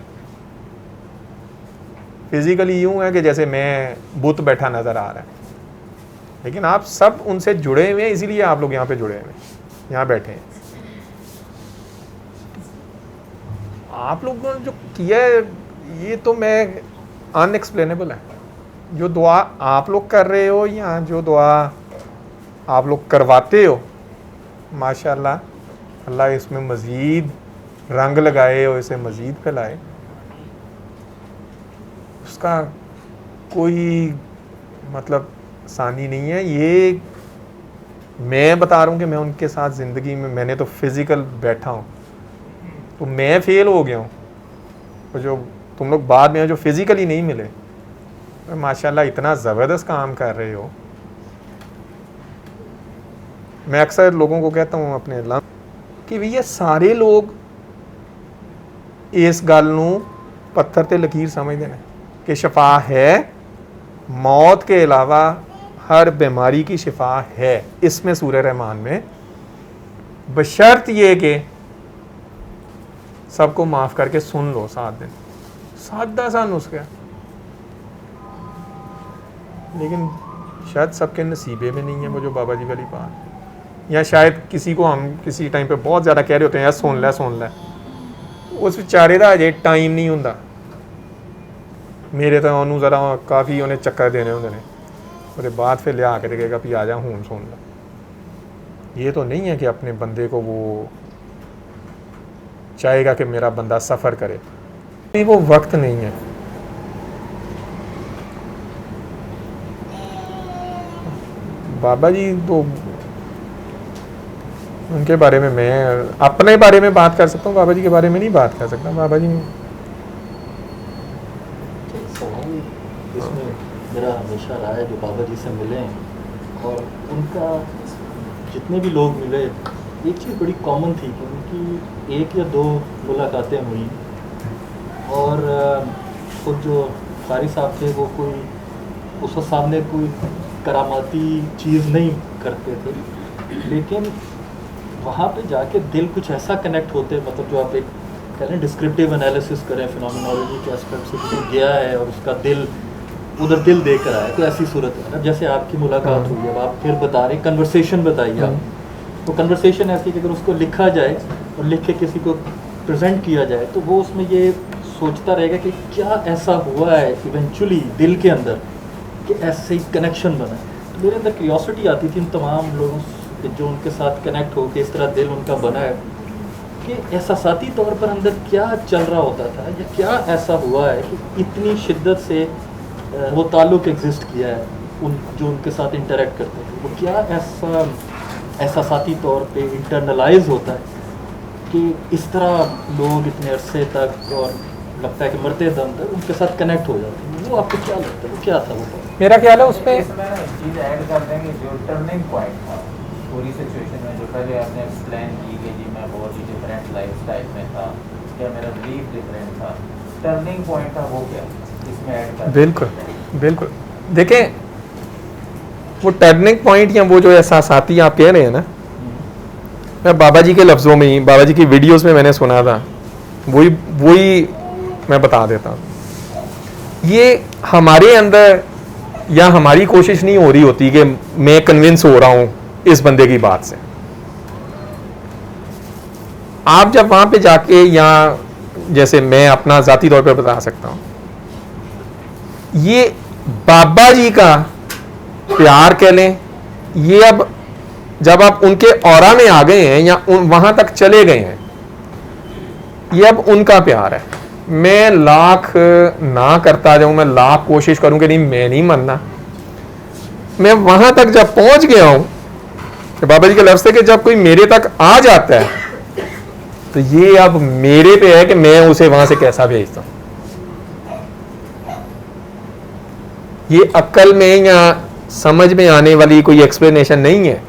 C: फिज़िकली यूँ है कि जैसे मैं बुत बैठा नज़र आ रहा है, लेकिन आप सब उनसे जुड़े हुए हैं, इसीलिए आप लोग यहाँ पे जुड़े हुए हैं, यहाँ बैठे हैं। आप लोगों ने जो किया है ये तो मैं अनएक्सप्लेनेबल है। जो दुआ आप लोग कर रहे हो या जो दुआ आप लोग करवाते हो, माशाल्लाह अल्लाह इसमें मज़ीद रंग लगाए और इसे मज़ीद फैलाए। उसका कोई मतलब सानी नहीं है। ये मैं बता रहा हूँ कि मैं उनके साथ ज़िंदगी में मैंने तो फिज़िकल बैठा हूँ, तो मैं फेल हो गया हूँ। और जो तुम लोग बाद में जो फिज़िकली नहीं मिले, तो माशाल्लाह इतना ज़बरदस्त काम कर रहे हो। मैं अक्सर लोगों को कहता हूँ अपने लम कि भैया सारे लोग इस गल नूं पत्थर ते लकीर समझते हैं कि शफा है, मौत के अलावा हर बीमारी की शिफा है इसमें सूरह रहमान में, बशर्त ये कि सबको माफ़ करके सुन लो 7 दिन। सादा सा नुस्खा, लेकिन शायद सबके नसीबे में नहीं है वो जो बाबा जी वाली बात। या शायद किसी को हम किसी टाइम पे बहुत ज़्यादा कह रहे होते हैं यार सुन ले, उस बेचारे का अजे टाइम नहीं होंदा। मेरे तो उन्होंने ज़रा काफ़ी उन्हें चक्कर देने होंगे ने, उसके बाद फिर लिया के कहेगा भी आ जा हूँ सुन ला। ये तो नहीं है कि अपने बंदे को वो चाहेगा कि मेरा बंदा सफ़र करे, नहीं वो वक्त नहीं है। बाबा जी तो उनके बारे में मैं अपने बारे में बात कर सकता हूँ, बाबा जी के बारे में नहीं बात कर सकता। बाबा जी
D: सवाल इसमें मेरा हमेशा रहा है, जो बाबा जी से मिले और उनका जितने भी लोग मिले, एक चीज़ बड़ी कॉमन थी कि उनकी 1 या 2 मुलाकातें हुई और खुद जो कारी साहब थे वो कोई उसके सामने कोई करामाती चीज़ नहीं करते थे, लेकिन वहाँ पे जाके दिल कुछ ऐसा कनेक्ट होते, मतलब जो आप एक कह रहे हैं डिस्क्रिप्टिव एनालिसिस करें फिनोमिनोलॉजी के एस्पेक्ट से, कि गया है और उसका दिल उधर दिल देकर आया, तो ऐसी सूरत है ना। जैसे आपकी मुलाकात हुई, अब आप फिर बता रहे कन्वर्सेशन बताइए आप, तो कन्वर्सेशन ऐसी कि अगर उसको लिखा जाए और लिख के किसी को प्रेजेंट किया जाए तो वो उसमें ये सोचता रहेगा कि क्या ऐसा हुआ है इवेंचुअली दिल के अंदर कि ऐसे ही कनेक्शन बना। तो मेरे अंदर क्यूरियोसिटी आती थी उन तमाम लोगों से जो उनके साथ कनेक्ट हो के इस तरह दिल उनका बना है, कि एहसासाती तौर पर अंदर क्या चल रहा होता था या क्या ऐसा हुआ है कि इतनी शिद्दत से वो ताल्लुक़ एग्जिस्ट किया है उन जो उनके साथ इंटरेक्ट करते थे। वो क्या ऐसा एहसासाती तौर पे इंटरनलाइज होता है कि इस तरह लोग इतने अरसे तक और लगता है कि मरते दम तक उनके साथ कनेक्ट हो जाते हैं। वो आपको क्या लगता है, वो क्या था वो?
C: मेरा ख्याल है उस पर
E: इसमें एक चीज़ ऐड कर देंगे, जो टर्निंग पॉइंट था पूरी सिचुएशन में, जो पहले आपने एक्सप्लेन की कि जी मैं बहुत ही डिफरेंट लाइफस्टाइल में था, क्या मेरा बिलीफ डिफरेंट था, टर्निंग पॉइंट था वो क्या इसमें ऐड कर?
C: बिल्कुल बिल्कुल। देखें वो टर्निंग पॉइंट या वो जो एहसासाती आप कह रहे हैं ना, मैं बाबा जी के लफ्ज़ों में ही, बाबा जी की वीडियोस में मैंने सुना था, वही मैं बता देता हूँ। ये हमारे अंदर या हमारी कोशिश नहीं हो रही होती कि मैं कन्विंस हो रहा हूँ इस बंदे की बात से। आप जब वहाँ पे जाके, या जैसे मैं अपना ज़ाती तौर पे बता सकता हूँ, ये बाबा जी का प्यार कह लें, ये अब जब आप उनके औरा में आ गए हैं या वहां तक चले गए हैं, ये अब उनका प्यार है। मैं लाख ना करता जाऊं, मैं लाख कोशिश करूं कि नहीं मैं नहीं मानना, मैं वहां तक जब पहुंच गया हूं, तो बाबा जी के लफ्ज़ थे कि जब कोई मेरे तक आ जाता है तो ये अब मेरे पे है कि मैं उसे वहां से कैसा भेजता हूं। ये अक्ल में या समझ में आने वाली कोई एक्सप्लेनेशन नहीं है,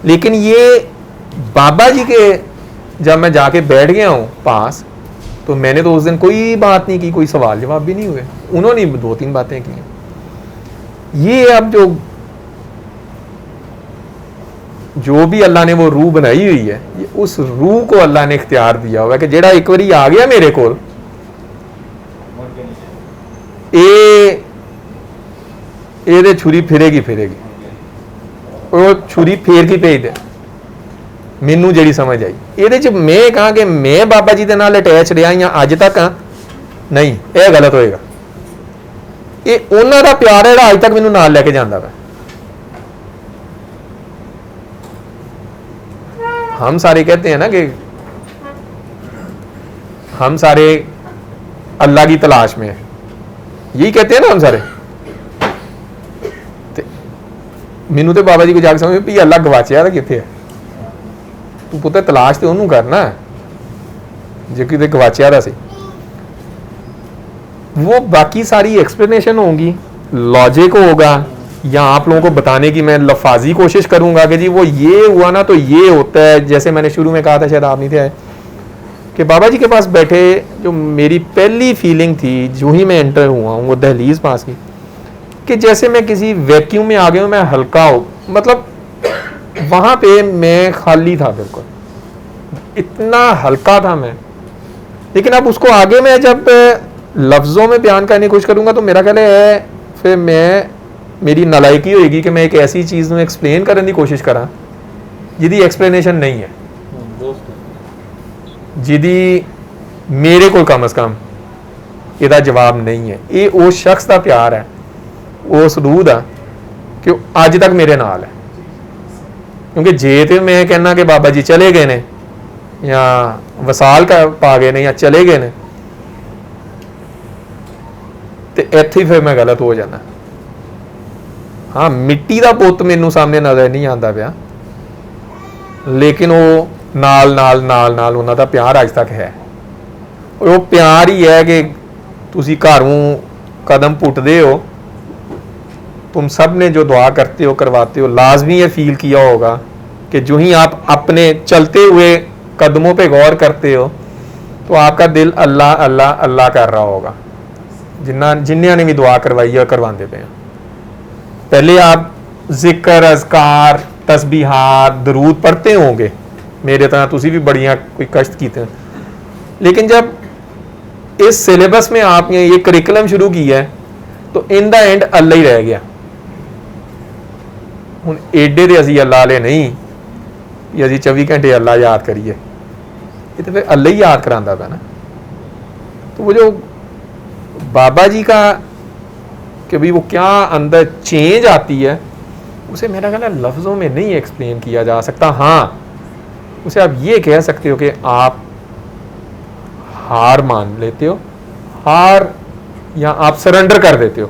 C: लेकिन ये बाबा जी के जब मैं जाके बैठ गया हूँ पास, तो मैंने तो उस दिन कोई बात नहीं की, कोई सवाल जवाब भी नहीं हुए, उन्होंने 2-3 बातें की। ये अब जो भी अल्लाह ने वो रूह बनाई हुई है, ये उस रूह को अल्लाह ने इख्तियार दिया हुआ है कि जेड़ा एक बारी आ गया मेरे को, ये छुरी फिरेगी वो छुरी फेर की भेज दे। मैनू जी समझ आई ये मैं कहा कि मैं बाबा जी के नाल अटैच रहा या अज तक हाँ, नहीं, यह गलत होएगा। ये उन्हों का प्यार है अज तक मैनू नाल लैके जाता है। हम सारे कहते हैं ना कि हम सारे अल्लाह की तलाश में है, यही कहते हैं ना हम सारे। मैनू तो बाबा जी को जाके समझ भी अल्लाह गवाचिया तो कितने है, तू पुत्र तलाश तो उन्होंने करना जो कि गवाचिया था सी। वो बाकी सारी एक्सप्लेनेशन होंगी, लॉजिक होगा, या आप लोगों को बताने की मैं लफाजी कोशिश करूंगा कि जी वो ये हुआ ना तो ये होता है। जैसे मैंने शुरू में कहा था, शायद आप नहीं थे आए, कि बाबा जी के पास बैठे जो मेरी पहली फीलिंग थी जो ही मैं एंटर हुआ हूँ वो दहलीज पास की, कि जैसे मैं किसी वैक्यूम में आ गया हूँ, मैं हल्का हो, मतलब वहाँ पे मैं खाली था, बिल्कुल इतना हल्का था मैं। लेकिन अब उसको आगे मैं जब लफ्ज़ों में बयान करने की कोशिश करूँगा तो मेरा ख्याल है फिर मेरी नालायकी होगी कि मैं एक ऐसी चीज़ में एक्सप्लेन करने की कोशिश करा जिदी एक्सप्लेनेशन नहीं है, जिदी मेरे को कम अज़ कम ਇਹਦਾ जवाब नहीं है। ये उस शख्स का प्यार है, उस रूह का कि अज तक मेरे नाल है। क्योंकि जे तो मैं कहना कि बाबा जी चले गए ने या ਵਸਾਲ ਪਾ ਗਏ ਨੇ ਜਾਂ ਚਲੇ ਗਏ ਨੇ, ਤੇ ਇੱਥੇ ਫਿਰ ਮੈਂ ਗਲਤ ਹੋ ਜਾਣਾ। ਹਾਂ, ਮਿੱਟੀ ਦਾ ਪੁੱਤ ਮੈਨੂੰ ਸਾਹਮਣੇ ਨਜ਼ਰ ਨਹੀਂ ਆਉਂਦਾ ਪਿਆ, ਲੇਕਿਨ ਉਹ ਨਾਲ ਉਹਨਾਂ ਦਾ ਪਿਆਰ ਅੱਜ ਤੱਕ ਹੈ। ਉਹ ਪਿਆਰ ਹੀ है कि ਤੁਸੀਂ ਘਰੋਂ कदम पुटते हो, तुम सब ने जो दुआ करते हो करवाते हो, लाजमी ये फील किया होगा कि जो ही आप अपने चलते हुए कदमों पे गौर करते हो तो आपका दिल अल्लाह अल्लाह अल्लाह कर रहा होगा। जिन्होंने भी दुआ करवाई है करवाते पे हैं। पहले आप जिक्र अज़कार तस्बीहात दरूद पढ़ते होंगे, मेरे तरह तुसी भी बड़ियाँ कोई कष्ट कीते हैं, लेकिन जब इस सिलेबस में आपने ये करिकुलम शुरू किया है तो इन द एंड अल्लाह ही रह गया। हुण एडे दे असी अल्लाह वाले नहीं कि असी 24 घंटे अल्लाह याद करिए, ये तो फिर अल्लाह ही याद करांदा पा ना। तो वो जो बाबा जी का कि भाई वो क्या अंदर चेंज आती है, उसे मेरा ख्याल है लफ्ज़ों में नहीं एक्सप्लेन किया जा सकता। हाँ, उसे आप ये कह सकते हो कि आप हार मान लेते हो, हार या आप सरेंडर कर देते हो।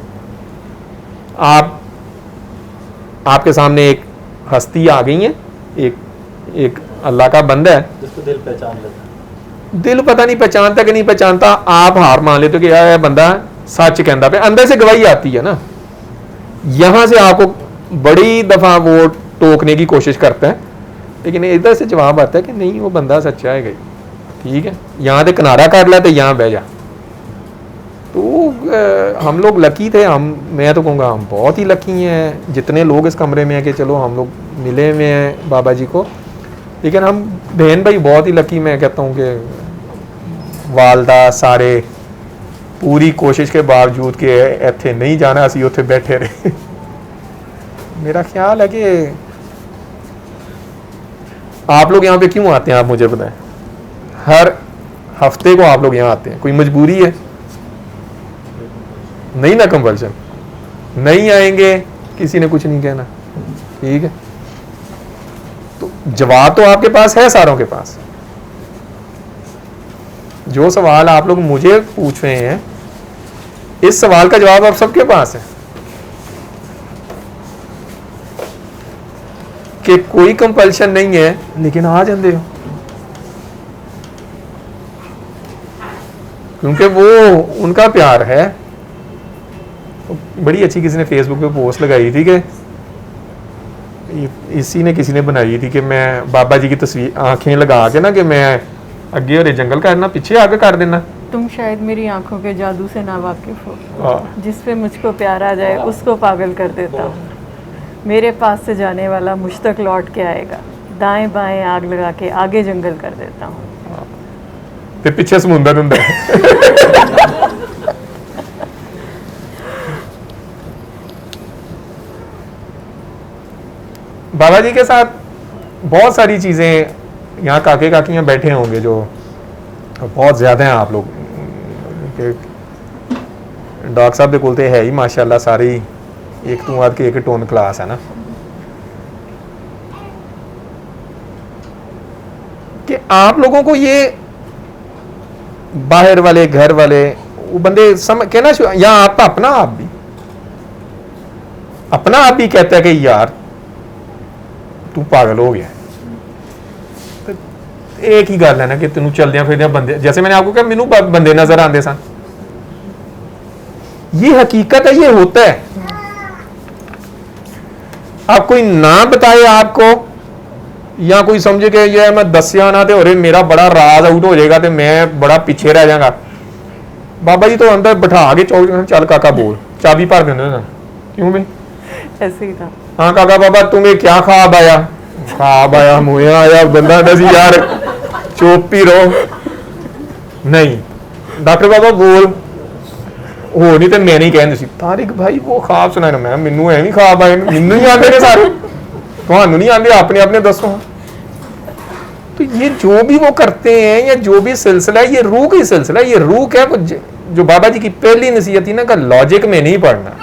C: आपके सामने एक हस्ती आ गई है, एक अल्लाह का बंदा है
D: जिसको दिल पहचान लेता है।
C: दिल पता नहीं पहचानता कि नहीं पहचानता, आप हार मान लेते हो कि यार बंदा सच कहता पे, अंदर से गवाही आती है ना। यहां से आपको बड़ी दफा वो टोकने की कोशिश करता है, लेकिन इधर से जवाब आता है कि नहीं वो बंदा सच्चा है, गई ठीक है, यहाँ से किनारा कर लिया तो यहाँ बह जा। तो हम लोग लकी थे, मैं तो कहूँगा हम बहुत ही लकी हैं जितने लोग इस कमरे में हैं कि चलो हम लोग मिले हुए हैं बाबा जी को। लेकिन हम बहन भाई बहुत ही लकी, मैं कहता हूँ कि वालदा सारे पूरी कोशिश के बावजूद कि इत्थे नहीं जाना, असी उत्थे बैठे रहे। मेरा ख्याल है कि आप लोग यहाँ पे क्यों आते हैं, आप मुझे बताएं। हर हफ्ते को आप लोग यहाँ आते हैं, कोई मजबूरी है? नहीं ना, कंपल्शन नहीं आएंगे, किसी ने कुछ नहीं कहना, ठीक है। तो जवाब तो आपके पास है, सारों के पास। जो सवाल आप लोग मुझे पूछ रहे हैं, इस सवाल का जवाब आप सबके पास है कि कोई कंपल्शन नहीं है, लेकिन आ जाते हो क्योंकि वो उनका प्यार है। तो बड़ी अच्छी किसी ने फेसबुक पे पोस्ट लगाई थी कि इसी ने किसी ने बनाई थी कि मैं बाबा जी की तस्वीर आंखें लगा के ना कि मैं अगे और जंगल करना, पीछे आगे कर देना।
B: तुम शायद मेरी आंखों के जादू से ना वाकिफ हो, जिस पे मुझको प्यार आ जाए उसको पागल कर देता हूँ। मेरे पास से जाने वाला मुझ तक लौट के आएगा, दाएं बाएं आग लगा के आगे जंगल कर देता हूँ।
C: ते पीछे समुंदर हुंदा है। बाबा जी के साथ बहुत सारी चीज़ें, यहाँ काके काकियाँ बैठे होंगे जो बहुत ज़्यादा हैं आप लोग, डॉक्टर साहब दे कोल ते है ही माशाल्लाह सारी एक तू आद के एक टोन क्लास है ना, कि आप लोगों को ये बाहर वाले घर वाले वो बंदे कहना, यहाँ आपका अपना आप भी कहता है कि यार तू पागल हो गया। तो एक ही गल है ना कि तेन चलदियां फिरदियां बंदे, जैसे मैंने आपको कहा मैनू बंदे नजर आते सन, ये हकीकत है, ये होता है। आप कोई ना बताए आपको, या कोई समझे कि ये मैं दसिया ना तो मेरा बड़ा राज आउट हो जाएगा तो मैं बड़ा पीछे रह जाऊंगा। बाबा जी तो अंदर बैठा के चल काका बोल, चाबी भर देंगे ना, क्यों भी
B: ऐसे ही था।
C: हाँ काका बाबा तुम्हें क्या ख्वाब आया? ख्वाब आया मुझे आया, बंदा दसी यार चुप ही रहो। नहीं डॉक्टर बाबा बोल, हो नहीं तो मैं नहीं कहती सी तारिक भाई वो ख्वाब सुनाया, मैं मैनू एवं ख्वाब आए, मैनू ही आते ने सारे, तुहानू नहीं आते, अपने अपने दसो। तो ये जो भी वो करते हैं या जो भी सिलसिला है, ये रूह का ही सिलसिला है। ये रूह क्या, जो बाबा जी की पहली नसीहत थी ना, का लॉजिक में नहीं पढ़ना,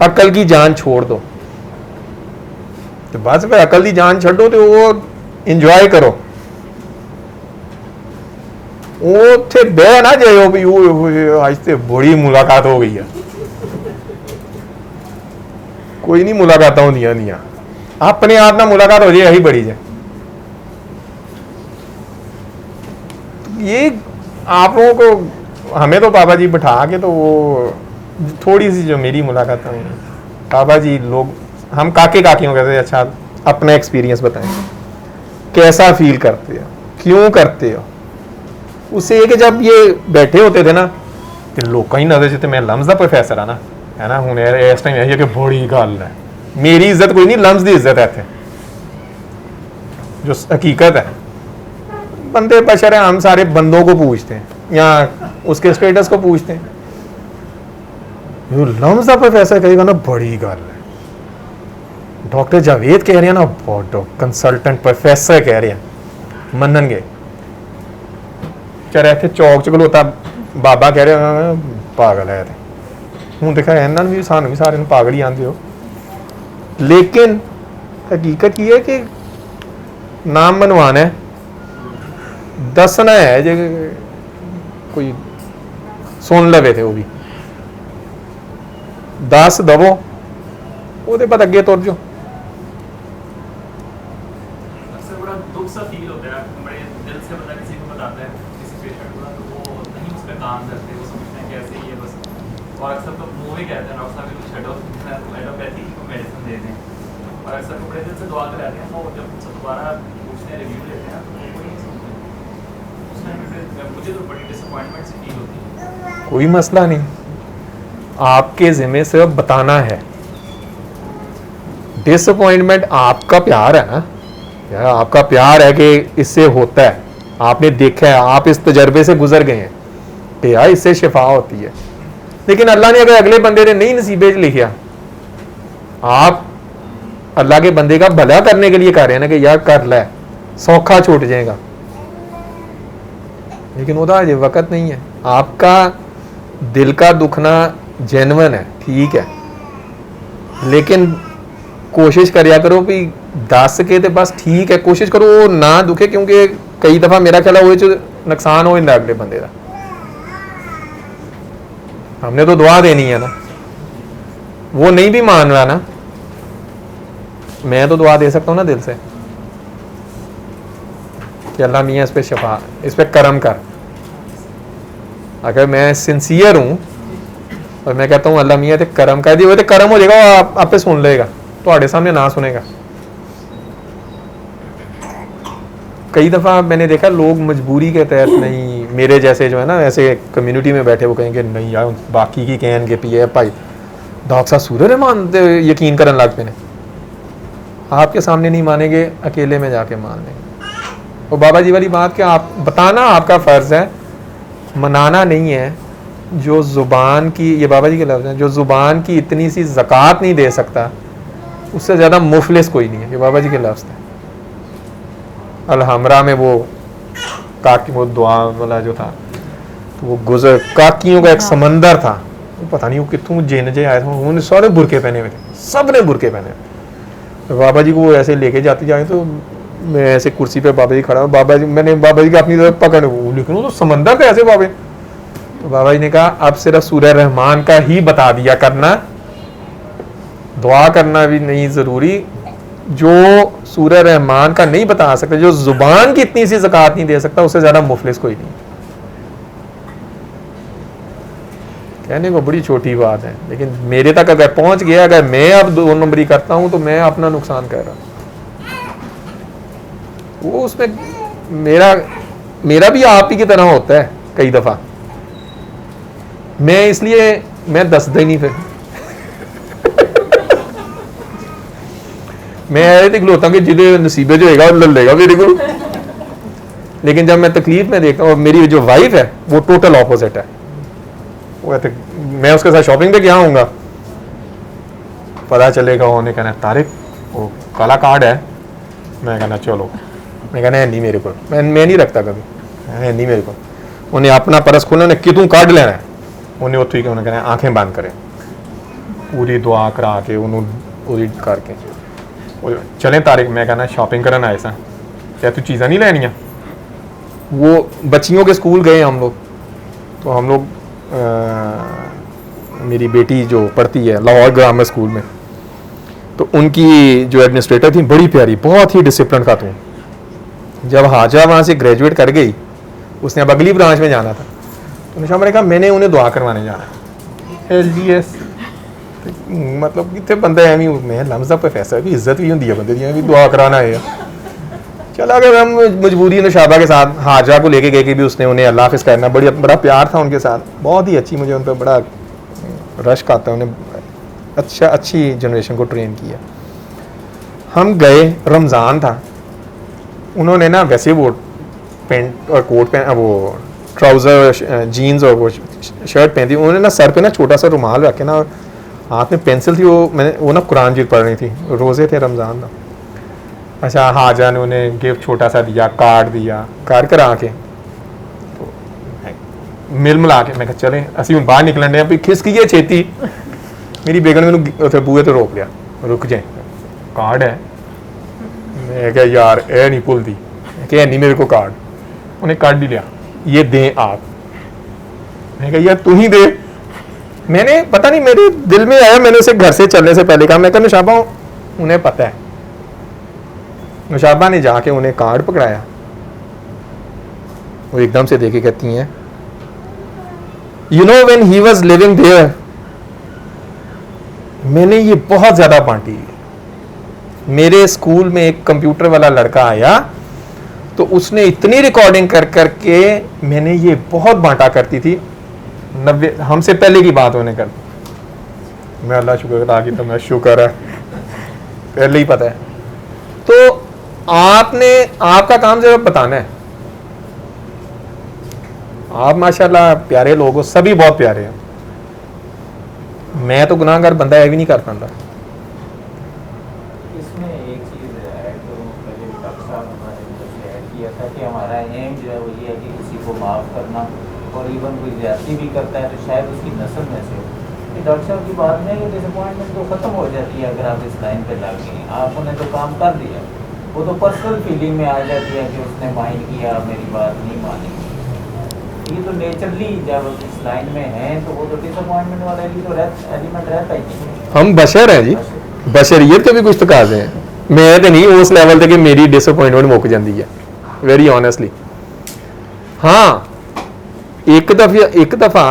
C: अकल की जान छोड़ दो। तो बस फिर अकल की जान छोड़ो तो वो इंजॉय करो, ਉੱਥੇ ਬਹਿ ਨਾ ਜਾਇਓ ਵੀ ਉਹ ਅੱਜ ਤੇ ਬੜੀ ਮੁਲਾਕਾਤ ਹੋ ਗਈ ਆ। ਕੋਈ नहीं मुलाकात होंदियां नहीं, अपने आप ना मुलाकात हो जाए यही बड़ी है। ये आप लोगों को हमें तो बाबा जी बिठा के तो वो थोड़ी सी जो मेरी मुलाकात हुई बाबा जी लोग हम काके काकियों कहते हैं, अच्छा अपना एक्सपीरियंस बताएं कैसा फील करते हो, क्यों करते हो। उससे ये कि जब ये बैठे होते थे ना कि लोग कहीं नजर से मैं लम्स दा प्रोफेसर है ना है ना हूँ इस टाइम यही है कि बड़ी गल है मेरी इज्जत कोई नहीं लम्स की इज्जत है इतने जो हकीकत है। बंदे बशर है, हम सारे बंदों को पूछते हैं या उसके स्टेटस को पूछते हैं। जो लम्स का प्रोफेसर कहेगा ना बड़ी गल है। डॉक्टर जावेद कह रहे हैं ना बहुत कंसल्टेंट प्रोफेसर कह रहे हैं मननगे। चल इतने चौक च खलोता बाबा कह रहे पागल है हूँ देखा इन्होंने भी सानू भी सारे पागल ही आते हो। लेकिन हकीकत ये है कि नाम मनवाना है, दसना है जे कोई सुन लवे थे वो भी दस दवो वो बाद अगे तुर जाओ।
F: अक्सर बड़ा दुख सा फील होता है, बड़े दिल से बंदा किसी को बताता है किसी पेशेंट को, तो वो नहीं उस पर काम करते, वो समझते हैं कैसे ही है बस। और अक्सर तो मुँह ही कहते हैं डॉक्टर साहब को छठो एलोपैथी को मेडिसिन दे दें, और अक्सर को बड़े दिल से दुआ कराते हैं। वो जब दोबारा पूछते हैं रिव्यू लेते हैं तो वो नहीं सुनते। उसमें मुझे तो बड़ी डिसअपॉइंटमेंट सी फील होती है।
C: कोई मसला नहीं, आपके जिम्मे से अब बताना है। डिसअपॉइंटमेंट आपका प्यार है ना, यार आपका प्यार है कि इससे होता है, आपने देखा है, आप इस तजर्बे से गुजर गए हैं कि यार इससे शिफा होती है। लेकिन अल्लाह ने अगर अगले बंदे ने नहीं नसीबे लिखा, आप अल्लाह के बंदे का भला करने के लिए कह रहे हैं ना कि यार कर ले सौखा छूट जाएगा, लेकिन वह अजे वक्त नहीं है। आपका दिल का दुखना जेन्युइन है, ठीक है, लेकिन कोशिश करया करो भी दस के तो बस ठीक है, कोशिश करो वो ना दुखे, क्योंकि कई दफ़ा मेरा ख्याल है वो नुकसान हो जाता अगले बंदे का। हमने तो दुआ देनी है ना, वो नहीं भी मान रहा ना, मैं तो दुआ दे सकता हूँ ना दिल से कि अल्लाह मियाँ इस पे शफा, इस पे करम कर। अगर मैं सिंसियर हूँ और मैं कहता हूँ अल्लाह मियाँ ते करम कर दिए, वो तो करम हो जाएगा, वो आप पे सुन लेगा, तो सामने ना सुनेगा। कई दफ़ा मैंने देखा लोग मजबूरी के तहत, नहीं मेरे जैसे जो है ना ऐसे कम्युनिटी में बैठे वो कहेंगे नहीं यार बाकी की कहन के पिए भाई डॉक्टर साहब सूर्य रहमान यकीन करन लग पे ने, आपके सामने नहीं मानेंगे, अकेले में जाके मान लेंगे। और बाबा जी वाली बात कि आप बताना आपका फ़र्ज़ है, मनाना नहीं है। जो ज़ुबान की, ये बाबा जी के लफ्ज़ हैं, जो ज़ुबान की इतनी सी ज़कात नहीं दे सकता उससे ज़्यादा मुफलिस कोई नहीं है, ये बाबा जी के लफ्ज़ थे। अलहमरा में वो काकी, वो दुआ वाला जो था, तो वो गुजर काकियों का एक समंदर था, वो पता नहीं वो कितों जिन जे आए थे, उन्होंने सारे बुरके पहने हुए थे, सब ने बुरके पहने हुए। तो बाबा जी को वो ऐसे लेके जाते जाए, तो मैं ऐसे कुर्सी पे बाबा जी खड़ा हूँ, बाबा जी मैंने बाबा जी का अपनी तरफ पकड़, लेकिन वो तो समंदर थे ऐसे बाबे। तो बाबा जी ने कहा अब सिर्फ सूरह रहमान का ही बता दिया करना, दुआ करना भी नहीं ज़रूरी। जो सूरह रहमान का नहीं बता सकता, जो ज़ुबान की इतनी सी ज़कात नहीं दे सकता, उससे ज़्यादा मुफलिस कोई नहीं। कहने को बड़ी छोटी बात है, लेकिन मेरे तक अगर पहुंच गया, अगर मैं अब 2 नंबरी करता हूं तो मैं अपना नुकसान कर रहा हूं। वो उसमें मेरा भी आप ही की तरह होता है कई दफ़ा, मैं इसलिए मैं दसदा ही नहीं फिर मैं ऐसे खलोता कि जिदे नसीबे जो होगा वो लेगा मेरे को। लेकिन जब मैं तकलीफ में देखता हूँ, और मेरी जो वाइफ है वो टोटल ऑपोजिट है, वो मैं उसके साथ शॉपिंग पे गया हूँगा, पता चलेगा उन्हें कहना तारिक वो काला कार्ड है, मैं कहना चलो, मैं कहना है नहीं मेरे को, मैं नहीं रखता कभी, है नहीं मेरे को। उन्हें अपना परस खोलना, उन्हें कितों कार्ड लेना है, उन्हें उत्थों ही उन्हें कहना आंखें बंद करें, पूरी दुआ करा के उन्होंने करके चलें तारिक, मैं कहना शॉपिंग करन आए सा, क्या तू चीज़ां नहीं लैनियां, वो बच्चियों के स्कूल गए हम लोग, तो हम लोग मेरी बेटी जो पढ़ती है लाहौर ग्रामर स्कूल में, तो उनकी जो एडमिनिस्ट्रेटर थी बड़ी प्यारी, बहुत ही डिसिप्लिन खातून। जब हाजा वहाँ से ग्रेजुएट कर गई, उसने अब अगली ब्रांच में जाना था, तो निशा ने कहा मैंने उन्हें दुआ करवाने जाना। LDS मतलब कितने बंदा एवं मैं लम्जा प्रोफेसर की इज्जत भी होंगी है बंदे दी, भी दुआ कराना है। चला गया, हम मजबूरी नशाबा के साथ हाजा को लेके गए कि भी उसने उन्हें अल्लाह हाफिज़ करना, बड़ा प्यार था उनके साथ, बहुत ही अच्छी, मुझे उन पर बड़ा रश्क आता है, उन्हें अच्छी जनरेशन को ट्रेन किया। हम गए, रमज़ान था, उन्होंने ना वैसे वो पेंट और कोट पहन, वो ट्राउज़र जीन्स और वो शर्ट पहनी थी, उन्होंने ना सर पे ना छोटा सा रुमाल रखे ना, और हाथ में पेंसिल थी, वो ना कुरान जीत पढ़ रही थी, रोज़े थे रमज़ान का। अच्छा, हाजा ने उन्हें गिफ्ट छोटा सा दिया, कार्ड दिया, कर कर आके तो मिल मिला के मैं कहा चलें असी हूँ बाहर निकलन डे भी खिसकी है छेती। मेरी बेगम ने मैंने बूहे तो रोक लिया, रुक जाए कार्ड है। मैं क्या यार ए नहीं भूलती, क्या नहीं मेरे को कार्ड, उन्हें कार्ड भी लिया, ये दें आप। मैं कहा यार तू ही दे। मैंने पता नहीं मेरे दिल में आया, मैंने उसे घर से चलने से पहले कहा, मैं कहा नशाबा उन्हें पता है। नशाबा ने जाके उन्हें कार्ड पकड़ाया, वो एकदम से देखे कहती हैं you know when he was living there, मैंने ये बहुत ज्यादा बांटी। मेरे स्कूल में एक कंप्यूटर वाला लड़का आया तो उसने इतनी रिकॉर्डिंग कर करके मैंने ये बहुत बांटा करती थी। 90 हमसे पहले की बात होने कर, मैं अल्लाह शुक्र अदा की, तो मैं शुक्र है पहले ही पता है। तो आपने आपका काम जरा बताना है। आप माशाल्लाह प्यारे लोग हो, सभी बहुत प्यारे हैं। मैं तो गुनाहगार बंदा है भी नहीं कर पाता।
E: इसमें एक चीज़ ऐड करूँ, पहले डॉक्टर साहब हमारे ऐड किया था कि हमारा एम जो है वो ये है कि किसी को माफ़ करना, और इवन कोई ज्यादती भी करता है तो शायद उसकी नस्ल में से हो। कि डॉक्टर साहब की बात में कि डिसअपॉइंटमेंट तो ख़त्म हो जाती है अगर आप इस लाइन पर लग गए, आपने तो काम कर दिया, वो तो पर्सनल फीलिंग में आ जाती है कि उसने माइंड किया, मेरी बात नहीं मानी। ये तो नेचुरली जब इस लाइन में है तो वो तो डिसअपॉइंटमेंट वाला एलिमेंट रहता ही नहीं।
C: हम बशर हैं जी, बशरियत के भी कुछ तकाजे हैं। मैं तो नहीं उस लेवल तक कि मेरी डिसअपॉइंटमेंट मुक जाती है, वेरी ऑनेस्टली। हाँ, एक दफा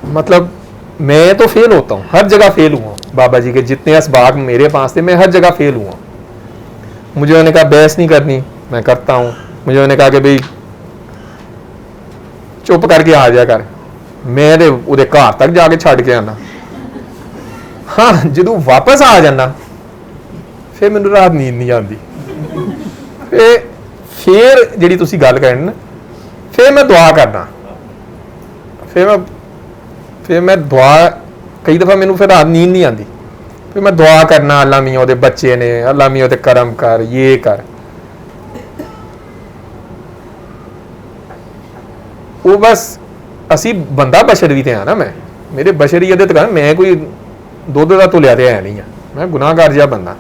C: मतलब मैं तो फेल होता हूँ, हर जगह फेल हुआ। बाबा जी के जितने असबाब मेरे पास थे मैं हर जगह फेल हुआ। मुझे उन्होंने कहा बहस नहीं करनी, मैं करता हूँ। मुझे उन्होंने कहा कि भाई चुप करके आ जाया कर, मैं उहदे घर तक जाके छड़ के आना। हाँ, जो वापस आ जाना फिर मैनू रात नींद नहीं आती। फिर जिहड़ी तुसी गल करनी ना, फिर मैं दुआ करना, फिर मैं दुआ कई दफ़ा मैनू फिर रात नींद नहीं आती, फिर मैं दुआ करना अल्लाह मियाँ ओहदे बच्चे ने, अल्लाह मियाँ ओहदे करम कर, ये कर। वो बस असी बंदा बशर भी तो है ना, मेरे बशरीयत ते मैं कोई दुध का तुलिया तो है नहीं है, मैं गुनाहगार जिहा बंदा।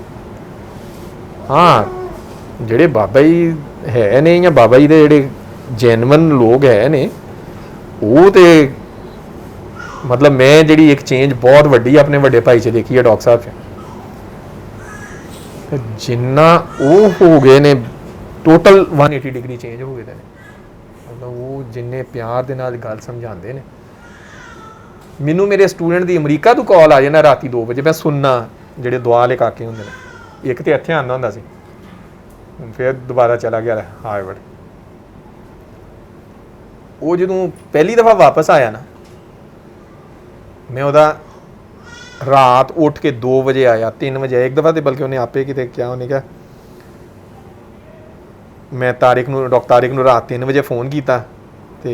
C: हाँ, जेडे बाबा जी है ने या बाबा जी दे जेडे जेनवन लोग है ने, वो तो मतलब मैं जी एक चेंज बहुत वड्डी अपने वड्डे भाई च देखी है डॉक्टर साहब च, जिन्ना वो हो गए ने टोटल 180 डिग्री चेंज हो गए ने। मतलब वो जिन्ने प्यार दे नाल गल समझाते ने। मैनू मेरे स्टूडेंट दी अमरीका तो कॉल आ जाना राती 2 बजे, मैं सुनना जेडे दुआ वाले काके होंदे ने, एक तो इत्थे आंदा हुंदा सी, फिर दोबारा चला गया हार्वर्ड। वो जदों पहली दफ़ा वापस आया ना, मैं उहदा रात उठ के 2 बजे आया, 3 बजे आया। एक दफ़ा तो बल्कि उन्हें आपे कि क्या उन्हें क्या मैं डॉक्टर तारिक नूं रात 3 बजे फ़ोन किया, तो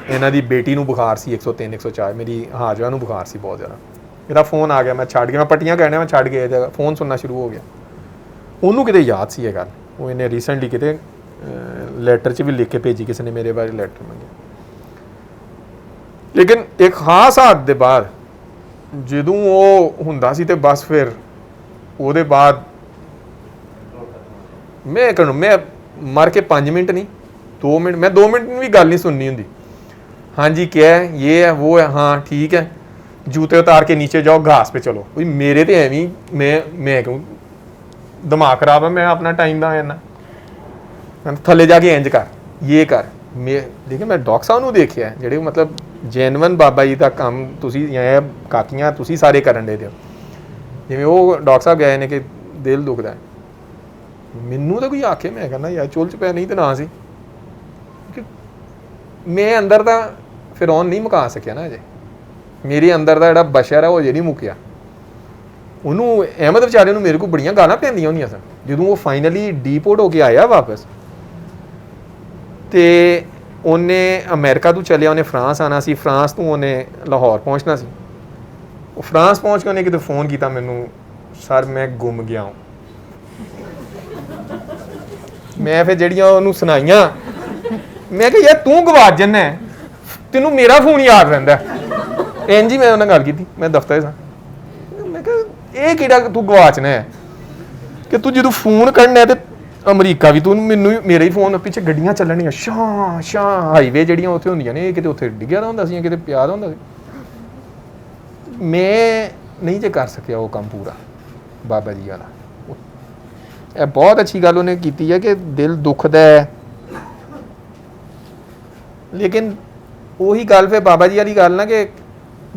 C: इन्हां दी बेटी नूं बुखार सी 103 104, मेरी हाजरा नूं बुखार सी बहुत ज़्यादा। मेरा फ़ोन आ गया, मैं छड़ गया, मैं पट्टियां करने मैं छड़ गया, फ़ोन सुनना शुरू हो गया। उन्होंने किते याद सी ये गल, वो इन्हें रीसेंटली किते लैटर च भी लिख के भेजी, किसी ने मेरे बारे लैटर मंगे। लेकिन एक खास हद दे बाद जदों वो हुंदा सी ते बस फिर ਉਹਦੇ बाद मैं मर के 5 मिनट नहीं 2 मिनट, मैं 2 मिनट भी गल नहीं सुननी होंगी। हाँ जी क्या है, ये है वो है, हाँ ठीक है, जूते उतार के नीचे जाओ, घास पे चलो। कोई मेरे तो एवं मैं क्यों दिमाग खराब है, मैं अपना टाइम दा जाना थले जाके इंज कर ये कर। मैं देखिए मैं डॉक्टर साहब ਨੂੰ ਦੇਖਿਆ ਜਿਹੜੇ मतलब ਜੈਨੂਇਨ ਬਾਬਾ ਜੀ ਦਾ ਕੰਮ ਤੁਸੀਂ ਜਾਂ ਕਾਕੀਆਂ ਤੁਸੀਂ ਸਾਰੇ ਕਰਨ ਦੇ ਦਿਓ। ਜਿਵੇਂ ਉਹ ਡਾਕਟਰ ਸਾਹਿਬ ਗਏ ਨੇ ਕਿ ਦਿਲ ਦੁਖਦਾ, ਮੈਨੂੰ ਤਾਂ ਕੋਈ ਆਖੇ ਮੈਂ ਕਹਿੰਦਾ ਯਾਰ ਚੁੱਲ ਚ ਪੈ ਨਹੀਂ ਤੇ ਨਾ ਸੀ, ਮੈਂ ਅੰਦਰ ਦਾ ਫਿਰੌਨ ਨਹੀਂ ਮੁਕਾ ਸਕਿਆ ਨਾ ਅਜੇ। ਮੇਰੇ ਅੰਦਰ ਦਾ ਜਿਹੜਾ ਬਸ਼ਰ ਹੈ ਉਹ ਅਜੇ ਨਹੀਂ ਮੁੱਕਿਆ। ਉਹਨੂੰ ਅਹਿਮਦ ਵਿਚਾਰੇ ਨੂੰ ਮੇਰੇ ਕੋਲ ਬੜੀਆਂ ਗਾਲਾਂ ਪੈਂਦੀਆਂ ਹੁੰਦੀਆਂ ਸਨ ਜਦੋਂ ਉਹ ਫਾਈਨਲੀ ਡੀਪੋਰਟ ਹੋ ਕੇ ਆਇਆ ਵਾਪਸ। ਤੇ ਉਹਨੇ ਅਮਰੀਕਾ ਤੋਂ ਚੱਲਿਆ, ਉਹਨੇ ਫਰਾਂਸ ਆਉਣਾ ਸੀ, ਫਰਾਂਸ ਤੋਂ ਉਹਨੇ ਲਾਹੌਰ ਪਹੁੰਚਣਾ ਸੀ। ਉਹ ਫਰਾਂਸ ਪਹੁੰਚ ਕੇ ਉਹਨੇ ਕਿਤੇ ਫੋਨ ਕੀਤਾ ਮੈਨੂੰ, ਸਰ ਮੈਂ ਗੁੰਮ ਗਿਆ ਹਾਂ। ਮੈਂ ਫਿਰ ਜਿਹੜੀਆਂ ਉਹਨੂੰ ਸੁਣਾਈਆਂ, ਮੈਂ ਕਿਹਾ ਯਾਰ ਤੂੰ ਗਵਾਚ ਜੰਨਾ, ਤੈਨੂੰ ਮੇਰਾ ਫੋਨ ਯਾਦ ਰਹਿੰਦਾ। ਇੰਜ ਹੀ ਮੈਂ ਉਹਨਾਂ ਨਾਲ ਗੱਲ ਕੀਤੀ, ਮੈਂ ਦਫ਼ਤਰ ਸਾਂ। ਮੈਂ ਕਿਹਾ ਇਹ ਕਿਹੜਾ ਤੂੰ ਗਵਾਚਣਾ ਹੈ ਕਿ ਤੂੰ ਜਦੋਂ ਫੋਨ ਕਰਨਾ ਤੇ ਅਮਰੀਕਾ ਵੀ ਤੂੰ ਮੈਨੂੰ ਮੇਰੇ ਹੀ ਫੋਨ ਪਿੱਛੇ ਗੱਡੀਆਂ ਚੱਲਣੀਆਂ ਸ਼ਾਂ ਸ਼ਾਂ, ਹਾਈਵੇ ਜਿਹੜੀਆਂ ਉੱਥੇ ਹੁੰਦੀਆਂ ਨੇ, ਇਹ ਕਿਤੇ ਉੱਥੇ ਡਿੱਗਿਆ ਦਾ ਹੁੰਦਾ ਸੀ, ਕਿਤੇ ਪਿਆ ਦਾ ਹੁੰਦਾ ਸੀ। ਮੈਂ ਨਹੀਂ ਜੇ ਕਰ ਸਕਿਆ ਉਹ ਕੰਮ ਪੂਰਾ ਬਾਬਾ ਜੀ ਵਾਲਾ। ਇਹ ਬਹੁਤ ਅੱਛੀ ਗੱਲ ਉਹਨੇ ਕੀਤੀ ਹੈ ਕਿ ਦਿਲ ਦੁਖਦਾ ਹੈ, ਲੇਕਿਨ ਉਹੀ ਗੱਲ ਫਿਰ ਬਾਬਾ ਜੀ ਵਾਲੀ ਗੱਲ ਨਾ ਕਿ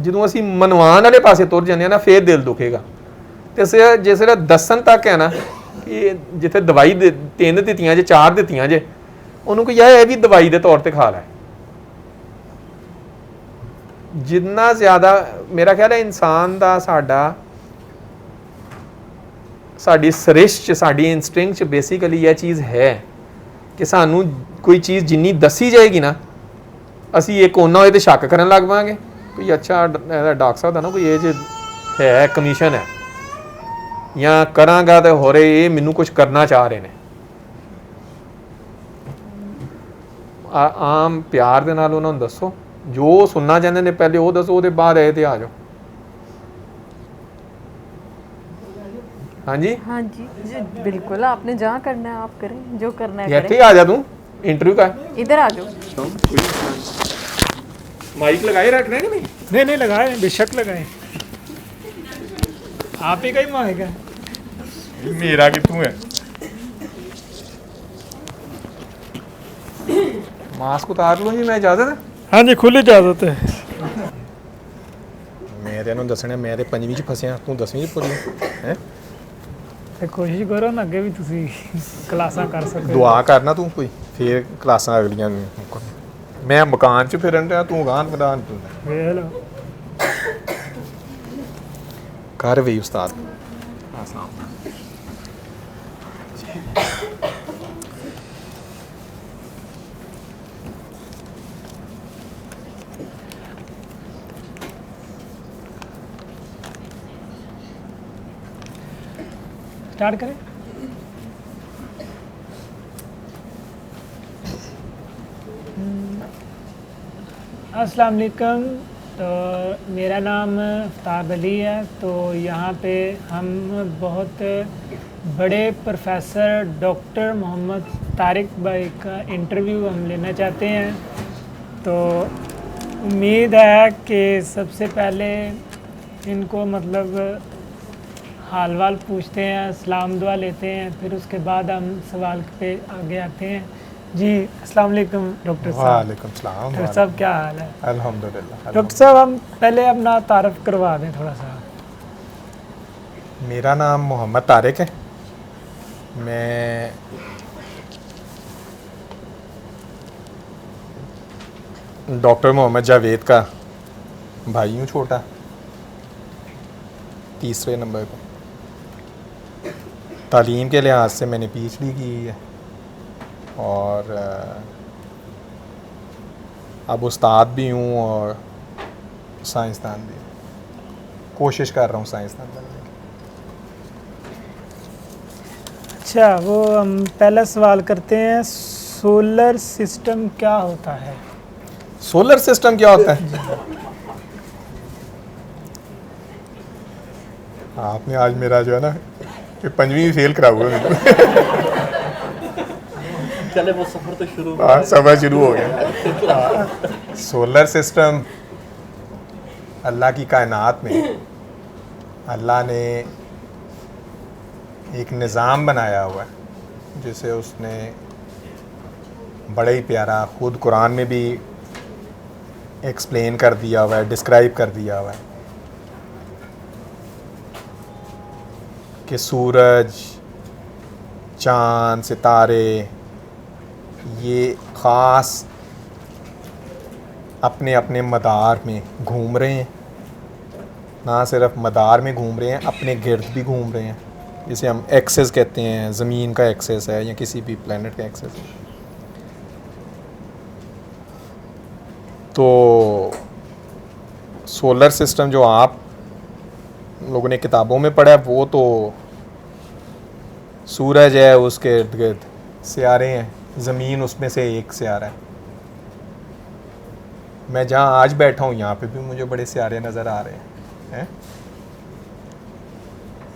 C: ਜਦੋਂ ਅਸੀਂ ਮਨਵਾਉਣ ਵਾਲੇ ਪਾਸੇ ਤੁਰ ਜਾਂਦੇ ਹਾਂ ਨਾ ਫਿਰ ਦਿਲ ਦੁਖੇਗਾ। ਤੇ ਜਿਸ ਵੇਲੇ ਦੱਸਣ ਤੱਕ ਹੈ ਨਾ ਕਿ ਜਿੱਥੇ ਦਵਾਈ 3 ਦਿੱਤੀਆਂ ਜੇ 4 ਦਿੱਤੀਆਂ ਜੇ, ਉਹਨੂੰ ਕੋਈ ਇਹ ਵੀ ਦਵਾਈ ਦੇ ਤੌਰ ਤੇ ਖਾ ਲੈ। ਜਿੰਨਾ ਜ਼ਿਆਦਾ ਮੇਰਾ ਖਿਆਲ ਹੈ ਇਨਸਾਨ ਦਾ ਸਾਡੀ ਸ੍ਰਿਸ਼ਟ 'ਚ ਸਾਡੀ ਇਨਸਟਿੰਕਟ 'ਚ ਬੇਸਿਕਲੀ ਇਹ ਚੀਜ਼ ਹੈ ਕਿ ਸਾਨੂੰ ਕੋਈ ਚੀਜ਼ ਜਿੰਨੀ ਦੱਸੀ ਜਾਏਗੀ ਨਾ ਅਸੀਂ ਇੱਕ ਉਹਨਾਂ ਹੋਏ ਤੇ ਸ਼ੱਕ ਕਰਨ ਲੱਗ ਪਾਂਗੇ। ਕੋਈ ਅੱਛਾ ਡਾਕਟਰ ਸਾਹਿਬ ਦਾ ਨਾ ਕੋਈ ਇਹ 'ਚ ਹੈ ਕਮਿਸ਼ਨ ਹੈ ਜਾਂ ਕਰਾਂਗਾ ਤੇ ਹੋ ਰਹੇ ਇਹ ਮੈਨੂੰ ਕੁਝ ਕਰਨਾ ਚਾਹ ਰਹੇ ਨੇ। ਆਮ ਪਿਆਰ ਦੇ ਨਾਲ ਉਹਨਾਂ ਨੂੰ ਦੱਸੋ ਜੋ ਸੁਣਨਾ ਚਾਹੁੰਦੇ ਨੇ, ਪਹਿਲੇ ਉਹ ਦੱਸੋ, ਉਹਦੇ ਬਾਅਦ ਆਏ ਤੇ ਆ ਜਾਓ। हाँ जी
B: जी बिल्कुल, आपने जहाँ करना है आप करें, जो करना है
C: ਇੱਥੇ
B: करें।
C: आ जा तू, इंटरव्यू का
B: इधर आ जाओ।
C: माइक लगाए रखना है कि नहीं?
G: नहीं लगाए, बेशक लगाए, आप ही का ही माइक है।
C: मेरा कितू है? मास्क उतार लो जी, मैं इजाजत है?
G: हाँ जी खुली इजाजत है।
C: मैं तेनों दसना, मैं ते 5वीं च फसिया, तू 10वीं च पढ़ी है।
G: ਤੇ ਕੋਸ਼ਿਸ਼ ਕਰੋ ਨਾ ਅੱਗੇ ਵੀ ਤੁਸੀਂ ਕਲਾਸਾਂ ਕਰ ਸਕੋ।
C: ਦੁਆ ਕਰਨਾ ਤੂੰ ਕੋਈ, ਫੇਰ ਕਲਾਸਾਂ ਅਗਲੀਆਂ ਨੂੰ। ਮੈਂ ਮਕਾਨ 'ਚ ਫਿਰਨ ਰਿਹਾ, ਤੂੰ ਗਾਂ ਮੈਦਾਨ 'ਚ
G: ਵੇਖ ਲਓ।
C: ਕਰ ਵੀ ਉਸਤਾਦ।
G: स्टार्ट करें। अस्सलाम वालेकुम। तो मेरा नाम आफ्ताब अली है। तो यहाँ पे हम बहुत बड़े प्रोफेसर डॉक्टर मोहम्मद तारिक भाई का इंटरव्यू हम लेना चाहते हैं। तो उम्मीद है कि सबसे पहले इनको मतलब हाल वाल पूछते हैं, सलाम दुआ लेते हैं, फिर उसके बाद हम सवाल पे आगे आते हैं। जी अस्सलाम वालेकुम डॉक्टर साहब।
C: वालेकुम सलाम।
G: डॉक्टर साहब क्या हाल है?
C: अल्हम्दुलिल्लाह।
G: डॉक्टर साहब हम पहले अपना तारफ़ करवा दें थोड़ा सा।
C: मेरा नाम मोहम्मद तारिक है। मैं डॉक्टर मोहम्मद जावेद का भाई हूँ, छोटा, 3रे नंबर पर। तालीम के लिहाज से मैंने PhD की है और अब उस्ताद भी हूँ और साइंसदान भी। कोशिश कर रहा हूँ साइंसदान बनने की।
G: अच्छा, वो हम पहला सवाल करते हैं, सोलर सिस्टम क्या होता है?
C: सोलर सिस्टम क्या होता है? आपने आज मेरा जो है ना कि 5वीं फेल करा हुआ है।
D: चले वो सफ़र तो शुरू
C: हाँ सफ़र शुरू हो गया। सोलर सिस्टम अल्लाह की कायनात में अल्लाह ने एक निज़ाम बनाया हुआ है जिसे उसने बड़ा ही प्यारा खुद कुरान में भी एक्सप्लेन कर दिया हुआ है, डिस्क्राइब कर दिया हुआ है कि सूरज, चाँद, सितारे ये ख़ास अपने अपने मदार में घूम रहे हैं। ना सिर्फ मदार में घूम रहे हैं, अपने गिर्द भी घूम रहे हैं, जिसे हम एक्सेस कहते हैं, ज़मीन का एक्सेस है या किसी भी प्लेनेट का एक्सेस है। तो सोलर सिस्टम जो आप लोगों ने किताबों में पढ़ा है वो तो सूरज है, उसके इर्द गिर्द सियारे हैं, ज़मीन उसमें से एक सियारा है। मैं जहाँ आज बैठा हूँ यहाँ पे भी मुझे बड़े सियारे नज़र आ रहे हैं।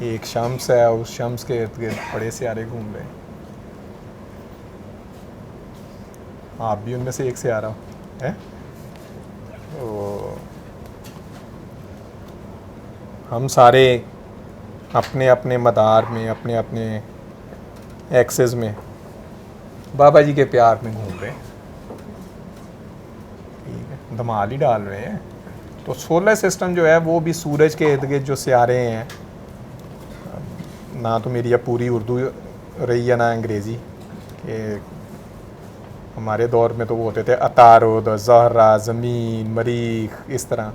C: एक शम्स है, उस शम्स के इर्द गिर्द बड़े सियारे घूम रहे हैं। आप भी उनमें से एक सियारा है। तो हम सारे अपने अपने मदार में, अपने अपने एक्सेस में बाबा जी के प्यार में घूम रहे हैं। ठीक है, धमाल ही डाल रहे हैं। तो सोलर सिस्टम जो है वो भी सूरज के इर्द गिर्द जो सियारे हैं, ना तो मेरी अब पूरी उर्दू रही है ना अंग्रेज़ी, कि हमारे दौर में तो वो होते थे अतारुद, ज़हरा, ज़मीन, मरीख, इस तरह।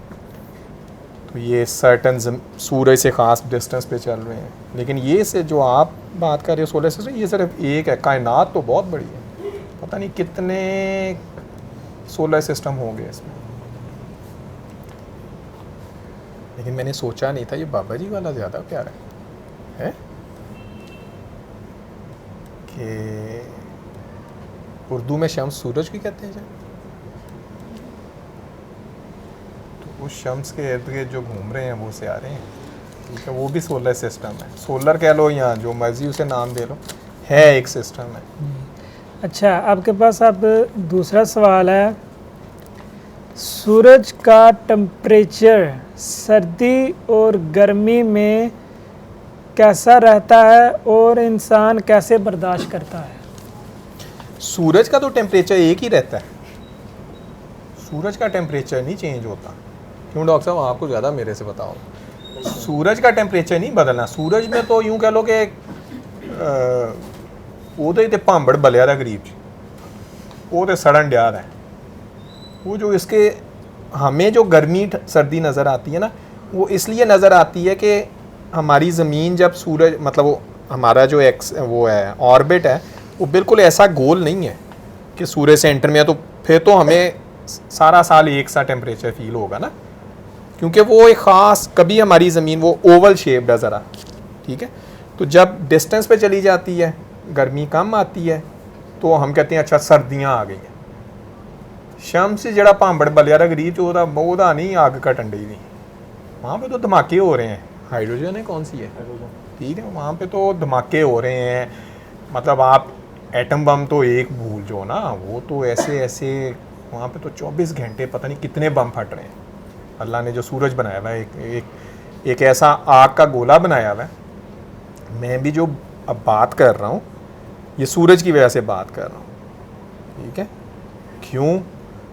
C: तो ये सर्टन सूरज से ख़ास डिस्टेंस पे चल रहे हैं। लेकिन ये से जो आप बात कर रहे हो सोलर सिस्टम, ये सिर्फ एक है। कायनात तो बहुत बड़ी है, पता नहीं कितने सोलर सिस्टम होंगे इसमें। लेकिन मैंने सोचा नहीं था ये बाबा जी वाला ज़्यादा प्यारा है कि उर्दू में शम्स सूरज की कहते हैं। तो उस शम्स के इर्द गिर्द जो घूम रहे हैं वो सियारे हैं। ठीक है, वो भी सोलर सिस्टम है। सोलर कह लो या जो मर्जी उसे नाम दे लो, है एक सिस्टम है।
G: अच्छा, आपके पास अब दूसरा सवाल है। सूरज का टेम्परेचर सर्दी और गर्मी में कैसा रहता है और इंसान कैसे बर्दाश्त करता है?
C: सूरज का तो टेम्परेचर एक ही रहता है। सूरज का टेम्परेचर नहीं चेंज होता। क्यों डॉक्टर साहब, आपको ज़्यादा मेरे से बताओ। सूरज का टेम्परेचर नहीं बदलना। सूरज में तो यूँ कह लो कि वो तो भांबड़ बलिया दा गरीब जी, वो तो सड़न डिया है। वो जो इसके हमें जो गर्मी सर्दी नज़र आती है ना, वो इसलिए नज़र आती है कि हमारी ज़मीन जब सूरज मतलब वो हमारा जो वो है ऑर्बिट है, वो बिल्कुल ऐसा गोल नहीं है कि सूरज सेंटर में है। तो फिर तो हमें सारा साल एक सा टेम्परेचर फील होगा ना, क्योंकि वो एक ख़ास कभी हमारी ज़मीन वो ओवल शेप्ड है ज़रा। ठीक है, तो जब डिस्टेंस पे चली जाती है, गर्मी कम आती है, तो हम कहते हैं अच्छा सर्दियाँ आ गई हैं। शम्स जड़ा भांबड़ बलिया दा गरीब ओहदा नहीं अग घटन डी नहीं, वहाँ पे तो धमाके हो रहे हैं। हाइड्रोजन है कौन सी है, ठीक है, वहाँ पे तो धमाके हो रहे हैं। मतलब आप एटम बम तो एक भूल जो ना, वो तो ऐसे ऐसे वहाँ पे तो 24 घंटे पता नहीं कितने बम फट रहे हैं। अल्लाह ने जो सूरज बनाया हुआ है, एक ऐसा आग का गोला बनाया हुआ है। मैं भी जो अब बात कर रहा हूँ ये सूरज की वजह से बात कर रहा हूँ। ठीक है, क्यों?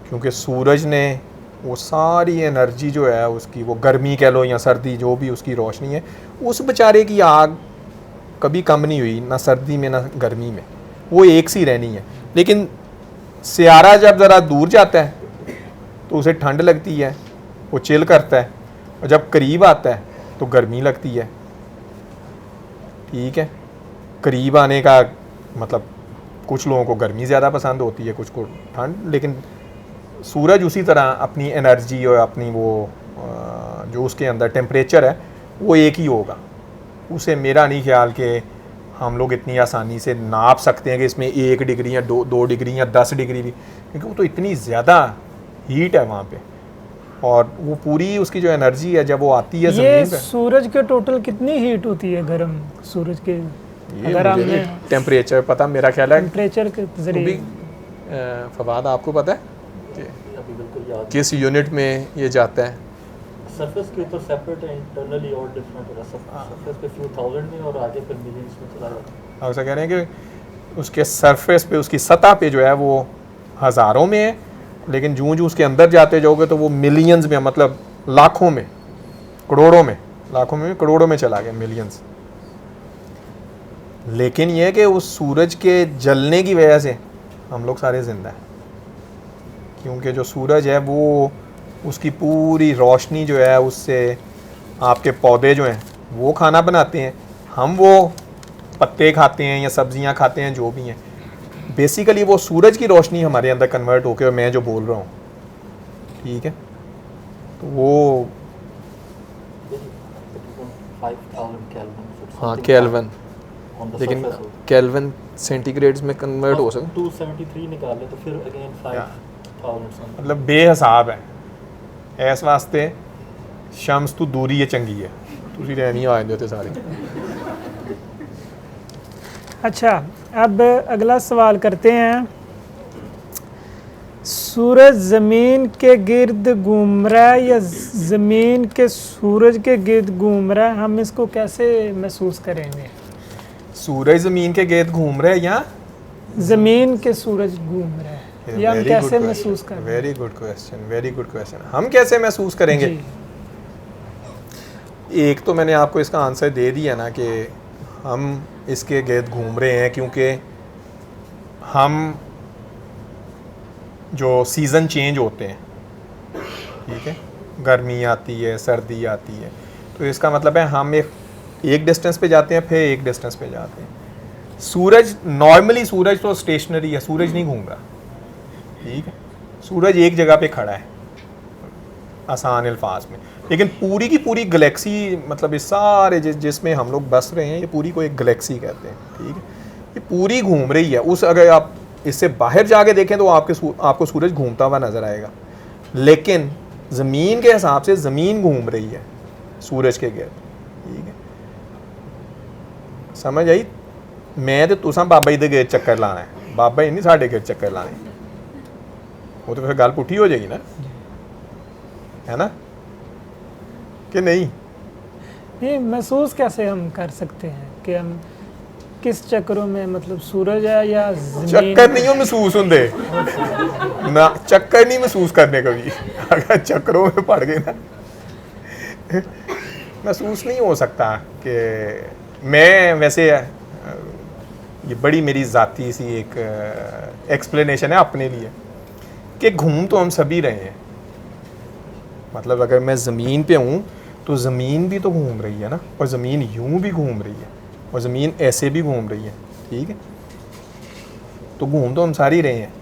C: क्योंकि सूरज ने वो सारी एनर्जी जो है उसकी, वो गर्मी कह लो या सर्दी, जो भी उसकी रोशनी है, उस बेचारे की आग कभी कम नहीं हुई, ना सर्दी में ना गर्मी में, वो एक सी रहनी है। लेकिन सियारा जब ज़रा दूर जाता है तो उसे ठंड लगती है, वो चिल करता है, और जब करीब आता है तो गर्मी लगती है। ठीक है, करीब आने का मतलब कुछ लोगों को गर्मी ज़्यादा पसंद होती है, कुछ को ठंड। लेकिन सूरज उसी तरह अपनी एनर्जी और अपनी वो जो उसके अंदर टेम्परेचर है वो एक ही होगा। उसे मेरा नहीं ख्याल कि हम लोग इतनी आसानी से नाप सकते हैं कि इसमें 1 डिग्री या 2 डिग्री या 10 डिग्री भी, क्योंकि वो तो इतनी ज़्यादा हीट है वहाँ पे, और वो पूरी उसकी जो एनर्जी है जब वो आती है
G: ये
C: ज़मीन पे।
G: सूरज के टोटल कितनी हीट होती है गर्म सूरज के?
C: ये
G: अगर
C: मुझे
G: हमने
C: नहीं टेम्परेचर पता, मेरा ख्याल है
G: टेम्परेचर के
C: भी
G: जरिए
C: फवाद आपको पता है कि
D: अभी बिल्कुल याद
C: किस यूनिट में ये जाता है?
D: सरफेस के ऊपर सेपरेट है, इंटरनली और डिफरेंट होगा। सरफेस पे फ्यू थाउजेंड में और आगे फिर मिलियंस में चला जाता है।
C: आप ऐसा कह रहे हैं कि उसके सरफेस पे, उसकी सतह पे जो है वो हज़ारों में है, लेकिन जूं जूं उसके अंदर जाते जाओगे तो वो मिलियंस में, मतलब लाखों में, करोड़ों में, लाखों में करोड़ों में चला गया, मिलियंस। लेकिन यह है कि उस सूरज के जलने की वजह से हम लोग सारे ज़िंदा हैं, क्योंकि जो सूरज है वो, उसकी पूरी रोशनी जो है उससे आपके पौधे जो हैं वो खाना बनाते हैं, हम वो पत्ते खाते हैं या सब्जियां खाते हैं, जो भी हैं। बेसिकली वो सूरज की रोशनी हमारे अंदर कन्वर्ट होकर, और मैं जो बोल रहा हूँ, ठीक है, तो वो
D: 5000 केल्विन।
C: हाँ केल्विन, लेकिन केल्विन सेंटीग्रेड्स में कन्वर्ट हो सकता
D: 273 निकाले तो फिर अगेन 5000
C: मतलब बेहिसाब है। इस वास्ते शम्स तो दूरी है चंगी है, तुसी रहनी आ जाते सारे।
G: अच्छा, अब अगला सवाल करते हैं। सूरज ज़मीन के गिर्द घूम रहा है या ज़मीन के सूरज के गिर्द घूम रहा है, हम इसको कैसे महसूस करेंगे?
C: सूरज ज़मीन के गिर्द घूम रहे हैं या
G: ज़मीन के सूरज घूम रहा है, ये हम कैसे महसूस करेंगे?
C: Very good question, very good question. हम कैसे महसूस करेंगे?
G: जी।
C: एक तो मैंने आपको इसका आंसर दे दिया ना कि हम इसके गिर्द घूम रहे हैं क्योंकि हम जो सीज़न चेंज होते हैं, ठीक है, गर्मी आती है, सर्दी आती है, तो इसका मतलब है हम एक डिस्टेंस पे जाते हैं, फिर एक डिस्टेंस पे जाते हैं। सूरज नॉर्मली, सूरज तो स्टेशनरी है, सूरज नहीं घूम रहा, ठीक है, सूरज एक जगह पे खड़ा है आसान अल्फाज में, लेकिन पूरी की पूरी गैलेक्सी, मतलब इस सारे जिसमें हम लोग बस रहे हैं, ये पूरी को एक गैलेक्सी कहते हैं, ठीक है, ये पूरी घूम रही है। उस अगर आप इससे बाहर जाके देखें तो आपको सूरज घूमता हुआ नज़र आएगा, लेकिन ज़मीन के हिसाब से ज़मीन घूम रही है सूरज के गिर्द, ठीक है, समझ आई? मैं तो तुसा बाबा जी दे गिर्द चक्कर लाना है, बाबा जी नहीं साढ़े गिर्द चक्कर लाने, वो तो फिर गल पुठी हो जाएगी ना, है ना कि नहीं?
G: ये महसूस कैसे हम कर सकते हैं कि हम किस चक्रों में, मतलब सूरज है या ज़मीन?
C: चक्कर नहीं हो महसूस होंगे ना, चक्कर नहीं महसूस करने कभी, अगर चक्रों में पड़ गए ना महसूस नहीं हो सकता। कि मैं वैसे ये बड़ी मेरी ज़ाती सी एक एक्सप्लेनेशन है अपने लिए कि घूम तो हम सभी रहे हैं, मतलब अगर मैं ज़मीन पे हूँ तो ज़मीन भी तो घूम रही है ना, और ज़मीन यूं भी घूम रही है, और ज़मीन ऐसे भी घूम रही है, ठीक है, तो घूम तो हम सारी रहे हैं,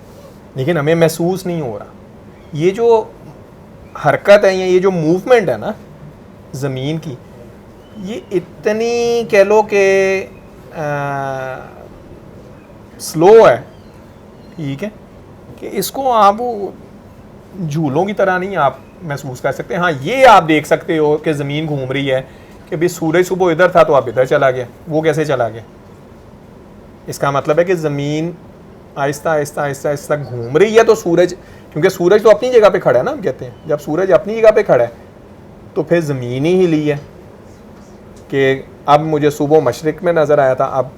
C: लेकिन हमें महसूस नहीं हो रहा। ये जो हरकत है या ये जो मूवमेंट है ना ज़मीन की, ये इतनी कह लो कि स्लो है, ठीक है, कि इसको आप झूलों की तरह नहीं आप महसूस कर सकते। हाँ, ये आप देख सकते हो कि ज़मीन घूम रही है, कि भाई सूरज सुबह इधर था तो आप इधर चला गया, वो कैसे चला गया? इसका मतलब है कि ज़मीन आहिस्ता आहिस्ता आहिस्ता आहिस्ता घूम रही है, तो सूरज, क्योंकि सूरज तो अपनी जगह पे खड़ा है ना, हम कहते हैं जब सूरज अपनी जगह पे खड़ा है तो फिर ज़मीन ही हिली है, कि अब मुझे सुबह मशरिक़ में नज़र आया था, अब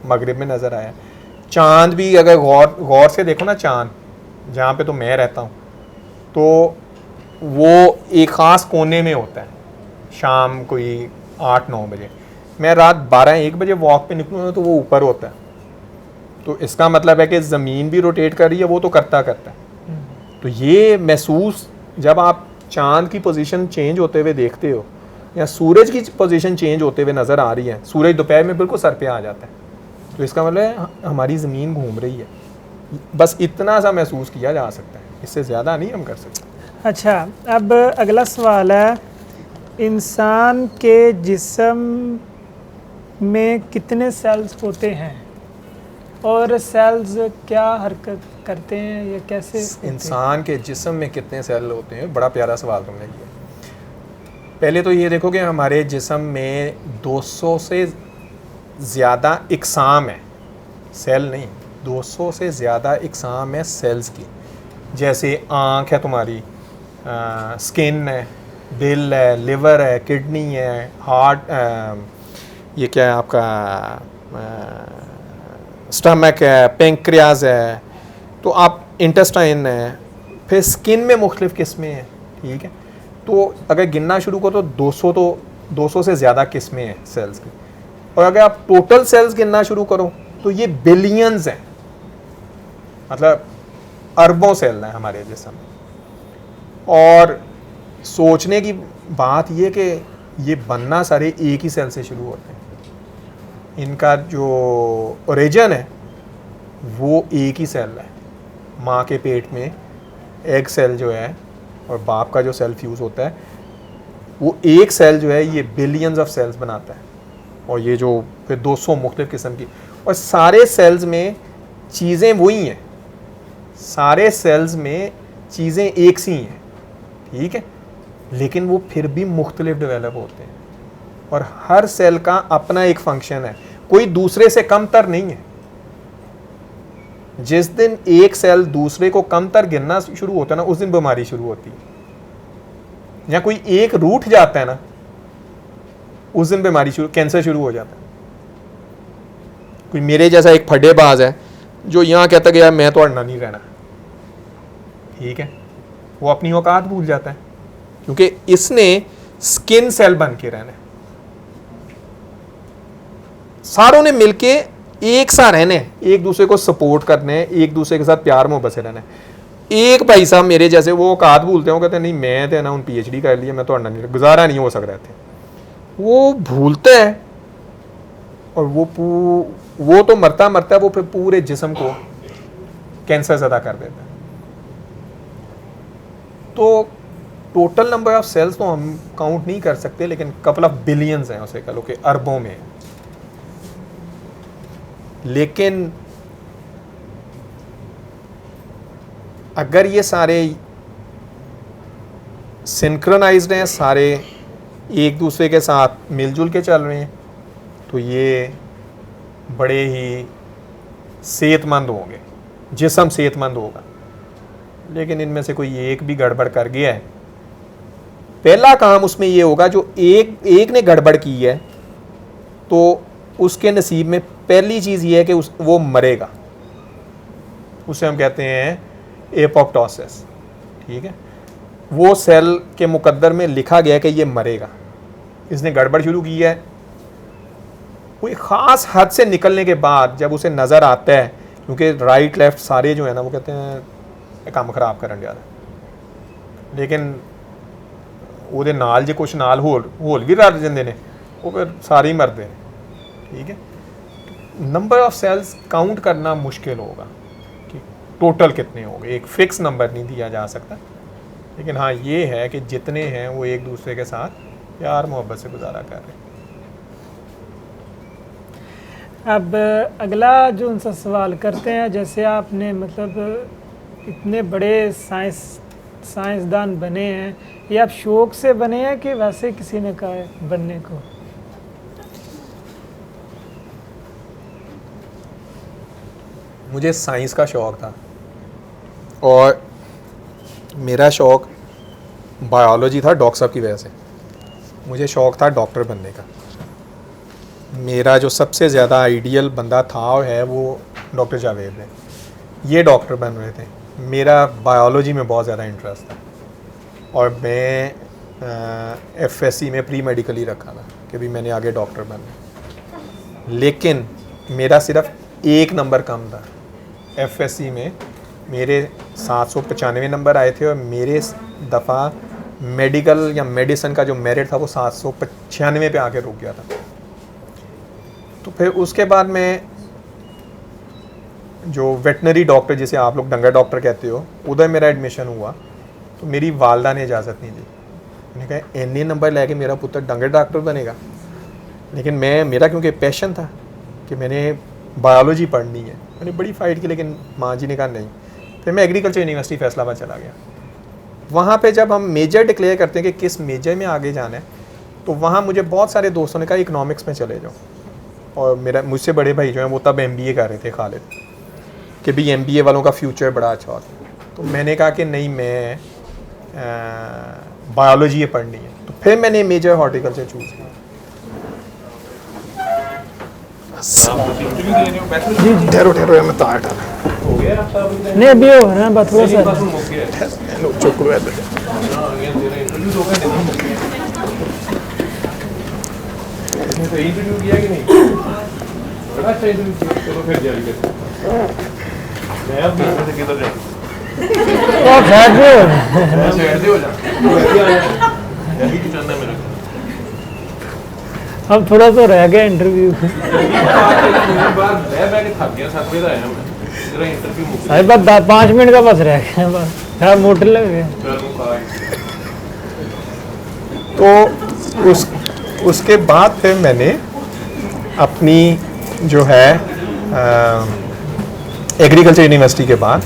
C: मगरिब में नज़र आया। चाँद भी अगर गौर से देखो ना, चाँद जहाँ पे तो मैं रहता हूँ, तो वो एक ख़ास कोने में होता है, शाम कोई 8-9 बजे, मैं रात 12-1 बजे वॉक पे निकलूँ तो वो ऊपर होता है, तो इसका मतलब है कि ज़मीन भी रोटेट कर रही है, वो तो करता है। तो ये महसूस जब आप चाँद की पोजीशन चेंज होते हुए देखते हो या सूरज की पोजीशन चेंज होते हुए नज़र आ रही है, सूरज दोपहर में बिल्कुल सर पे आ जाता है, तो इसका मतलब है हमारी ज़मीन घूम रही है। बस इतना सा महसूस किया जा सकता है, इससे ज़्यादा नहीं हम कर सकते।
G: अच्छा, अब अगला सवाल है, इंसान के जिस्म में कितने सेल्स होते हैं और सेल्स क्या हरकत करते हैं या कैसे होते हैं?
C: इंसान के जिस्म में कितने सेल होते हैं, बड़ा प्यारा सवाल तुमने किया। पहले तो ये देखो कि हमारे जिस्म में 200 से ज़्यादा इकसाम है, सेल नहीं, 200 से ज़्यादा इकसाम है सेल्स की। जैसे आँख है तुम्हारी, स्किन है, दिल है, लिवर है, किडनी है, हार्ट, ये क्या है आपका, स्टमक है, पेंक्रियाज है, तो आप इंटेस्टाइन है, फिर स्किन में मुख्तलिफ़ किस्में हैं, ठीक है। तो अगर गिनना शुरू करो तो 200 से ज़्यादा किस्में हैं सेल्स की, और अगर आप टोटल सेल्स गिनना शुरू करो तो ये बिलियंस हैं, मतलब अरबों सेल हैं हमारे जिस्म में। और सोचने की बात ये कि ये बनना सारे एक ही सेल से शुरू होते हैं, इनका जो ओरिजिन है वो एक ही सेल है। माँ के पेट में एग सेल जो है और बाप का जो सेल फ्यूज़ होता है, वो एक सेल जो है ये बिलियंस ऑफ सेल्स बनाता है। और ये जो फिर 200 मुख्तलिफ़ किस्म की, और सारे सेल्स में चीज़ें वही हैं, सारे सेल्स में चीज़ें एक सी हैं, ठीक है, लेकिन वो फिर भी मुख्तलिफ डेवलप होते हैं। और हर सेल का अपना एक फंक्शन है, कोई दूसरे से कमतर नहीं है। जिस दिन एक सेल दूसरे को कमतर गिनना शुरू होता है ना, उस दिन बीमारी शुरू होती है। या कोई एक रूठ जाता है ना, उस दिन बीमारी कैंसर शुरू हो जाता है। कोई मेरे जैसा एक फड्डेबाज है जो यहाँ कहता गया मैं तो अड़ना नहीं रहना, ठीक है, वो अपनी औकात भूल जाता है, क्योंकि इसने स्किन सेल बन के रहना है। सारों ने मिलके एक सा रहने, एक दूसरे को सपोर्ट करने, एक दूसरे के साथ प्यार मोहब्बत से रहना है। एक भाई साहब मेरे जैसे वो औकात भूलते हैं, वो कहते हैं नहीं मैं तो ना उन PhD कर लिया, मैं तो अड़ना नहीं, गुजारा नहीं हो सक रहे थे। वो भूलता है और वो तो मरता मरता है, वो फिर पूरे जिस्म को कैंसर ज़दा कर देता है। तो टोटल नंबर ऑफ सेल्स तो हम काउंट नहीं कर सकते, लेकिन कपल ऑफ बिलियंस हैं, उसे कह लो कि अरबों में। लेकिन अगर ये सारे सिंक्रोनाइज्ड हैं, सारे एक दूसरे के साथ मिलजुल के चल रहे हैं, तो ये बड़े ही सेहतमंद होंगे, जिस्म सेहतमंद होगा। लेकिन इनमें से कोई एक भी गड़बड़ कर गया है, पहला काम उसमें ये होगा, जो एक ने गड़बड़ की है तो उसके नसीब में पहली चीज़ ये है कि वो मरेगा। उसे हम कहते हैं एपोप्टोसिस, ठीक है। वो सेल के मुकद्दर में लिखा गया है कि ये मरेगा। इसने गड़बड़ शुरू की है, कोई ख़ास हद से निकलने के बाद जब उसे नज़र आता है, क्योंकि राइट लेफ़्ट सारे जो है ना वो कहते हैं काम ख़राब करन जा रहा, लेकिन ਉਹਦੇ ਨਾਲ जे कुछ नाल होल भी रल जाते हैं, वो फिर सारे ही मरते हैं, ठीक है। नंबर ऑफ सेल्स काउंट करना मुश्किल होगा कि टोटल कितने होंगे, एक फिक्स नंबर नहीं दिया जा सकता। लेकिन हाँ ये है कि जितने हैं वो एक दूसरे के साथ प्यार मोहब्बत से गुजारा कर रहे हैं।
G: अब अगला जो उनसे सवाल करते हैं, जैसे आपने मतलब इतने बड़े साइंसदान बने हैं, ये आप शौक से बने हैं कि वैसे किसी ने कहा है बनने को?
C: मुझे साइंस का शौक़ था और मेरा शौक़ बायोलॉजी था डॉक्टर साहब की वजह से। मुझे शौक़ था डॉक्टर बनने का। मेरा जो सबसे ज़्यादा आइडियल बंदा था और है वो डॉक्टर जावेद है। ये डॉक्टर बन रहे थे। मेरा बायोलॉजी में बहुत ज़्यादा इंटरेस्ट था और मैं FSC में प्री मेडिकल ही रखा था कि भी मैंने आगे डॉक्टर बनना। लेकिन मेरा सिर्फ एक नंबर कम था। FSC में मेरे 795 नंबर आए थे और मेरे दफ़ा मेडिकल या मेडिसिन का जो मेरिट था वो 795 पे आके रुक गया था। तो फिर उसके बाद मैं जो वेटनरी डॉक्टर, जिसे आप लोग डंगर डॉक्टर कहते हो, उधर मेरा एडमिशन हुआ। तो मेरी वालदा ने इजाज़त नहीं दी। मैंने कहा इतने नंबर लेके मेरा पुत्र डंगर डॉक्टर बनेगा। लेकिन मेरा क्योंकि पैशन था कि मैंने बायोलॉजी पढ़नी है, मैंने बड़ी फ़ाइट की, लेकिन माँ जी ने कहा नहीं। फिर मैं एग्रीकल्चर यूनिवर्सिटी फैसलाबाद चला गया। वहाँ पे जब हम मेजर डिक्लेयर करते हैं कि किस मेजर में आगे जाना है, तो वहाँ मुझे बहुत सारे दोस्तों ने कहा इकनॉमिक्स में चले जाओ। और मेरा मुझसे बड़े भाई जो हैं वो तब MBA कर रहे थे, खालिद, कि भी MBA वालों का फ्यूचर बड़ा अच्छा होता है। तो मैंने कहा कि नहीं, मैं बायोलॉजी ये पढ़नी है। तो फिर मैंने मेजर हॉर्टिकल्चर चूज़ किया। ठहरो ठहरो यार, मैं तार डाला
G: नहीं अभी हो रहा है बस थोड़ा सा।
C: चुप करो यार।
H: इंटरव्यू किया कि नहीं? बड़ा अच्छा इंटरव्यू किया। चलो फिर जारी करते हैं। मैं अब बीच में से किधर जाऊँ?
G: आप साइड पे हो।
H: मैं साइड पे हो जाऊँ। जल्दी की चलना मेरे को।
G: अब थोड़ा सा रह गया इंटरव्यू।
H: बार मैं थक गया, 7 बजे आया मैं। तेरा इंटरव्यू मुक
G: अरे बस 5 मिनट का बस रह गया, बस खैर मोटर लग गया।
C: तो उसके बाद फिर मैंने अपनी जो है एग्रीकल्चर यूनिवर्सिटी के बाद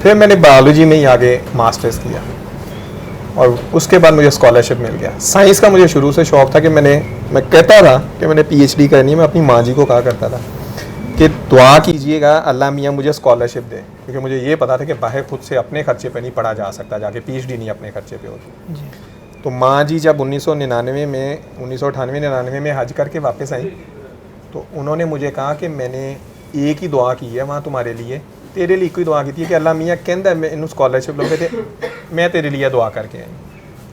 C: फिर मैंने बायोलॉजी में ही आगे मास्टर्स किया और उसके बाद मुझे स्कॉलरशिप मिल गया। साइंस का मुझे शुरू से शौक़ था कि मैं कहता था कि मैंने PhD करनी है। मैं अपनी माँ जी को कहा करता था कि दुआ कीजिएगा अल्लाह मियाँ मुझे स्कॉलरशिप दे, क्योंकि मुझे ये पता था कि बाहर खुद से अपने खर्चे पे नहीं पढ़ा जा सकता, जाके PhD नहीं अपने खर्चे पे होती। तो माँ जी जब 1998 में हज करके वापस आई तो उन्होंने मुझे कहा कि मैंने एक ही दुआ की है वहाँ तुम्हारे लिए, तेरे लिए कोई दुआ की थी कि अल्लाह मियाँ कहता मैं इन स्कॉलरशिप लगे थे, मैं तेरे लिए दुआ करके आई।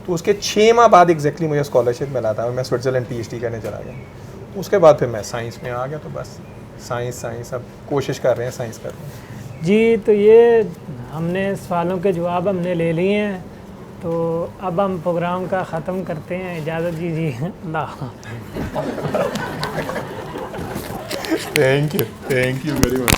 C: तो उसके 6 माह बाद एग्जैक्टली मुझे स्कॉलरशिप मिला था और मैं स्विट्ज़रलैंड PhD करने चला गया। उसके बाद फिर मैं साइंस में आ गया। तो बस साइंस अब कोशिश कर रहे हैं, साइंस कर रहे हैं
G: जी। तो ये हमने सवालों के जवाब हमने ले लिए हैं, तो अब हम प्रोग्राम का ख़त्म करते हैं। इजाज़त दीजिए। अल्लाह।
C: Thank you very much.